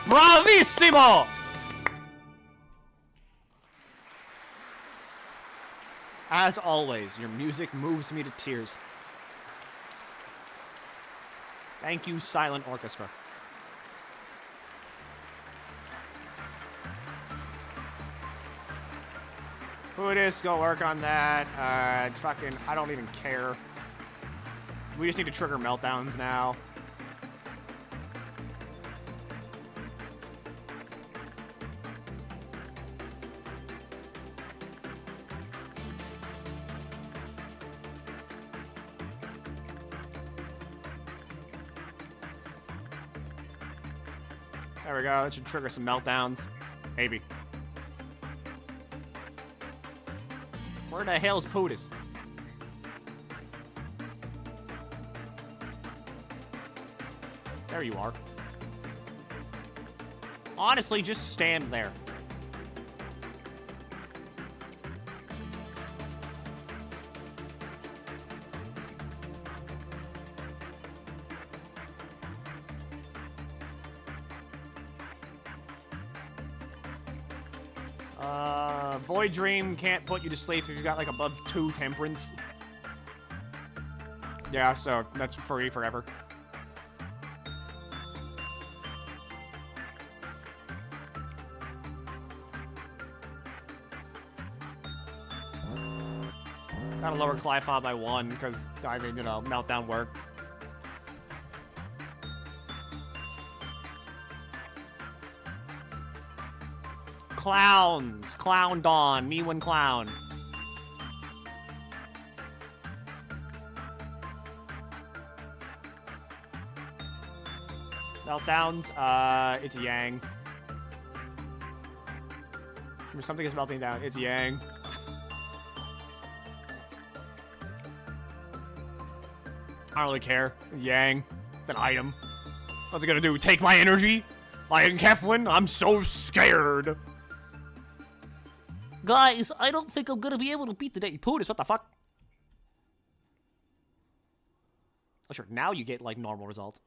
Bravissimo! As always, your music moves me to tears. Thank you, Silent Orchestra. Buddhist, go work on that. Fucking, I don't even care. We just need to trigger meltdowns now. There we go. That should trigger some meltdowns. Maybe. Where the hell's POTUS? There you are. Honestly, just stand there. Void Dream can't put you to sleep if you've got like above 2 temperance. Yeah, so that's free forever. Gotta lower Clyfob by 1 because, I mean, you know, meltdown work. Clowns! Clown Dawn! Me one clown. Meltdowns? It's Yang. Something is melting down. It's Yang. I don't really care. Yang. It's an item. What's it gonna do? Take my energy? Lion Keflin? I'm so scared. Guys, I don't think I'm gonna be able to beat the Deadly POTUS. What the fuck? Oh, sure. Now you get, like, normal results.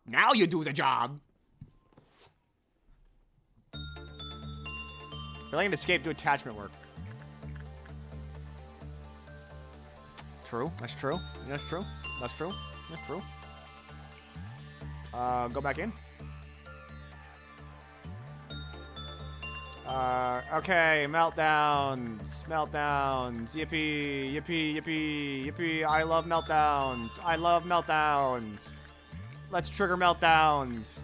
Now you do the job. Really an escape to attachment work. True. That's true. That's true. That's true. That's true. Go back in. Okay, meltdowns, meltdowns, yippee, yippee, yippee, yippee, I love meltdowns, I love meltdowns. Let's trigger meltdowns.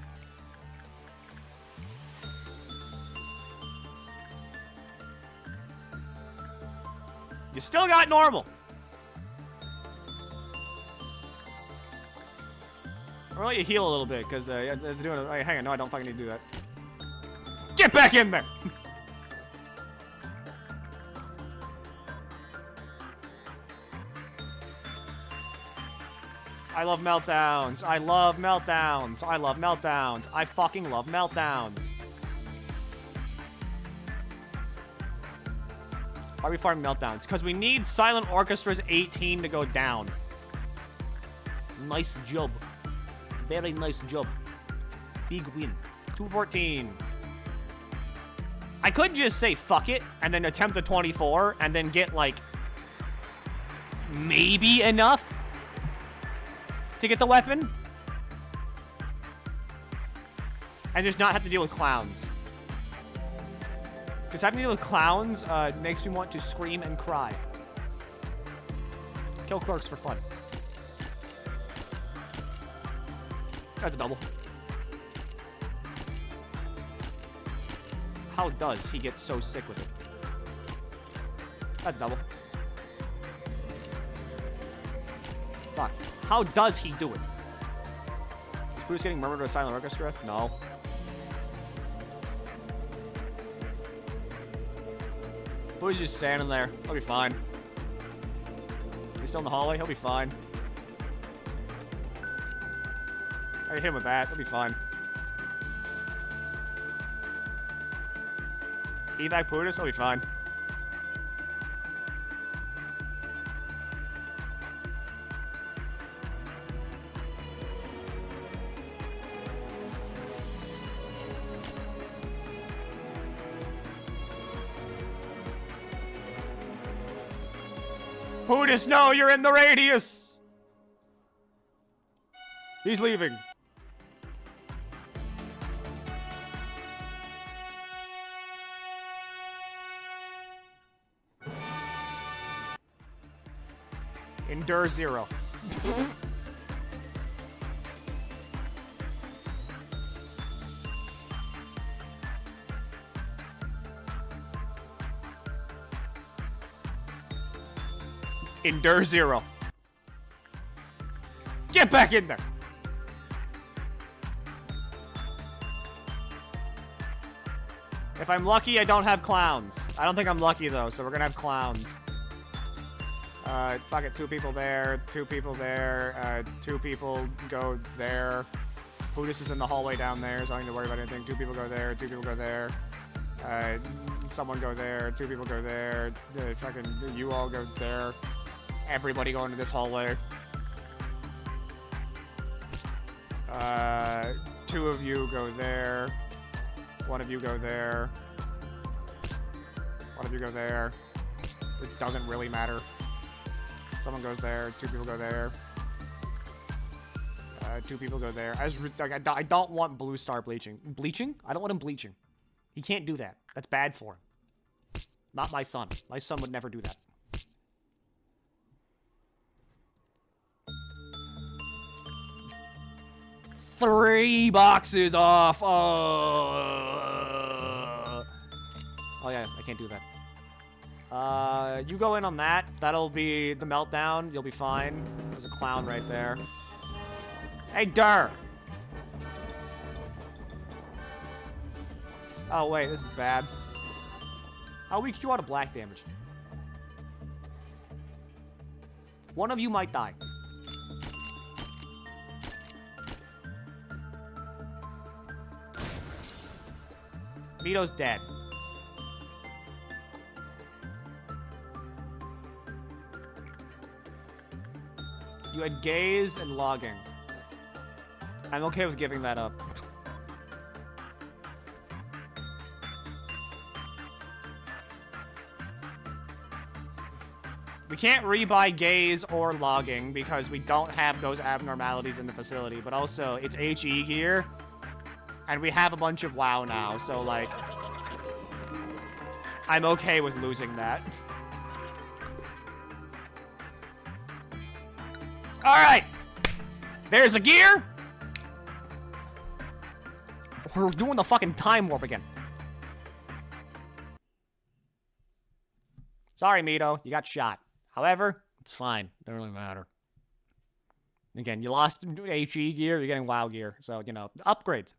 You still got normal. I'm gonna let you heal a little bit, because it's doing it. Hang on, no, I don't fucking need to do that. Get back in there! I love meltdowns. I love meltdowns. I love meltdowns. I fucking love meltdowns. Why are we farming meltdowns? Because we need Silent Orchestra's 18 to go down. Nice job. Very nice job. Big win. 214. I could just say fuck it and then attempt the 24 and then get like maybe enough to get the weapon and just not have to deal with clowns. Because having to deal with clowns makes me want to scream and cry. Kill clerks for fun. That's a double. How does he get so sick with it? That's a double. Fuck. How does he do it? Is Bruce getting murdered with a silent orchestra? No. Bruce is just standing there. He'll be fine. He's still in the hallway. He'll be fine. I hit him with that. He'll be fine. Evac Putis. He'll be fine. Putis, no, you're in the radius! He's leaving. Endure 0. Endure 0. Get back in there. If I'm lucky, I don't have clowns. I don't think I'm lucky, though, so we're gonna have clowns. Fuck it, 2 people there, 2 people there, 2 people go there. Putis is in the hallway down there, so I don't need to worry about anything. 2 people go there, 2 people go there. Someone go there, 2 people go there. Fucking, you all go there. Everybody go into this hallway. 2 of you go there. 1 of you go there. 1 of you go there. It doesn't really matter. Someone goes there. 2 people go there. 2 people go there. I don't want Blue Star bleaching. Bleaching? I don't want him bleaching. He can't do that. That's bad for him. Not my son. My son would never do that. Three boxes off. Oh yeah, I can't do that. You go in on that. That'll be the meltdown. You'll be fine. There's a clown right there. Hey, Durr! Oh, wait, this is bad. How weak you are to black damage? 1 of you might die. Mito's dead. You had gaze and logging. I'm okay with giving that up. We can't rebuy gaze or logging because we don't have those abnormalities in the facility, but also it's HE gear, and we have a bunch of WoW now, so like, I'm okay with losing that. Alright! There's the gear! We're doing the fucking time warp again. Sorry, Mito, you got shot. However, it's fine. Doesn't really matter. Again, you lost HE gear, you're getting WoW gear. So, you know, upgrades.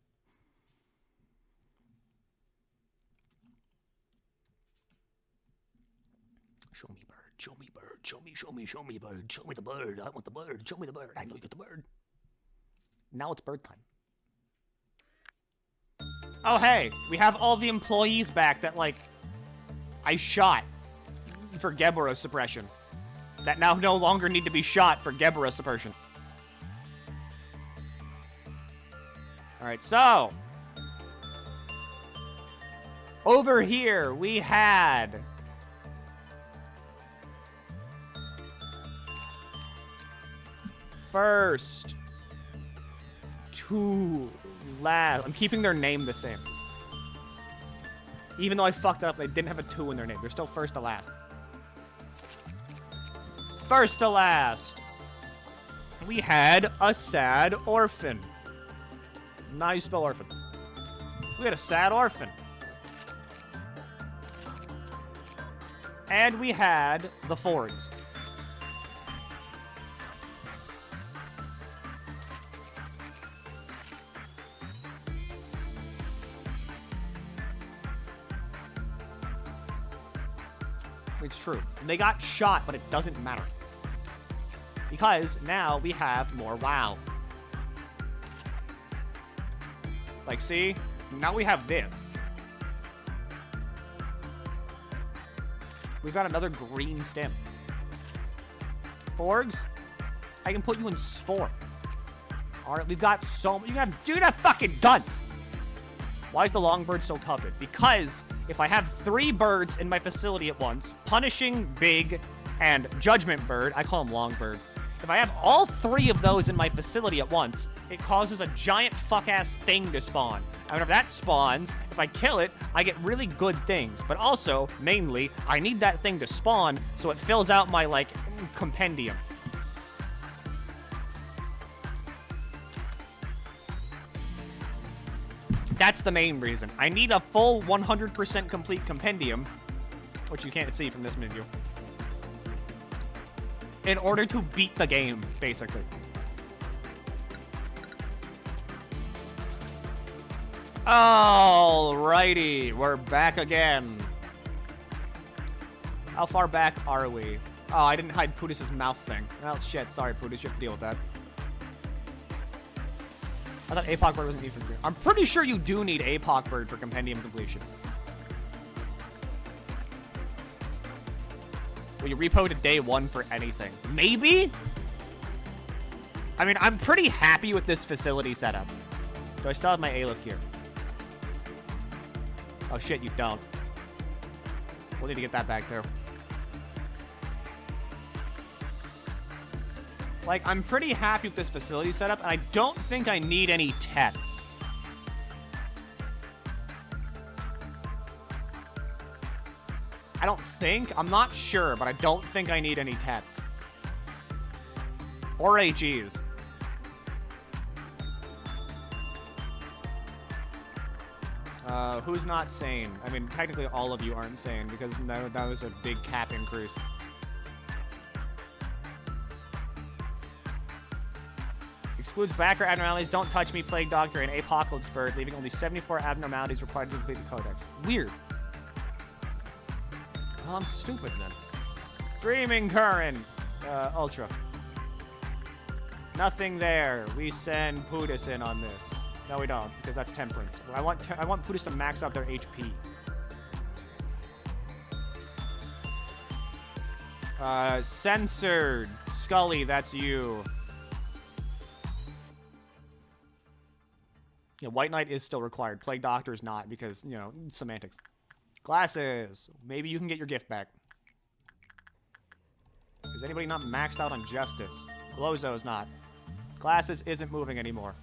Show me bird, show me bird, Show me bird. Show me the bird. I want the bird. Show me the bird. I know you get the bird. Now it's bird time. Oh, hey, we have all the employees back that, like, I shot for Gebera suppression. That now no longer need to be shot for Gebera suppression. Alright, so. Over here, we had... First. To last. I'm keeping their name the same. Even though I fucked up, they didn't have a 2 in their name. They're still first to last. First to last. We had a sad orphan. Now you spell orphan. We had a sad orphan. And we had the Fords. It's true. They got shot, but it doesn't matter. Because now we have more WoW. Like, see? Now we have this. We've got another green stem. Forgs, I can put you in Spore. Alright, we've got so many. Dude, have fucking guns! Why is the Longbird so coveted? Because if I have 3 birds in my facility at once, Punishing, Big, and Judgment Bird, I call them Longbird. If I have all 3 of those in my facility at once, it causes a giant fuck-ass thing to spawn. And whenever that spawns, if I kill it, I get really good things. But also, mainly, I need that thing to spawn so it fills out my, like, compendium. That's the main reason. I need a full 100% complete compendium, which you can't see from this menu, in order to beat the game, basically. Alrighty, we're back again. How far back are we? Oh, I didn't hide Pudis's mouth thing. Well, shit, sorry, Pudis, you have to deal with that. I thought APOC Bird wasn't needed for... I'm pretty sure you do need APOC Bird for compendium completion. Will you repo to day 1 for anything? Maybe? I mean, I'm pretty happy with this facility setup. Do I still have my A-lift gear? Oh shit, you don't. We'll need to get that back too. Like, I'm pretty happy with this facility setup, and I don't think I need any TETs. I don't think. I'm not sure, but I don't think I need any TETs. Or HEs. Who's not sane? I mean, technically all of you aren't sane, because that was a big cap increase. Excludes backer abnormalities, don't touch me, plague doctor, and apocalypse bird, leaving only 74 abnormalities required to complete the codex. Weird. Well, I'm stupid then. Dreaming current. Ultra. Nothing there. We send Pudis in on this. No, we don't, because that's temperance. I want Pudis to max out their HP. Censored. Scully, that's you. Yeah, White Knight is still required. Plague Doctor is not, because, you know, semantics. Glasses. Maybe you can get your gift back. Is anybody not maxed out on Justice? Lozo's not. Glasses isn't moving anymore.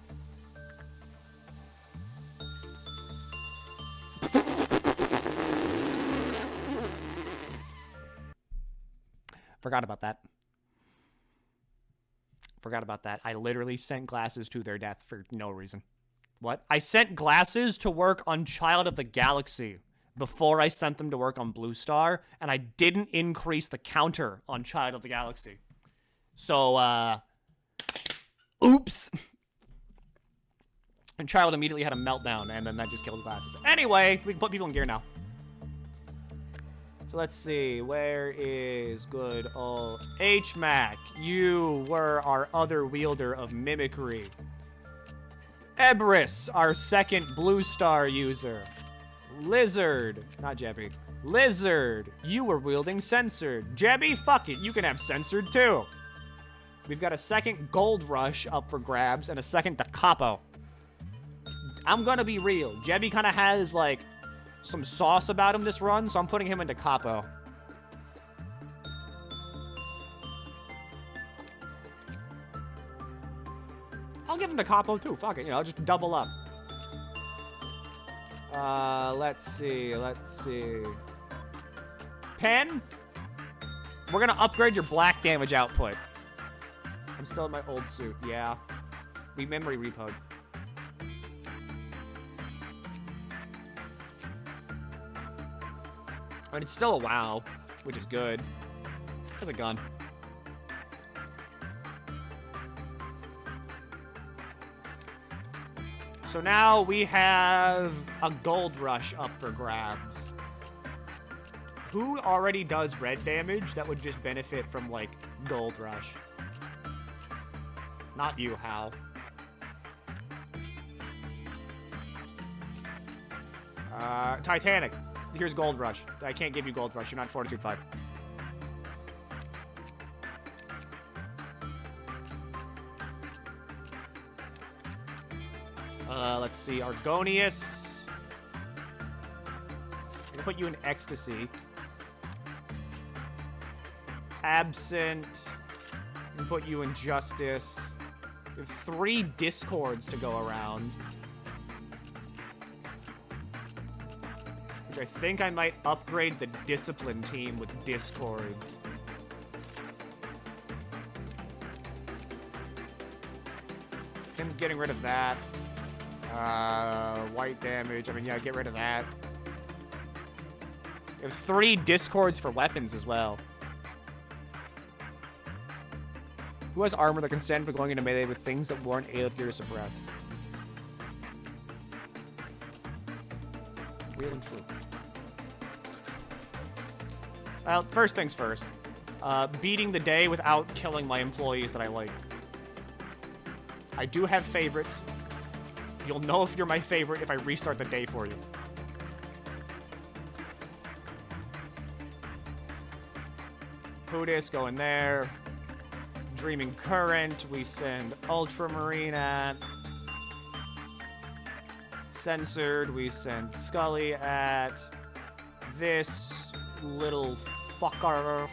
Forgot about that. Forgot about that. I literally sent Glasses to their death for no reason. What? I sent Glasses to work on Child of the Galaxy before I sent them to work on Blue Star, and I didn't increase the counter on Child of the Galaxy. So, oops. And Child immediately had a meltdown, and then that just killed Glasses. Anyway, we can put people in gear now. So let's see, where is good old HMAC? You were our other wielder of mimicry. Ebris, our second blue star user. Lizard, not Jebby. Lizard, you were wielding censored. Jebby, fuck it, you can have censored too. We've got a second Gold Rush up for grabs and a second Da Capo. I'm gonna be real. Jebby kind of has, like, some sauce about him this run, so I'm putting him into Capo. I'll give him to Capo too. Fuck it, you know, just double up. Let's see. Pen, we're gonna upgrade your black damage output. I'm still in my old suit, yeah. We memory repoed. I mean, it's still a WoW, which is good. Has a gun. So now we have a Gold Rush up for grabs. Who already does red damage that would just benefit from, like, Gold Rush? Not you, Hal. Titanic. Here's Gold Rush. I can't give you Gold Rush. You're not Fortitude 5. Let's see. Argonius. I'm gonna put you in Ecstasy. Absent. I'm gonna put you in Justice. We have 3 Discords to go around. I think I might upgrade the Discipline team with Discords. I'm getting rid of that. White damage. I mean, yeah, get rid of that. We have 3 Discords for weapons as well. Who has armor that can stand for going into melee with things that weren't able to suppress? Real and true. Well, first things first. Beating the day without killing my employees that I like. I do have favorites. You'll know if you're my favorite if I restart the day for you. Hootis, go in there. Dreaming Current, we send Ultramarine at. Censored, we send Scully at. This little fucker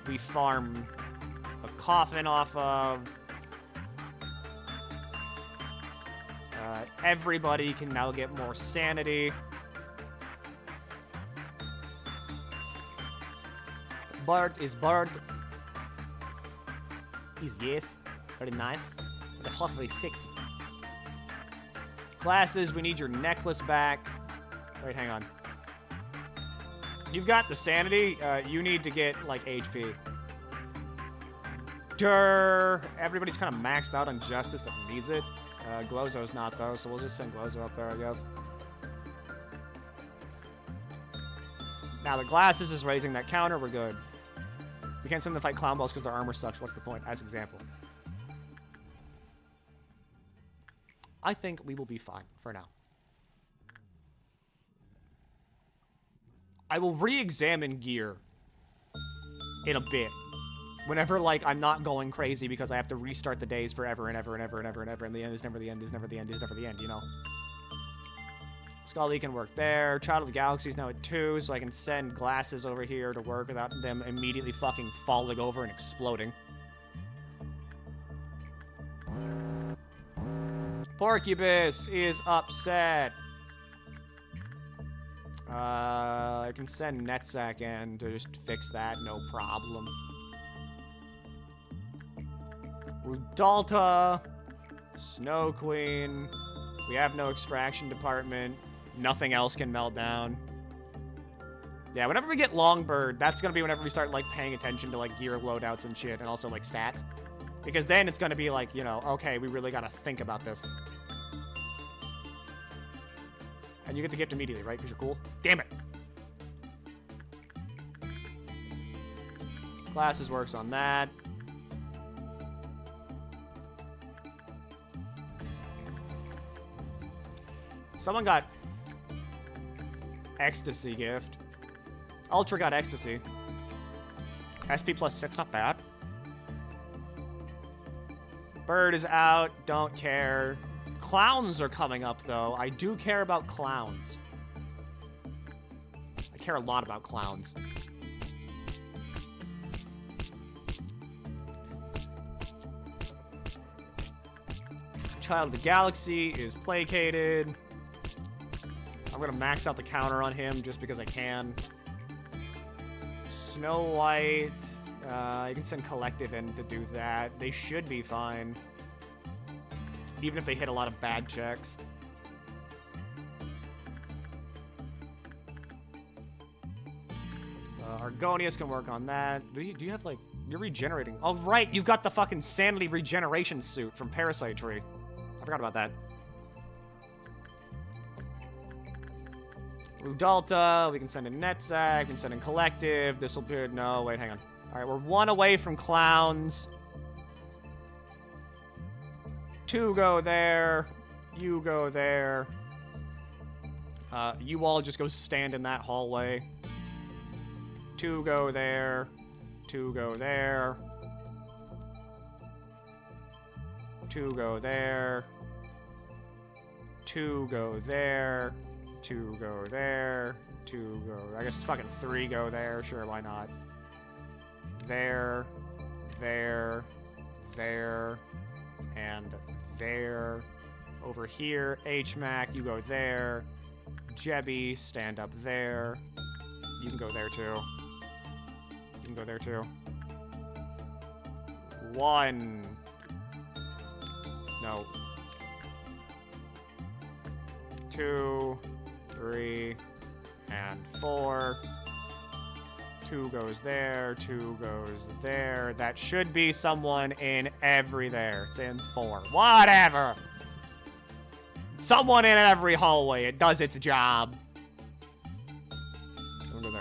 we farm the coffin off of. Everybody can now get more sanity. Bart is Bart. He's yes. Very nice. But hot, very sexy. Glasses, we need your necklace back. Wait, hang on. You've got the sanity. You need to get, like, HP. Durr. Everybody's kind of maxed out on Justice that needs it. Glozo's not, though, so we'll just send Glozo up there, I guess. Now, the Glasses is raising that counter. We're good. We can't send them to fight Clown Balls because their armor sucks. What's the point? As example. I think we will be fine for now. I will re-examine gear in a bit. Whenever, like, I'm not going crazy because I have to restart the days forever and ever and ever and ever and ever, and the end is never the end, is never the end, is never the end, you know? Scully can work there. Child of the Galaxy is now at 2, so I can send Glasses over here to work without them immediately fucking falling over and exploding. Porcubus is upset. I can send Netsack in to just fix that, no problem. Rudalta, Snow Queen. We have no extraction department. Nothing else can melt down. Yeah, whenever we get Longbird, that's gonna be whenever we start, like, paying attention to, like, gear loadouts and shit, and also, like, stats. Because then it's gonna be like, you know, okay, we really gotta think about this. And you get the gift immediately, right? Because you're cool? Damn it! Glasses works on that. Someone got ecstasy gift. Ultra got ecstasy. SP plus 6, not bad. Bird is out, don't care. Clowns are coming up, though. I do care about clowns. I care a lot about clowns. Child of the Galaxy is placated. I'm gonna max out the counter on him just because I can. Snow White. You can send Collective in to do that. They should be fine. Even if they hit a lot of bad checks. Argonius can work on that. Do you have, like... You're regenerating. Oh, right! You've got the fucking Sanity Regeneration suit from Parasite Tree. I forgot about that. Rudalta, we can send in Netzak, we can send in Collective. This will be... No, wait, hang on. Alright, we're 1 away from Clowns. 2 go there. You go there. You all just go stand in that hallway. 2 go there. 2 go there. 2 go there. 2 go there. 2 go there. 2 go... I guess fucking 3 go there. Sure, why not? There. There. There. And there. Over here. HMAC, you go there. Jebby, stand up there. You can go there too. You can go there too. 1. No. 2, 3, and 4. 2 goes there, 2 goes there. That should be someone in every there. It's in 4. Whatever! Someone in every hallway. It does its job. Don't go there.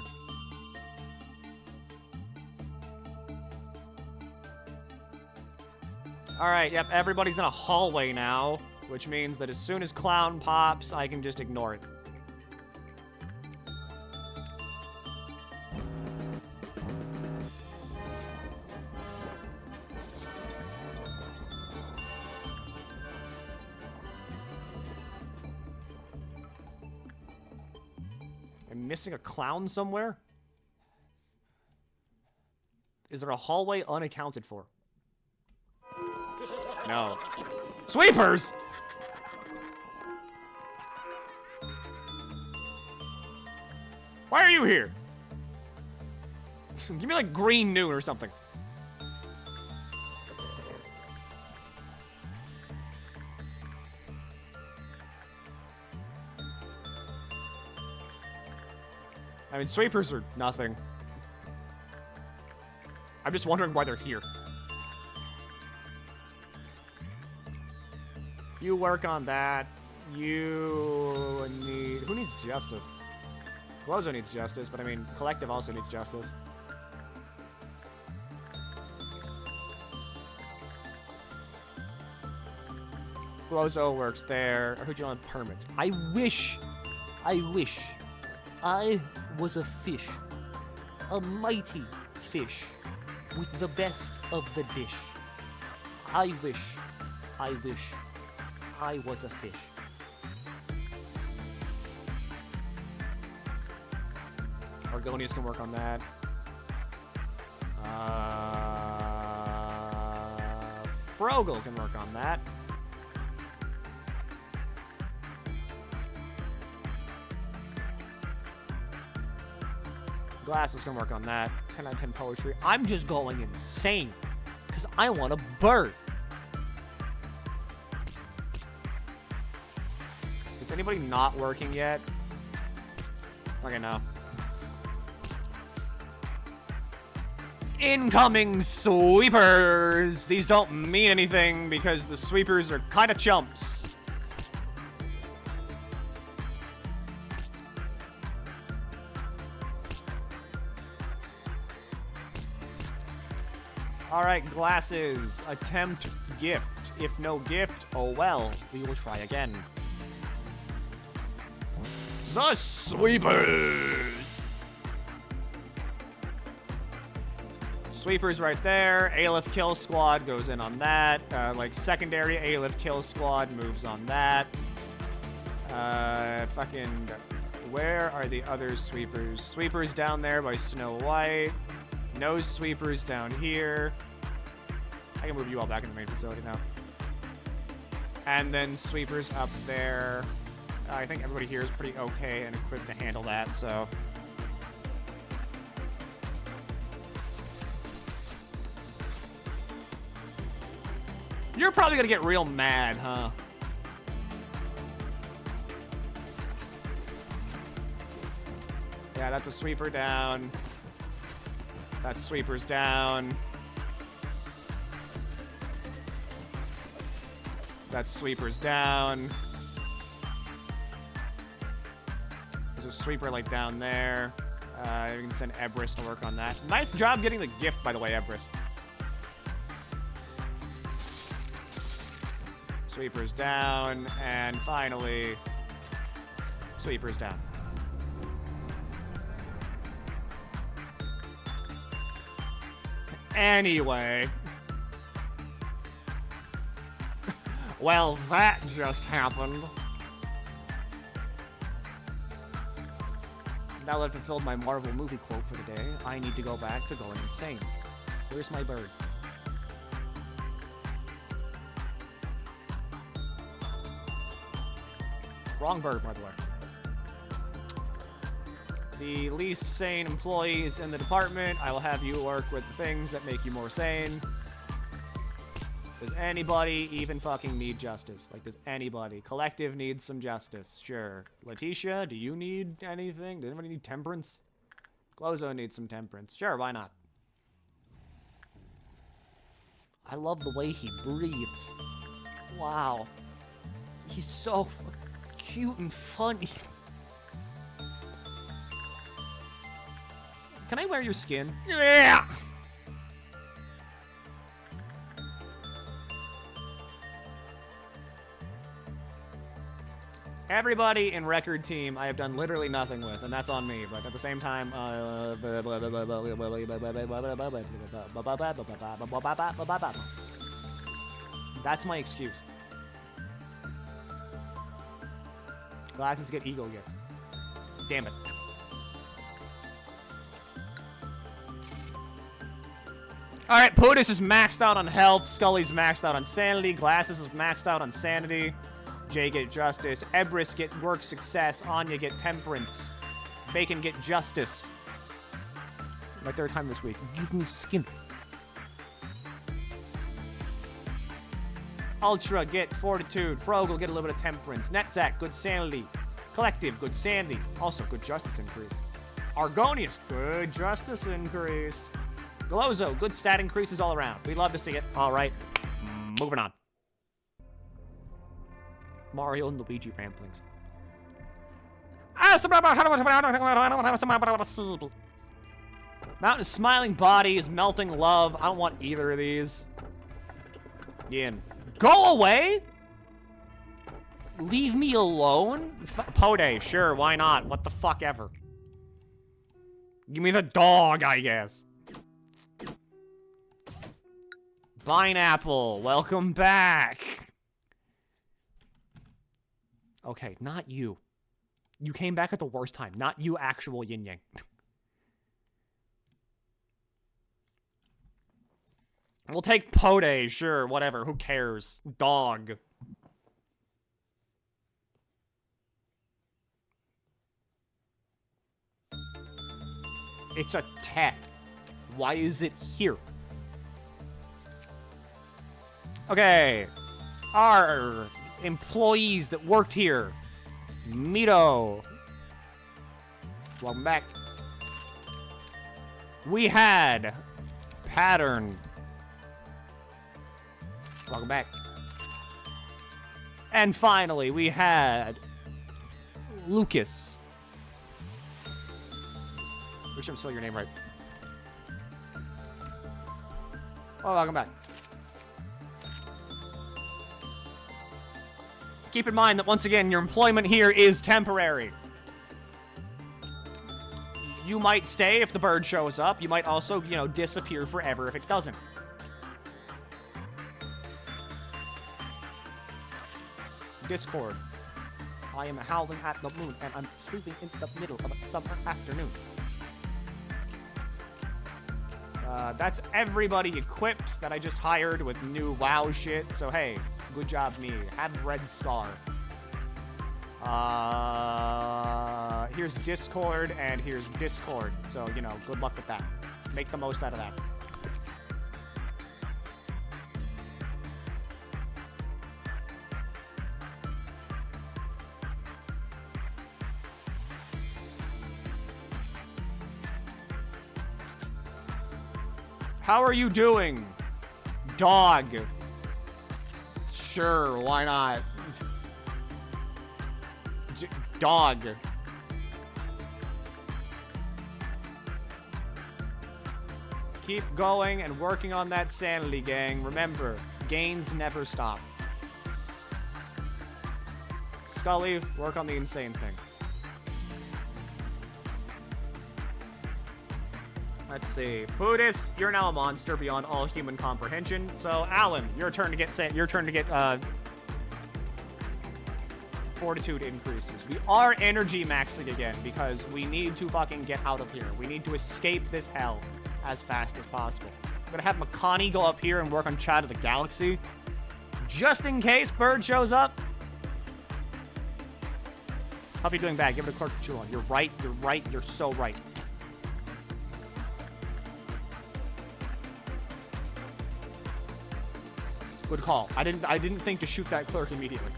Alright, yep, everybody's in a hallway now, which means that as soon as Clown pops, I can just ignore it. I'm missing a clown somewhere? Is there a hallway unaccounted for? No. Sweepers! Why are you here? Give me like green noon or something. I mean, sweepers are nothing. I'm just wondering why they're here. You work on that. You need... Who needs justice? Glozo needs justice, but I mean, Collective also needs justice. Glozo works there. I heard you on permits. I wish I was a fish. A mighty fish. With the best of the dish. I wish I was a fish. Argonius can work on that. Frogel can work on that. Glasses can work on that. 10 out of 10 poetry. I'm just going insane. Because I want a bird. Is anybody not working yet? Okay, no. Incoming sweepers! These don't mean anything because the sweepers are kind of chumps. Alright, glasses. Attempt gift. If no gift, oh well. We will try again. The sweepers! Sweepers right there. Aleph kill squad goes in on that. Like secondary Aleph kill squad moves on that. Fucking... Where are the other sweepers? Sweepers down there by Snow White. No sweepers down here. I can move you all back in the main facility now. And then sweepers up there. I think everybody here is pretty okay and equipped to handle that, so... You're probably gonna get real mad, huh? Yeah, that's a sweeper down. That's sweepers down. That's sweepers down. There's a sweeper like down there. You can send Ebris to work on that. Nice job getting the gift, by the way, Ebris. Sweepers down, and finally, sweepers down. Anyway. Well, that just happened. Now that I've fulfilled my Marvel movie quote for the day, I need to go back to going insane. Where's my bird? Wrong bird, by the way. The least sane employees in the department, I will have you work with the things that make you more sane. Does anybody even fucking need justice? Like, does anybody? Collective needs some justice. Sure. Letitia, do you need anything? Does anybody need temperance? Glozo needs some temperance. Sure, why not? I love the way he breathes. Wow. He's so cute and funny. Can I wear your skin? Yeah! Everybody in Record Team I have done literally nothing with, and that's on me, but at the same time, that's my excuse. Glasses get ego gift. Damn it. Alright, Putis is maxed out on health, Scully's maxed out on sanity, Glasses is maxed out on sanity, Jay get justice, Ebris get work success, Anya get temperance, Bacon get justice. My third time this week. Give me skin. Ultra, get fortitude. Frogel, get a little bit of temperance. Netzak, good sanity. Collective, good sanity. Also, good justice increase. Argonius, good justice increase. Glozo, good stat increases all around. We'd love to see it. All right, moving on. Mario and Luigi ramblings. Mountain smiling body is melting love. I don't want either of these. Yin. Go away? Leave me alone? Pode, sure, why not? What the fuck ever. Give me the dog, I guess. Pineapple, welcome back. Okay, not you. You came back at the worst time. Not you, actual Yin Yang. We'll take Pode, sure, whatever. Who cares? Dog. It's a tat. Why is it here? Okay. Our employees that worked here. Mito. Welcome back. We had Pattern. Welcome back. And finally, we had Lucas. Make sure I'm spelling your name right. Oh, welcome back. Keep in mind that, once again, your employment here is temporary. You might stay if the bird shows up. You might also, you know, disappear forever if it doesn't. Discord. I am howling at the moon, and I'm sleeping in the middle of a summer afternoon. That's everybody equipped that I just hired with new WoW shit. So, hey, good job, me. Have red star. Here's Discord, and here's Discord. So, you know, good luck with that. Make the most out of that. How are you doing? Dog. Sure, why not? Dog. Keep going and working on that sanity, gang. Remember, gains never stop. Scully, work on the insane thing. Let's see. Buddhist, you're now a monster beyond all human comprehension. So, Alan, your turn to get fortitude increases. We are energy maxing again because we need to fucking get out of here. We need to escape this hell as fast as possible. I'm gonna have Makani go up here and work on Child of the Galaxy, just in case Bird shows up. How are you doing bad? Give it a clerk to chew on. You're right. You're right. You're so right. Good call. I didn't think to shoot that clerk immediately.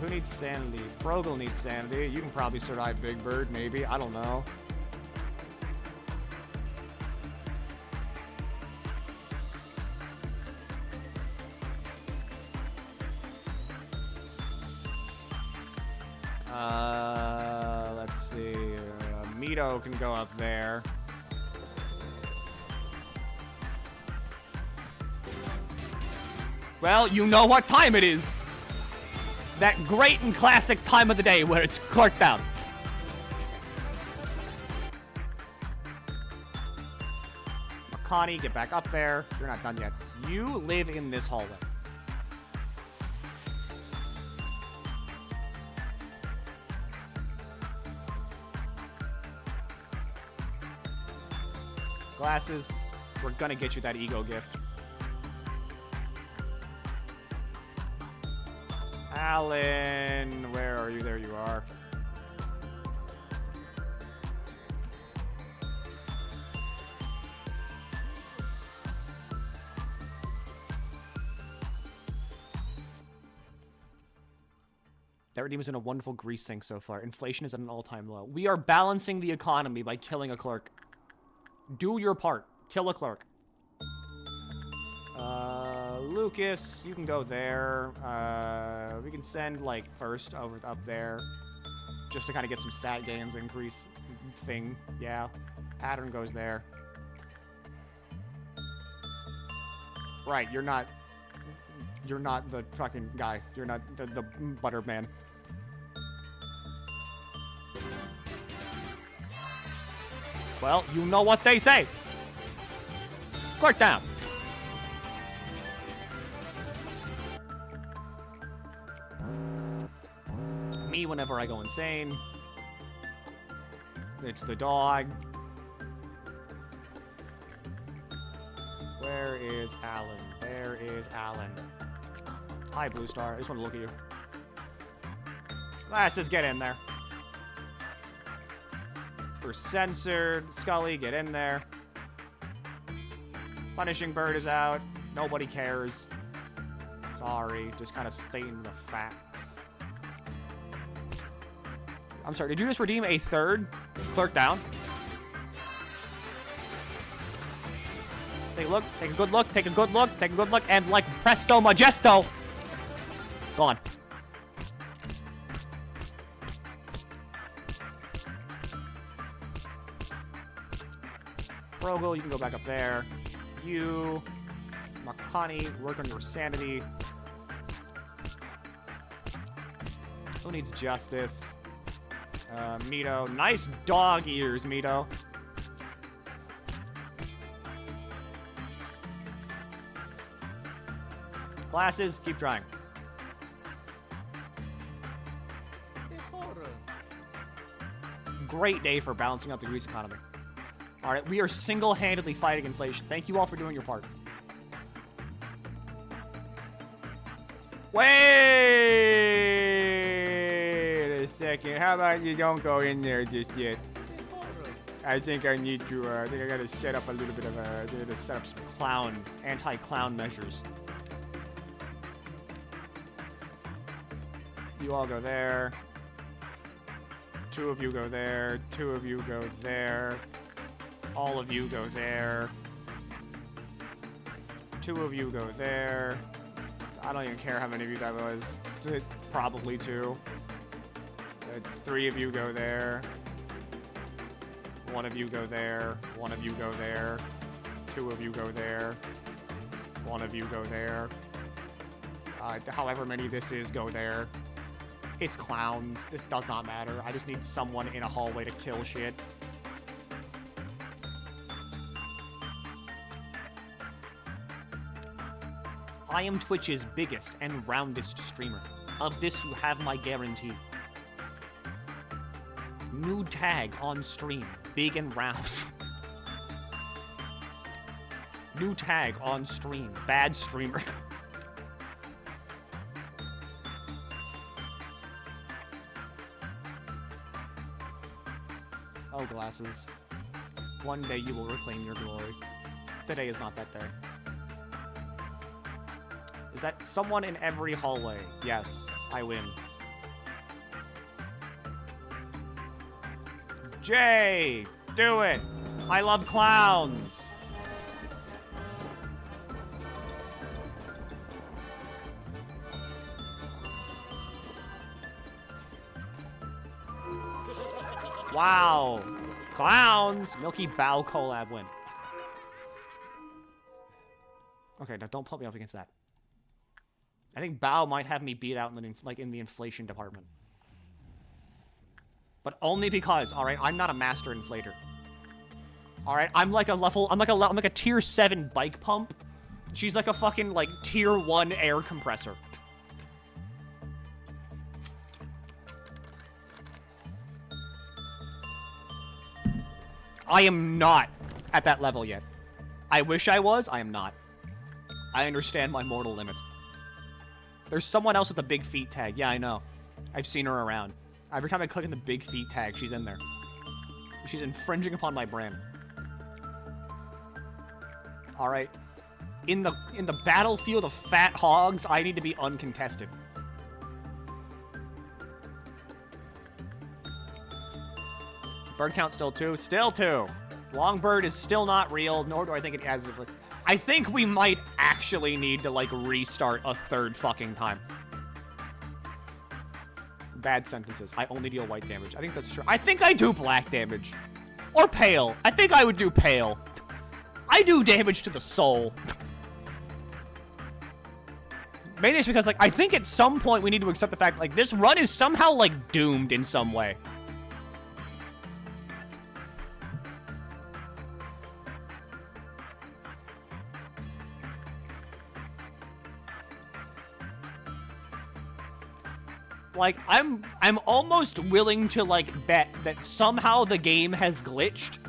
Who needs sanity? Frogel needs sanity. You can probably survive Big Bird, maybe. I don't know. Let's see. Mito can go up there. Well, you know what time it is. That great and classic time of the day where it's clerked down. Makani, get back up there. You're not done yet. You live in this hallway. Glasses, we're gonna get you that ego gift. Alan, where are you? There you are. That redeem is in a wonderful grease sink so far. Inflation is at an all-time low. We are balancing the economy by killing a clerk. Do your part. Kill a clerk. Lucas, you can go there. We can send, like, first over up there. Just to kind of get some stat gains increase thing. Yeah. Pattern goes there. Right, you're not the fucking guy. You're not the butter man. Well, you know what they say. Clerk down. Me whenever I go insane. It's the dog. Where is Alan? There is Alan. Hi, Blue Star. I just want to look at you. Glasses, get in there. We're censored. Scully, get in there. Punishing Bird is out. Nobody cares. Sorry. Just kind of stating the fact. I'm sorry, did you just redeem a third clerk down? Take a look, take a good look, take a good look, take a good look, and like presto majesto, gone. Rogel, you can go back up there. You, Makani, work on your sanity. Who needs justice? Mito. Nice dog ears, Mito. Glasses, keep trying. The horror. Great day for balancing out the Greece economy. All right, we are single-handedly fighting inflation. Thank you all for doing your part. Wait a second. How about you don't go in there just yet? The horror. I think I need to, I think I gotta set up a little bit of a, I gotta set up some anti-clown measures. You all go there. 2 of you go there. 2 of you go there. All of you go there. 2 of you go there. I don't even care how many of you that was. Probably 2. 3 of you go there. 1 of you go there. 1 of you go there. 2 of you go there. 1 of you go there. However many this is, go there. It's clowns. This does not matter. I just need someone in a hallway to kill shit. I am Twitch's biggest and roundest streamer. Of this, you have my guarantee. New tag on stream. Big and round. New tag on stream. Bad streamer. Oh, glasses. One day you will reclaim your glory. Today is not that day. Is that someone in every hallway? Yes, I win. Jay, do it! I love clowns! Wow! Clowns! Milky Bow collab win. Okay, now don't put me up against that. I think Bao might have me beat out in the inflation department. But only because, all right, I'm not a master inflator. All right, I'm like a tier 7 bike pump. She's like a fucking like tier 1 air compressor. I am not at that level yet. I wish I was, I am not. I understand my mortal limits. There's someone else with the big feet tag. Yeah, I know. I've seen her around. Every time I click on the big feet tag, she's in there. She's infringing upon my brand. All right. In the battlefield of fat hogs, I need to be uncontested. Bird count still 2. Still 2. Longbird is still not real, nor do I think it has... I think we might actually need to, like, restart a 3rd fucking time. Bad sentences. I only deal white damage. I think that's true. I think I do black damage. Or pale. I think I would do pale. I do damage to the soul. Mainly it's because, like, I think at some point we need to accept the fact, like, this run is somehow, like, doomed in some way. Like, I'm almost willing to, like, bet that somehow the game has glitched,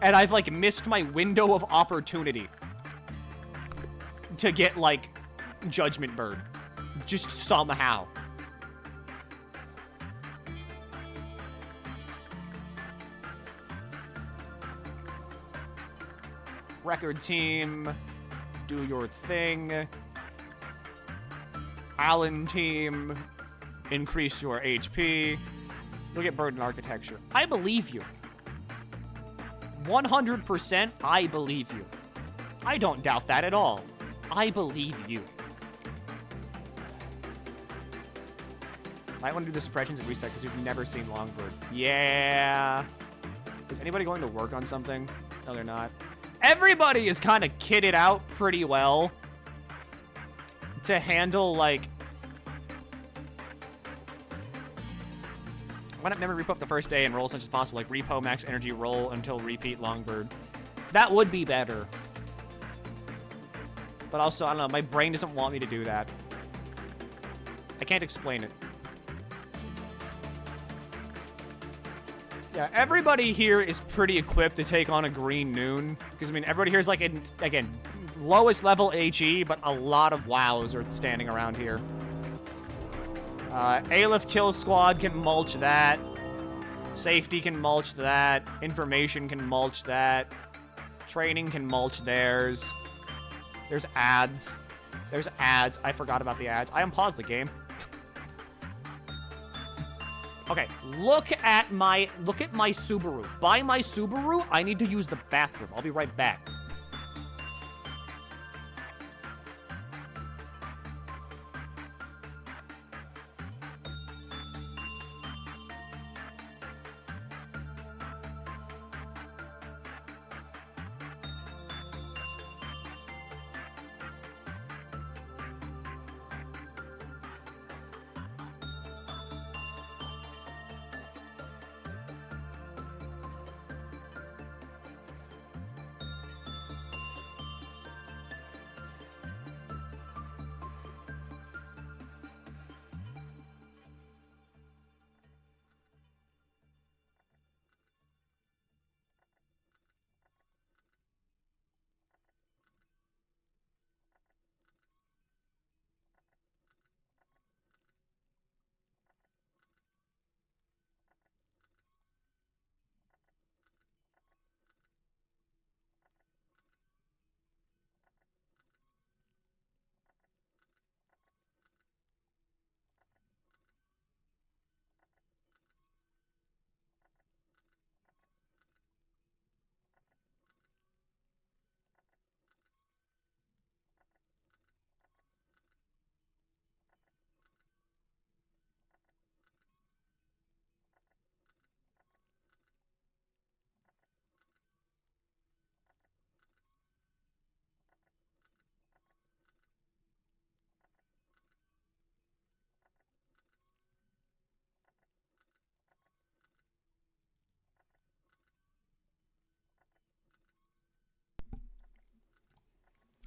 and I've, like, missed my window of opportunity to get, like, Judgment Bird. Just somehow. Record team, do your thing. Allen team, increase your HP. Look at Burden Architecture. I believe you. 100% I believe you. I don't doubt that at all. I believe you. I want to do the suppressions and reset because we've never seen Longbird. Yeah. Is anybody going to work on something? No, they're not. everybody is kind of kitted out pretty well to handle, like... Why not memory repo up the first day and roll as much as possible? Like repo, max energy, roll until repeat, longbird. That would be better. But also, I don't know, my brain doesn't want me to do that. I can't explain it. Yeah, everybody here is pretty equipped to take on a green noon. Because, I mean, everybody here is like, again, lowest level HE, but a lot of wows are standing around here. Aleph Kill Squad can mulch that. Safety can mulch that. Information can mulch that. Training can mulch theirs. There's ads. There's ads. I forgot about the ads. I unpaused the game. Okay, look at my Subaru. By my Subaru, I need to use the bathroom. I'll be right back.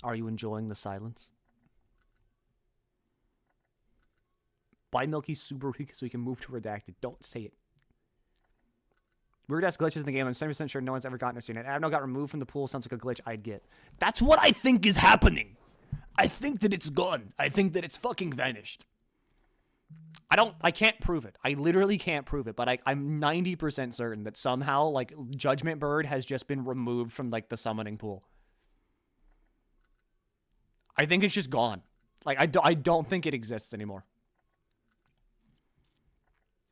Are you enjoying the silence? Buy Milky Subaru so we can move to redacted. Don't say it. Weird ass glitches in the game. I'm 70% sure no one's ever gotten or seen it. Adno got removed from the pool. Sounds like a glitch I'd get. That's what I think is happening. I think that it's gone. I think that it's fucking vanished. I can't prove it. I literally can't prove it, but I'm 90% certain that somehow, like, Judgment Bird has just been removed from, like, the summoning pool. I think it's just gone. Like, I don't think it exists anymore.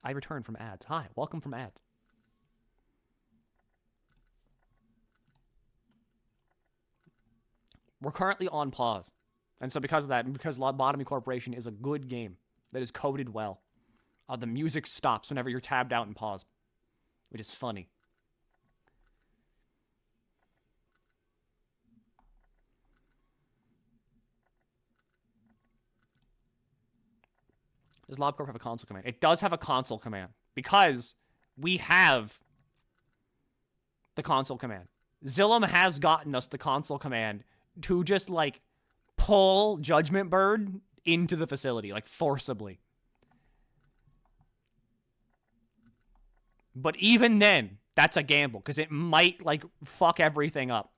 I returned from ads. Hi, welcome from ads. We're currently on pause. And so because of that, and because Lobotomy Corporation is a good game that is coded well, the music stops whenever you're tabbed out and paused, which is funny. Does Lob Corp have a console command? It does have a console command because we have the console command. Zillum has gotten us the console command to just, like, pull Judgment Bird into the facility, like, forcibly. But even then, that's a gamble because it might, like, fuck everything up.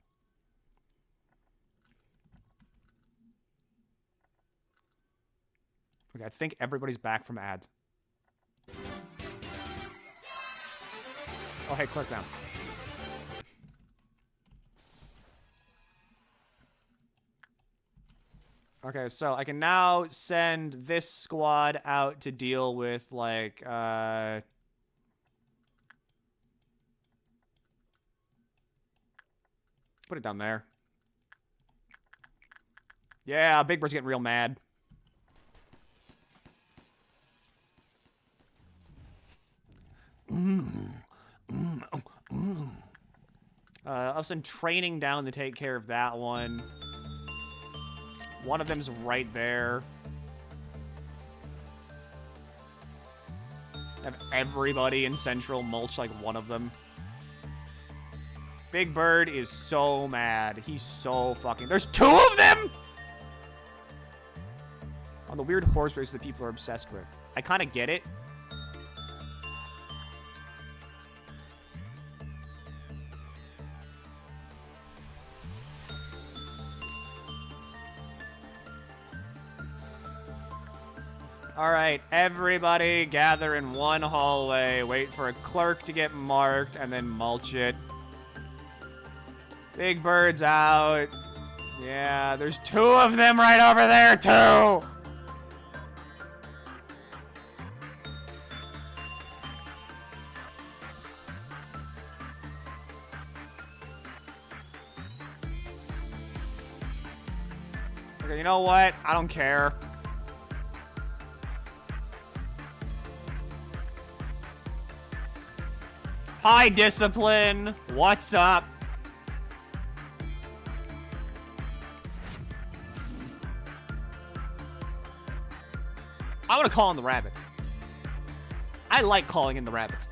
Okay, I think everybody's back from ads. Oh, hey, click down. Okay, so I can now send this squad out to deal with, like, put it down there. Yeah, Big Bird's getting real mad. I'll send training down to take care of that one. One of them's right there. Have everybody in Central mulch like one of them. Big Bird is so mad. He's so fucking... There's 2 of them?! On the weird horse race that people are obsessed with. I kind of get it. Alright, everybody gather in one hallway, wait for a clerk to get marked, and then mulch it. Big Bird's out. Yeah, there's 2 of them right over there, too! Okay, you know what? I don't care. Hi, Discipline. What's up? I want to call in the rabbits. I like calling in the rabbits.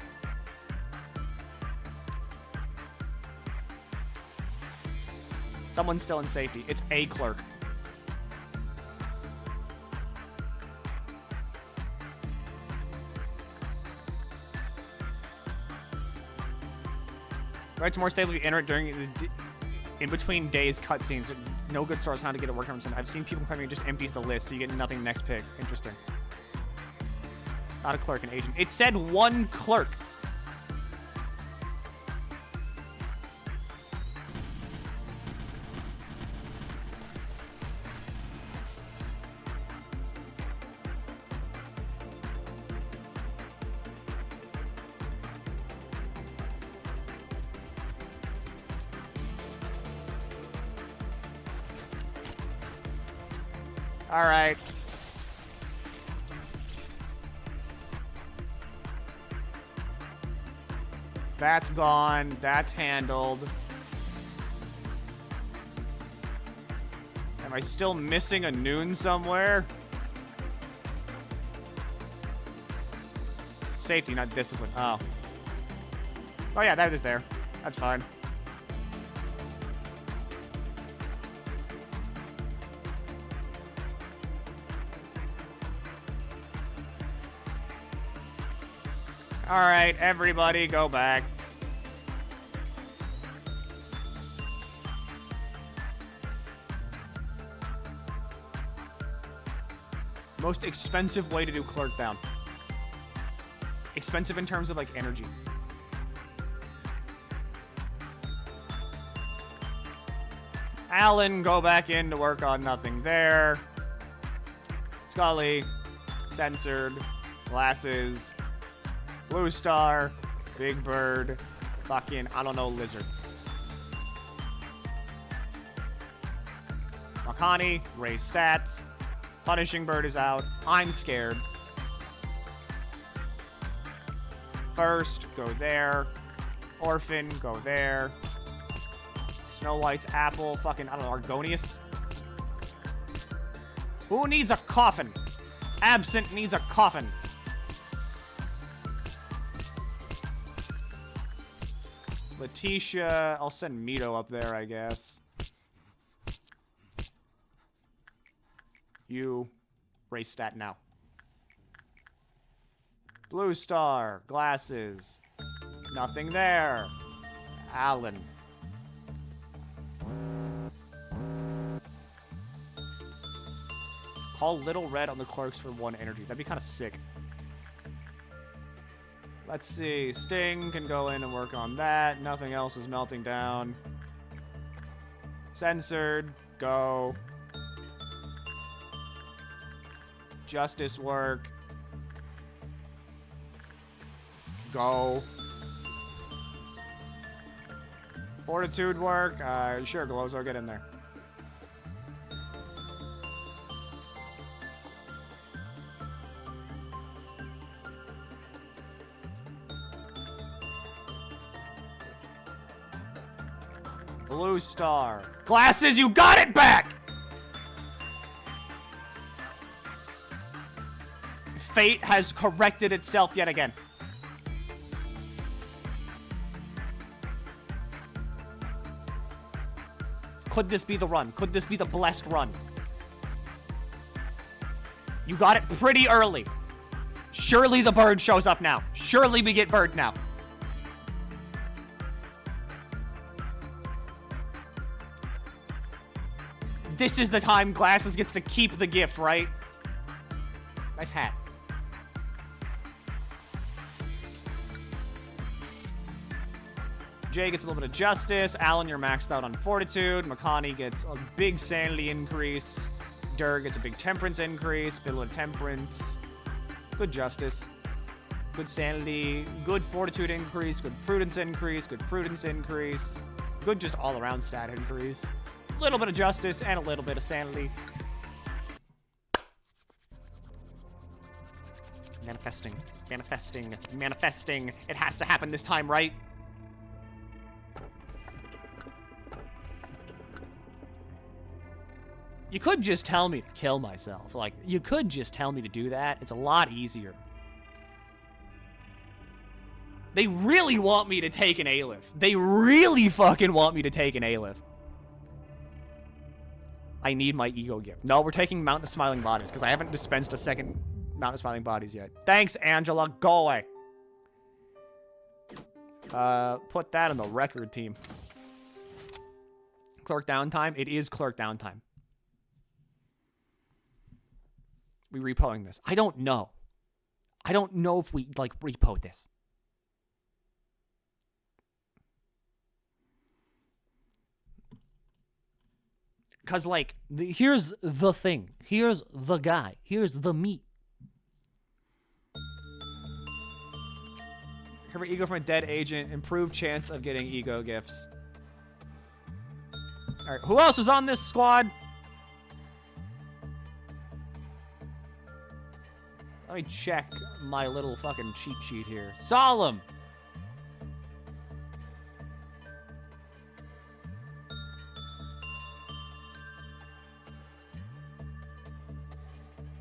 Someone's still in safety. It's a clerk. Right, to more stably enter it during the in between days cutscenes. No good source on how to get it working. I've seen people claiming it just empties the list, so you get nothing next pick. Interesting. Not a clerk, an agent. It said 1 clerk. All right. That's gone. That's handled. Am I still missing a noon somewhere? Safety, not discipline. Oh. Oh yeah, that is there. That's fine. All right, everybody go back. Most expensive way to do clerk down. Expensive in terms of, like, energy. Alan, go back in to work on nothing there. Scully, censored. Glasses. Blue Star, Big Bird, fucking, I don't know, Lizard. Makani, raise stats. Punishing Bird is out. I'm scared. First, go there. Orphan, go there. Snow White's apple, fucking, I don't know, Argonius. Who needs a coffin? Absent needs a coffin. Letitia, I'll send Mito up there, I guess. You, race stat now. Blue Star, glasses. Nothing there. Alan. Call Little Red on the clerks for 1 energy. That'd be kind of sick. Let's see. Sting can go in and work on that. Nothing else is melting down. Censored. Go. Justice work. Go. Fortitude work. Sure, Glozo, get in there. Blue star. Glasses, you got it back! Fate has corrected itself yet again. Could this be the run? Could this be the blessed run? You got it pretty early. Surely the bird shows up now. Surely we get bird now. This is the time Glasses gets to keep the gift, right? Nice hat. Jay gets a little bit of justice. Alan, you're maxed out on fortitude. Makani gets a big sanity increase. Durr gets a big temperance increase. Middle of temperance. Good justice. Good sanity. Good fortitude increase. Good prudence increase. Good prudence increase. Good just all around stat increase. A little bit of justice and a little bit of sanity. Manifesting. Manifesting. Manifesting. It has to happen this time, right? You could just tell me to kill myself. Like, you could just tell me to do that. It's a lot easier. They really want me to take an Aleph. They really fucking want me to take an Aleph. I need my ego gift. No, we're taking Mount of Smiling Bodies because I haven't dispensed a second Mount of Smiling Bodies yet. Thanks, Angela. Go away. Put that in the record team. Clerk downtime. It is clerk downtime. We repoing this. I don't know. I don't know if we, like, repo this. Because, like, here's the thing. Here's the guy. Here's the meat. Recover ego from a dead agent. Improved chance of getting ego gifts. Alright, who else was on this squad? Let me check my little fucking cheat sheet here. Solemn!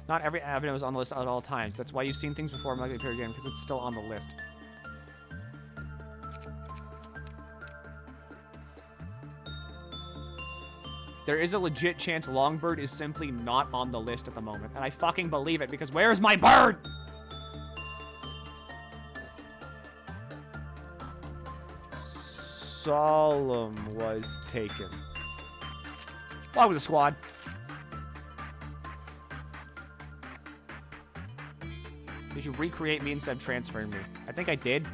Not every avenue is on the list at all times. That's why you've seen things before. I'm not going to appear again, because it's still on the list. There is a legit chance Longbird is simply not on the list at the moment. And I fucking believe it, because where's my bird? Solemn was taken. Why was a squad? Did you recreate me instead of transferring me? I think I did.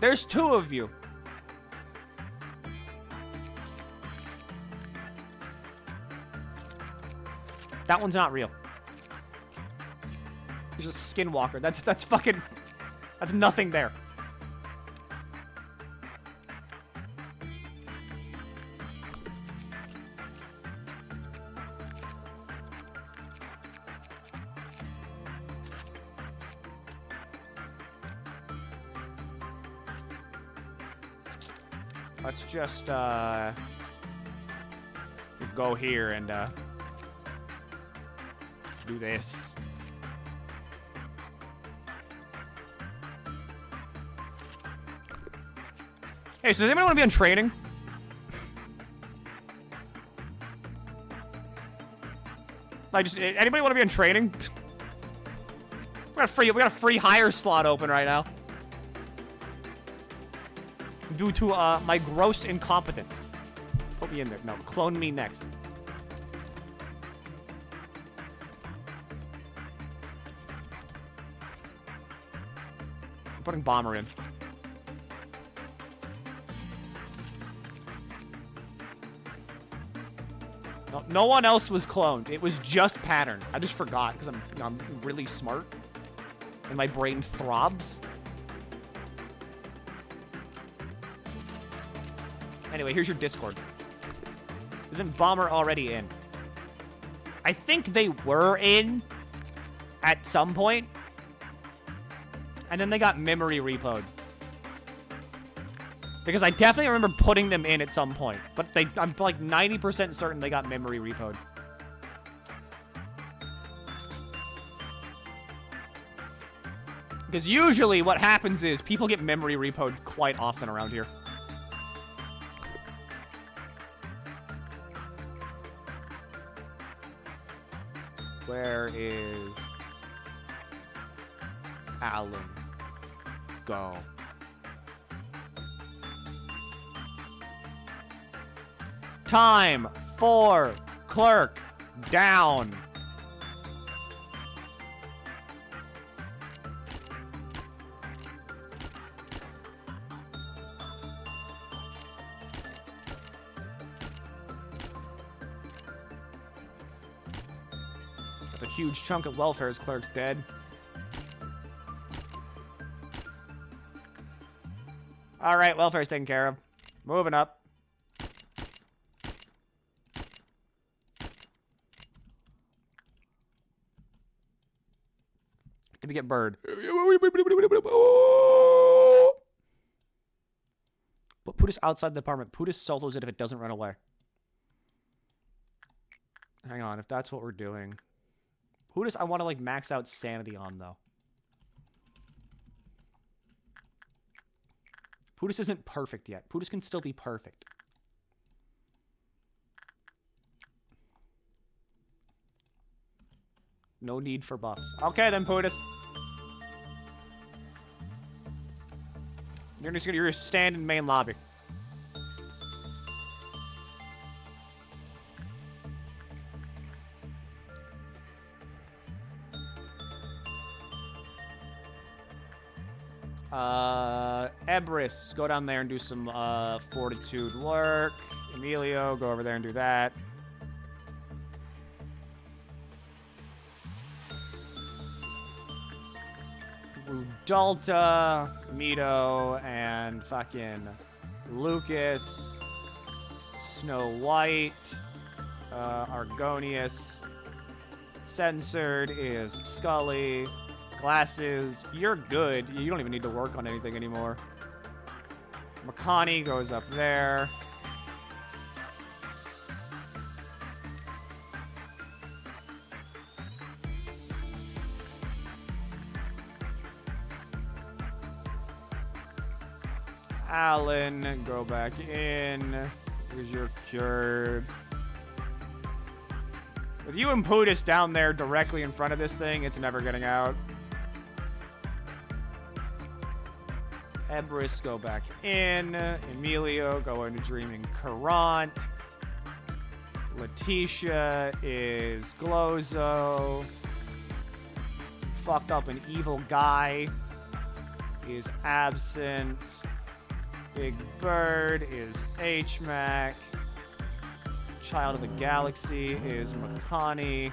There's two of you. That one's not real. He's just a skinwalker. That's fucking... That's nothing there. Let's just, go here and, do this. Hey, so does anybody want to be on training? Anybody want to be on training? We got a free hire slot open right now. Due to my gross incompetence. Put me in there. No, clone me next. I'm putting Bomber in. No one else was cloned. It was just Pattern. I just forgot because I'm really smart. And my brain throbs. Anyway, here's your Discord. Isn't Bomber already in? I think they were in. at some point. And then they got memory repoed. Because I definitely remember putting them in at some point. But I'm like 90% certain they got memory repoed. Because usually what happens is people get memory repoed quite often around here. Where is Alan? Go. Time for clerk down. That's a huge chunk of welfare's clerks dead. All right, welfare's taken care of. Moving up. Did we get bird? But put us outside the apartment. Put us solos it if it doesn't run away. Hang on, if that's what we're doing. Put I want to like max out sanity on though. Pudis isn't perfect yet. Pudis can still be perfect. No need for buffs. Okay then, Pudis. You're just stand in main lobby. Ebris, go down there and do some fortitude work. Emilio, go over there and do that. Rudalta, Mito, and fucking Lucas, Snow White, Argonius. Censored is Scully. Glasses, you're good. You don't even need to work on anything anymore. Makani goes up there. Alan, go back in. Because you're cured. With you and Pudis down there directly in front of this thing, it's never getting out. Ebris, go back in. Emilio, go into Dreaming Courant. Letitia is Glozo. Fucked up an evil guy is absent. Big Bird is HMAC. Child of the Galaxy is Makani.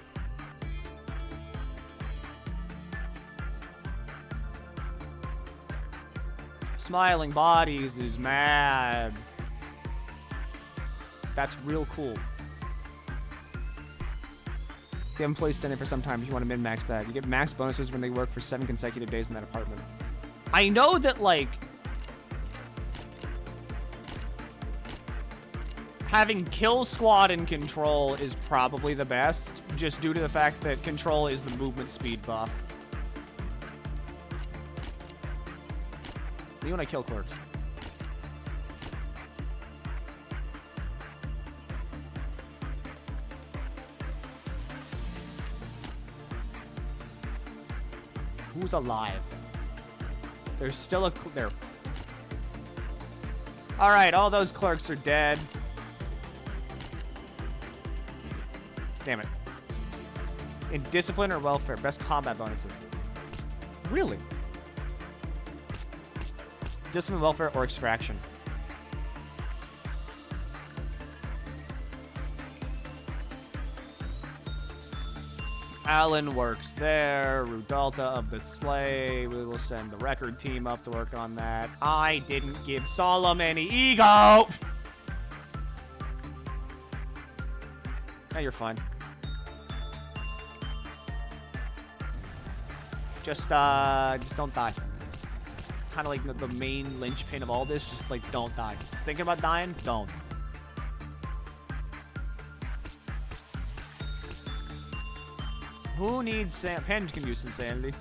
Smiling Bodies is mad. That's real cool. You haven't played standing for some time if you want to min-max that. You get max bonuses when they work for 7 consecutive days in that apartment. I know that, like, having Kill Squad in Control is probably the best, just due to the fact that Control is the movement speed buff. Me when I kill clerks. Who's alive? There's still a there. All right, all those clerks are dead. Damn it. In discipline or welfare, best combat bonuses. Really? Discipline, welfare, or extraction. Alan works there. Rudalta of the Slay. We will send the record team up to work on that. I didn't give Solemn any ego. Now you're fine. Just don't die. Kind of like the main linchpin of all this. Just like, don't die. Thinking about dying? Don't. Who needs sand? Pen can use some sanity.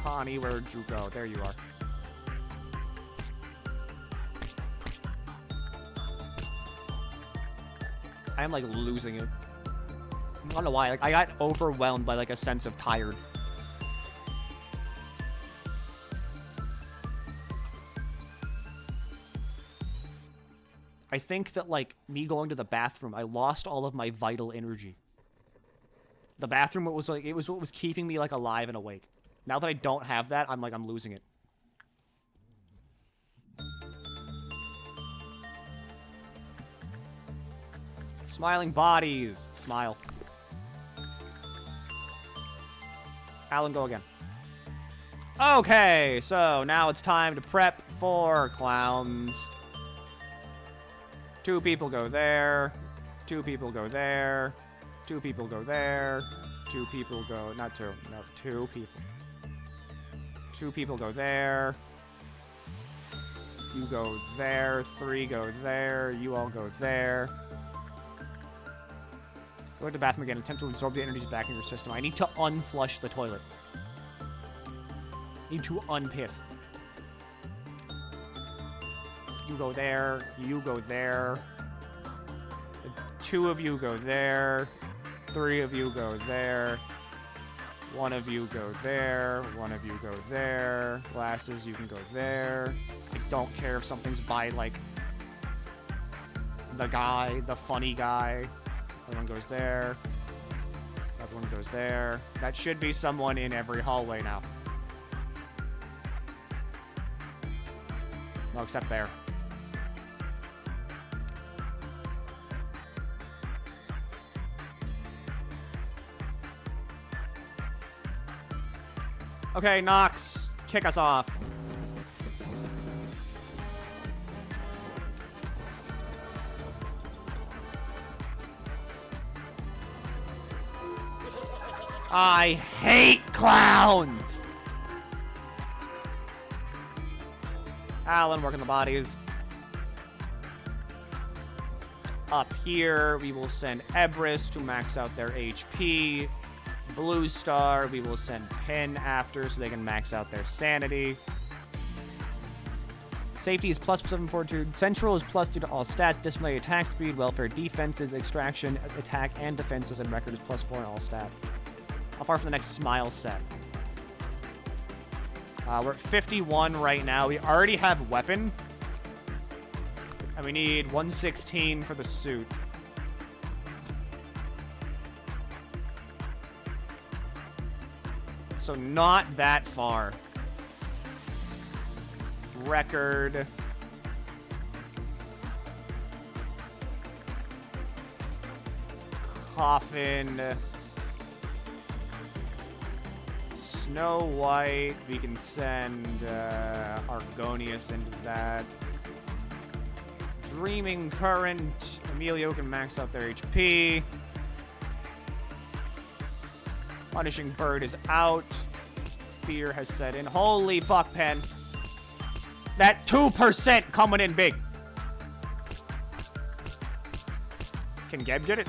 Connie, where'd you go? There you are. I am like losing it. I don't know why. Like I got overwhelmed by like a sense of tired. I think that like me going to the bathroom, I lost all of my vital energy. The bathroom was like it was what was keeping me like alive and awake. Now that I don't have that, I'm losing it. Smiling bodies. Smile. Alan, go again. Okay, so now it's time to prep for clowns. 2 people go there. 2 people go there. 2 people go there. 2 people go... Not 2. No, 2 people. 2 people go there. You go there. 3 go there. You all go there. Go to the bathroom again. Attempt to absorb the energies back in your system. I need to unflush the toilet. Need to unpiss. You go there. You go there. 2 of you go there. 3 of you go there. 1 of you go there. 1 of you go there. Glasses, you can go there. I don't care if something's by, like, the guy, the funny guy. Other one goes there. Other one goes there. That should be someone in every hallway now. No, except there. Okay, Nox, kick us off. I hate clowns! Alan, working the bodies. Up here, we will send Ebris to max out their HP. Blue Star, we will send Pen after so they can max out their sanity. Safety is plus 7 fortitude. Central is plus 2 to all stats. Display attack speed, welfare, defenses, extraction, attack, and defenses, and record is plus 4 in all stats. How far from the next smile set? We're at 51 right now. We already have weapon. And we need 116 for the suit. So not that far. Record. Coffin. Snow White. We can send Argonius into that. Dreaming Current. Emilio can max out their HP. Punishing Bird is out. Fear has set in. Holy fuck, Pen. That 2% coming in big. Can Geb get it?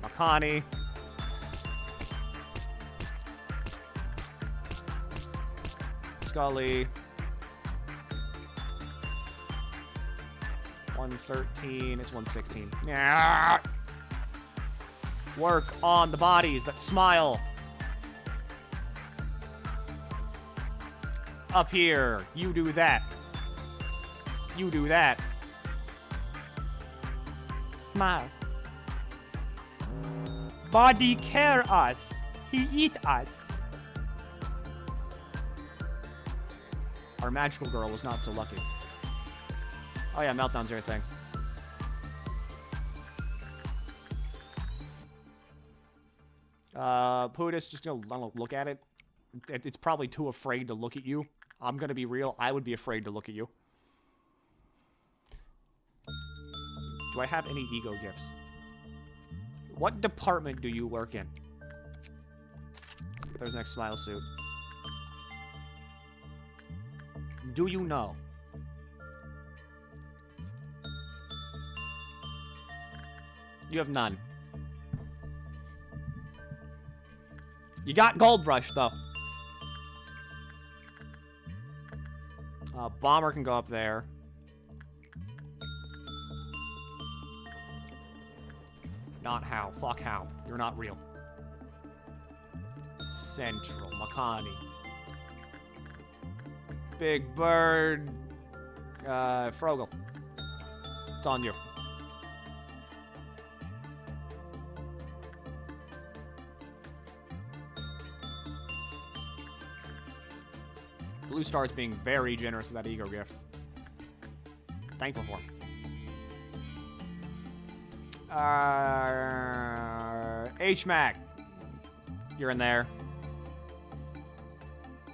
Makani. Scully. 113. It's 116. Yeah. Work on the bodies that smile. Up here. You do that. You do that. Smile. Body care us. He eat us. Our magical girl was not so lucky. Oh yeah, meltdowns are a thing. Putis, just gonna look at it. It's probably too afraid to look at you. I'm gonna be real. I would be afraid to look at you. Do I have any ego gifts? What department do you work in? There's next smile suit. Do you know? You have none. You got Gold Rush, though. Bomber can go up there. Not How. Fuck How. You're not real. Central. Makani. Big Bird. Frogel. It's on you. Blue Star's being very generous with that ego gift. Thankful for him. H-Mac. You're in there.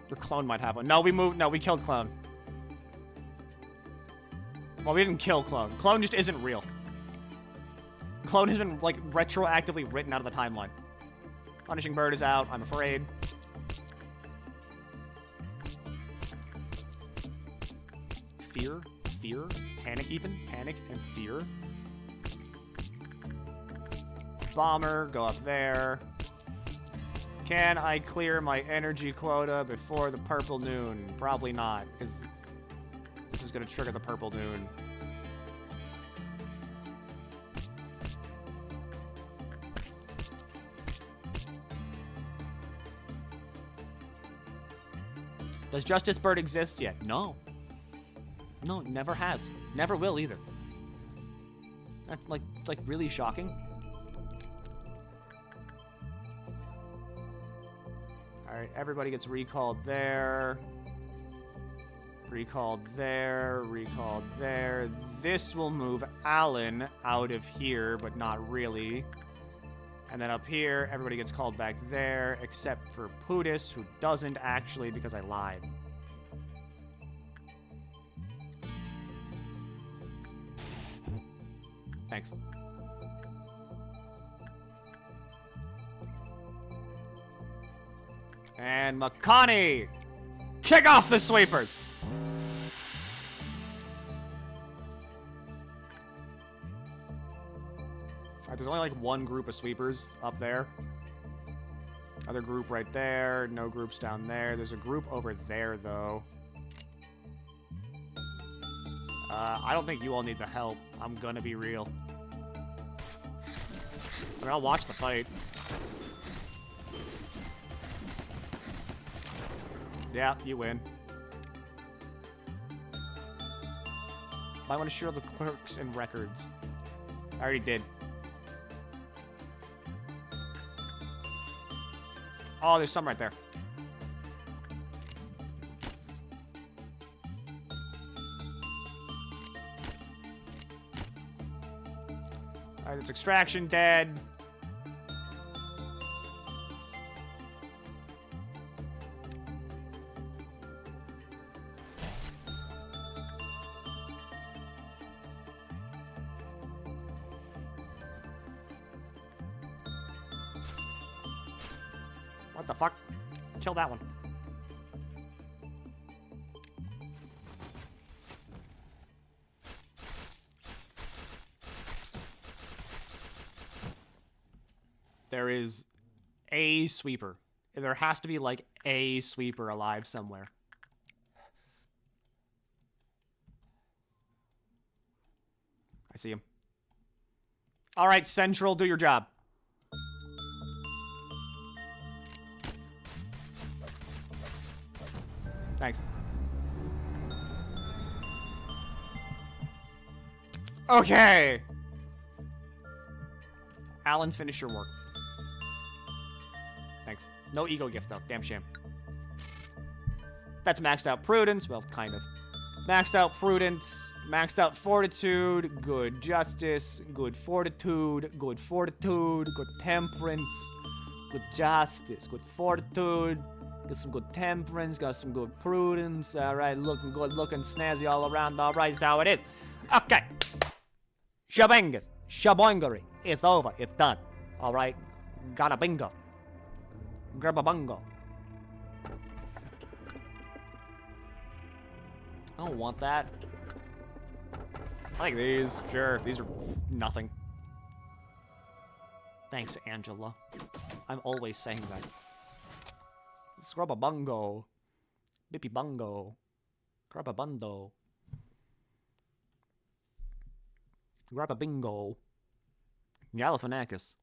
Your clone might have one. No, we killed clone. Well, we didn't kill clone. Clone just isn't real. Clone has been, like, retroactively written out of the timeline. Punishing Bird is out, I'm afraid. Fear, panic even, panic and fear. Bomber, go up there. Can I clear my energy quota before the purple noon? Probably not, because this is gonna trigger the purple noon. Does Justice Bird exist yet? No. No, it never has. Never will either. That's like really shocking. Alright, everybody gets recalled there. Recalled there. Recalled there. This will move Alan out of here, but not really. And then up here, everybody gets called back there, except for Pudis, who doesn't actually because I lied. Thanks. And Makani! Kick off the sweepers! Alright, there's only like one group of sweepers up there. Other group right there. No groups down there. There's a group over there, though. I don't think you all need the help. I'm gonna be real. I mean, I'll watch the fight. Yeah, you win. I want to share the clerks and records. I already did. Oh, there's some right there. Alright, it's extraction dead. What the fuck? Kill that one. There is a sweeper. There has to be, like, a sweeper alive somewhere. I see him. All right, Central, do your job. Thanks. Okay. Alan, finish your work. Thanks. No ego gift, though. Damn shame. That's maxed out prudence. Well, kind of. Maxed out prudence. Maxed out fortitude. Good justice. Good fortitude. Good fortitude. Good temperance. Good justice. Good fortitude. Got some good temperance. Got some good prudence. All right, looking good. Looking snazzy all around. All right, that's how it is. Okay. Shabangas. Shabangery. It's over. It's done. Alright? Got a bingo. Grab a bungo. I don't want that. I like these. Sure. These are nothing. Thanks, Angela. I'm always saying that. Scrub a bungo. Bippy bungo. Grab a bundo. Grab a bingo. Galifianakis.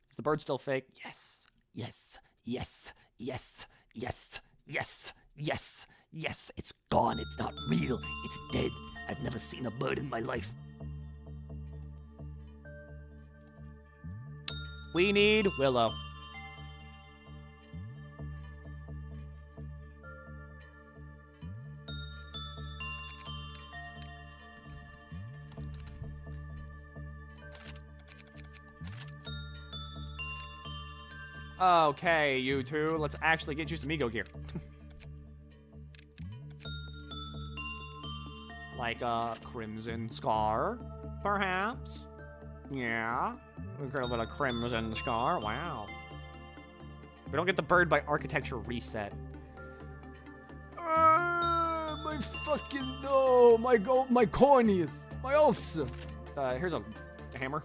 Is the bird still fake? Yes. Yes. Yes. Yes. Yes. Yes. Yes. Yes. It's gone. It's not real. It's dead. I've never seen a bird in my life. We need Willow. Okay, you two, let's actually get you some ego gear. Like a Crimson Scar, perhaps? Yeah. We got a little Crimson Scar, wow. We don't get the bird by architecture reset. My fucking, no, my corneas, my ulcer. Here's a hammer.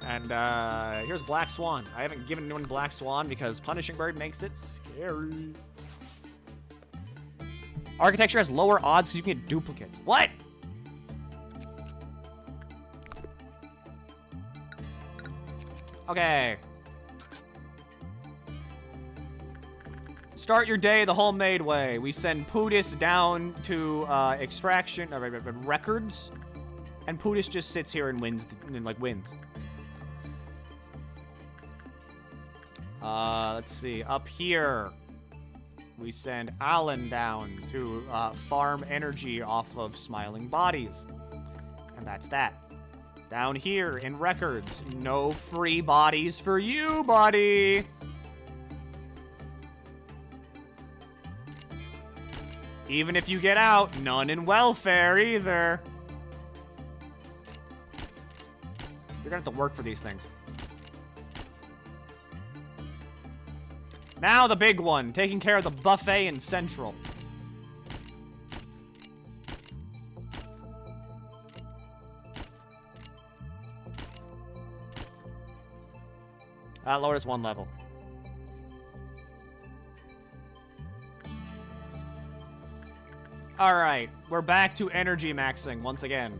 And here's Black Swan. I haven't given anyone Black Swan because Punishing Bird makes it scary. Architecture has lower odds because you can get duplicates. What? Okay. Start your day the homemade way. We send Pootis down to extraction, records, and Pootis just sits here and wins. Let's see. Up here, we send Alan down to farm energy off of smiling bodies. And that's that. Down here in records, no free bodies for you, buddy. Even if you get out, none in welfare either. You're gonna have to work for these things. Now the big one, taking care of the buffet in Central. That lowered us one level. Alright, we're back to energy maxing once again.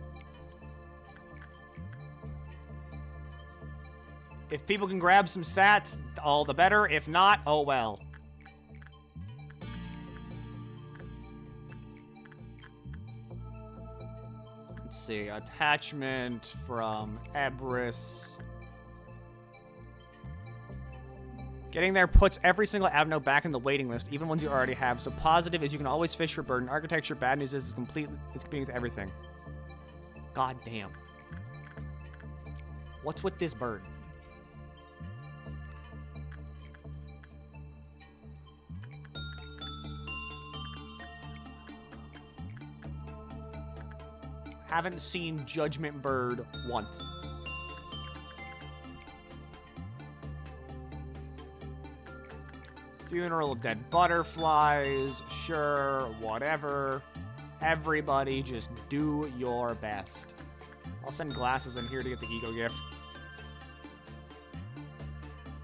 If people can grab some stats, all the better. If not, oh well. Let's see. Attachment from Ebris. Getting there puts every single Avno back in the waiting list, even ones you already have. So positive is you can always fish for bird. And architecture, bad news is it's competing with everything. God damn. What's with this bird? Haven't seen Judgment Bird once. Funeral of Dead Butterflies, sure, whatever. Everybody just do your best. I'll send glasses in here to get the ego gift.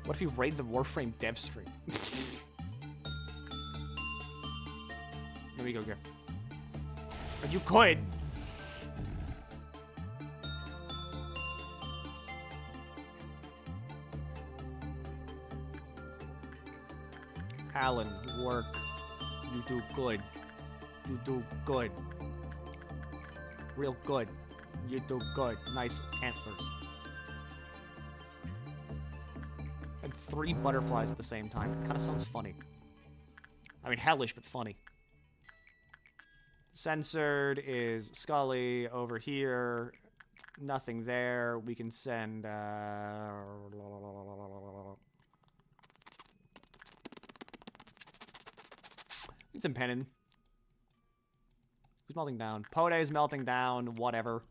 What if you raid the Warframe dev stream? No ego gift. But you could. Alan, work. You do good. You do good. Real good. You do good. Nice antlers. And 3 butterflies at the same time. Kind of sounds funny. I mean, hellish, but funny. Censored is Scully over here. Nothing there. We can send, It's in Pennon. Who's melting down? Pode is melting down. Whatever.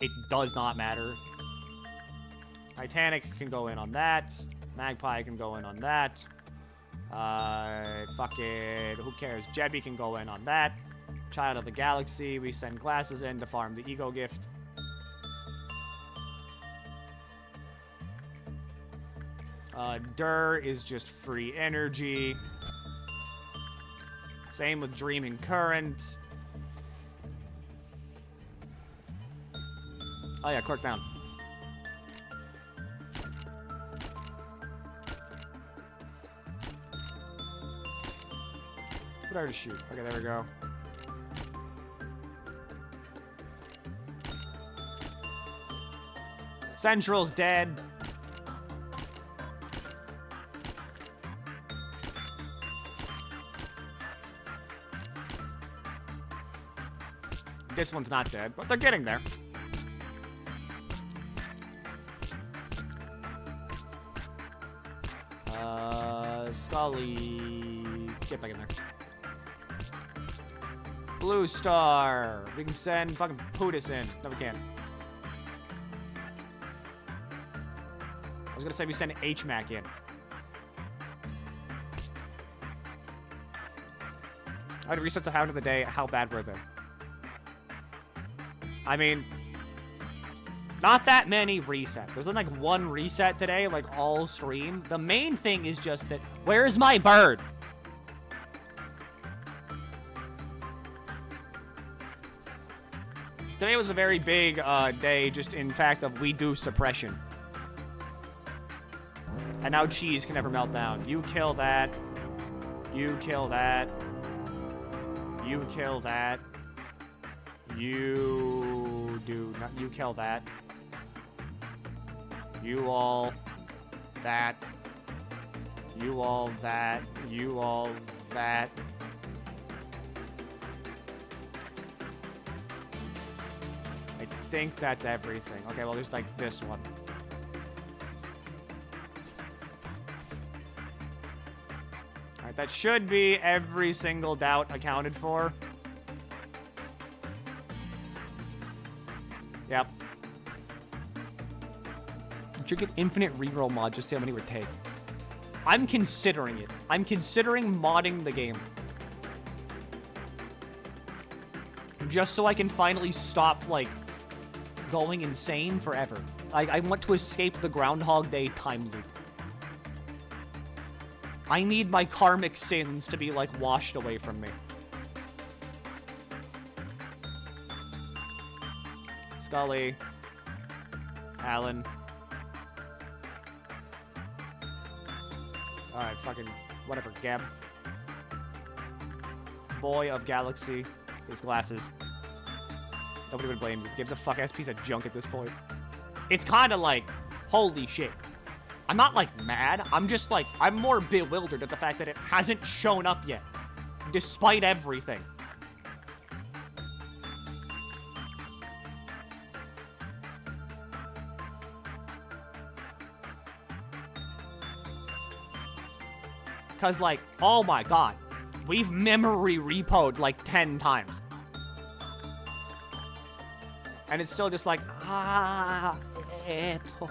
It does not matter. Titanic can go in on that. Magpie can go in on that. Fucking, who cares? Jebby can go in on that. Child of the Galaxy, we send glasses in to farm the ego gift. Dur is just free energy. Same with Dreaming Current. Oh yeah, clerk down. What are to shoot? Okay, there we go. Central's dead. This one's not dead, but they're getting there. Scully, get back in there. Blue Star, we can send fucking Putis in. No, we can't. I was gonna say we send HMAC in. Alright, resets of how of the day. How bad were they? I mean, not that many resets. There's like one reset today, like all stream. The main thing is just that, where's my bird? Today was a very big day, just in fact of we do suppression. And now cheese can never melt down. You kill that. You kill that. You kill that. You do not. You kill that. You all that. You all that. You all that. I think that's everything. Okay, well, there's like this one. Alright, that should be every single doubt accounted for. Yep. You should get infinite reroll mod, just see how many it would take. I'm considering it. I'm considering modding the game. Just so I can finally stop, like, going insane forever. I want to escape the Groundhog Day time loop. I need my karmic sins to be, like, washed away from me. Scully. Alan. Alright, fucking whatever, Gab. Boy of Galaxy. His glasses. Nobody would blame you. Gives a fuck-ass piece of junk at this point. It's kind of like, holy shit. I'm not, like, mad. I'm just, like, I'm more bewildered at the fact that it hasn't shown up yet. Despite everything. Because, like, oh my god. We've memory repoed, like, 10 times. And it's still just like, eto.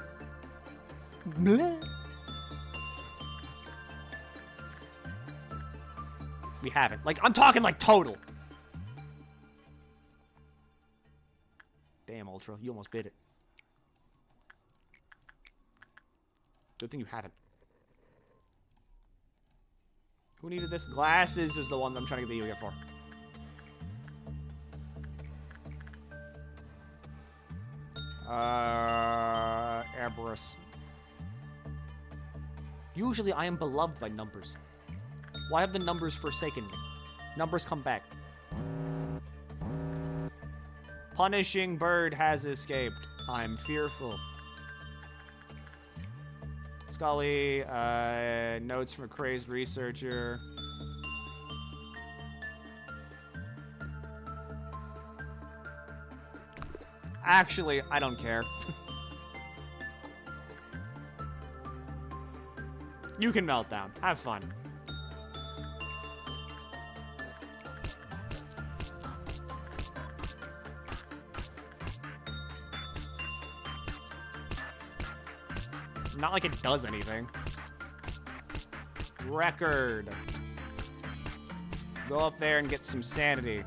We haven't. Like, I'm talking, like, total. Damn, Ultra. You almost bit it. Good thing you haven't. Who needed this? Glasses is the one that I'm trying to get the Yu-Gi for. Erebus. Usually I am beloved by numbers. Why have the numbers forsaken me? Numbers come back. Punishing bird has escaped. I'm fearful. Scully, notes from a crazed researcher. Actually, I don't care. You can melt down. Have fun. Not like it does anything. Record. Go up there and get some sanity.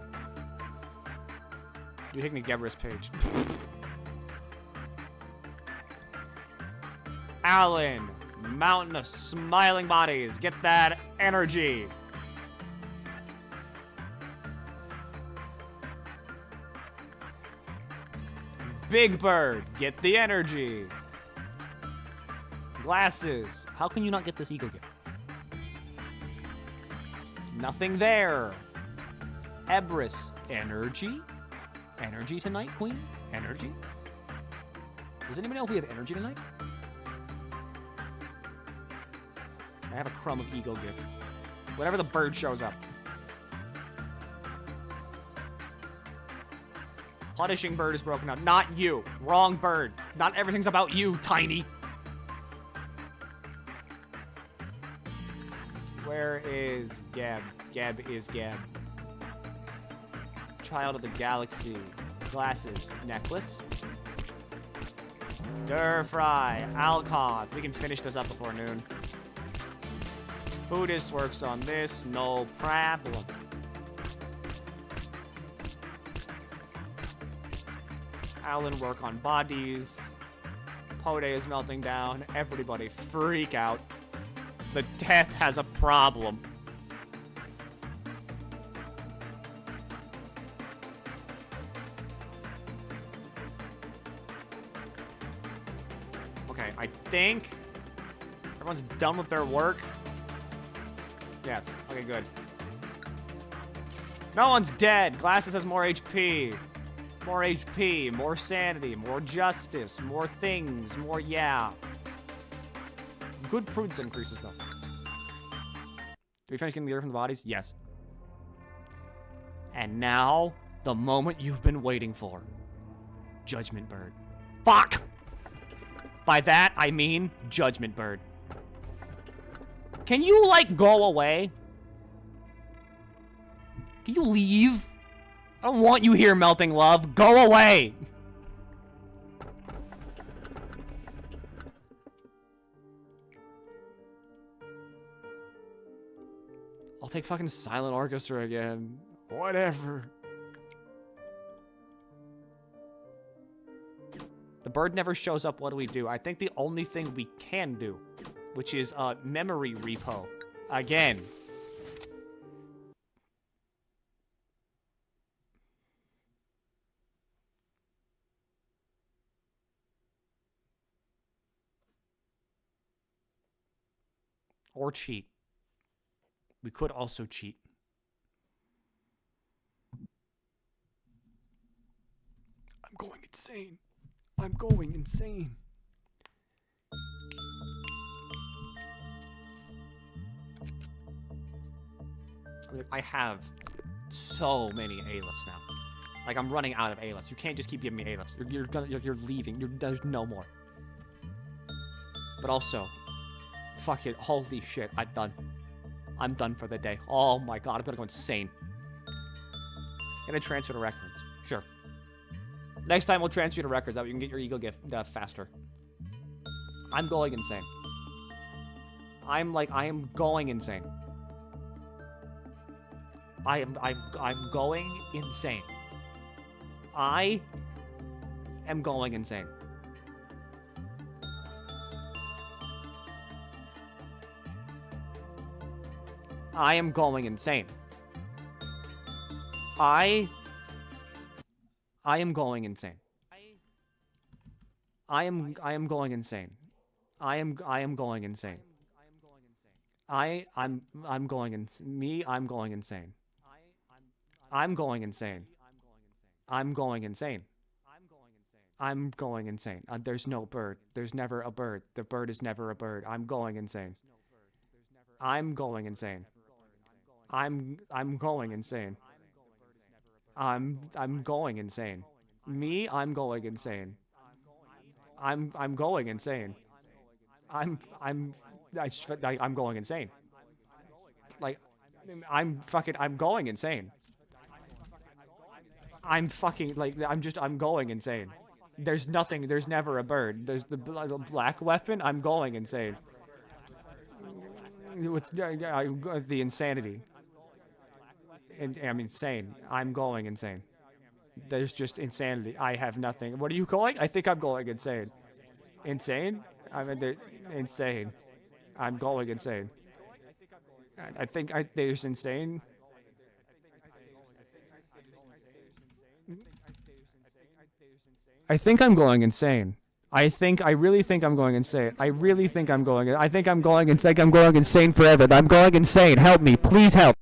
You take me to Gebra's page. Alan. Mountain of smiling bodies. Get that energy. Big Bird. Get the energy. Glasses. How can you not get this eagle gift? Nothing there. Ebris. Energy? Energy tonight, Queen? Energy? Does anybody know if we have energy tonight? I have a crumb of ego gift. Whenever the bird shows up. Punishing bird is broken out. Not you. Wrong bird. Not everything's about you, Tiny. Where is Gab? Gab is Gab. Child of the Galaxy. Glasses. Necklace. Fry. Alcott. We can finish this up before noon. Buddhist works on this. No problem. Alan work on bodies. Pode is melting down. Everybody freak out. The death has a problem. Okay, I think everyone's done with their work. Yes, okay, good. No one's dead. Glasses has more HP. More HP, more sanity, more justice, more things, more yeah. Good prudence increases, though. Did we finish getting the air from the bodies? Yes. And now, the moment you've been waiting for. Judgment Bird. Fuck! By that, I mean Judgment Bird. Can you, like, go away? Can you leave? I don't want you here, Melting Love. Go away! I'll take fucking Silent Orchestra again. Whatever. The bird never shows up. What do we do? I think the only thing we can do, which is memory repo. Again. Or cheat. We could also cheat. I'm going insane. I'm going insane. I have so many A-lifts now. Like, I'm running out of A-lifts. You can't just keep giving me A-lifts. You're leaving. There's no more. But also, fuck it. Holy shit. I'm done. I'm done for the day. Oh my god. I'm gonna go insane. Gonna transfer to records. Sure. Next time we'll transfer to records. That way you can get your ego gift faster. I'm going insane. I am going insane. I'm going insane. I am going insane. I am going insane. I am going insane. I am going insane. I'm going insane. I'm going insane. I'm going insane. I'm going insane. I'm going insane. I'm going insane. There's no bird. There's never a bird. The bird is never a bird. I'm going insane. I'm going insane. I'm going insane. I'm going insane. Me, I'm going insane. I'm going insane. I'm going insane. Like, I'm going insane. I'm going insane. There's nothing. There's never a bird. There's the black weapon. I'm going insane. With the insanity. And I'm insane. I'm going insane. There's just insanity. I have nothing. What are you going? I think I'm going insane. Insane? I mean, insane. I'm going insane. I think there's insane. I think I'm going insane. I really think I'm going insane. I think I'm going insane forever. I'm going insane. Help me. Please help.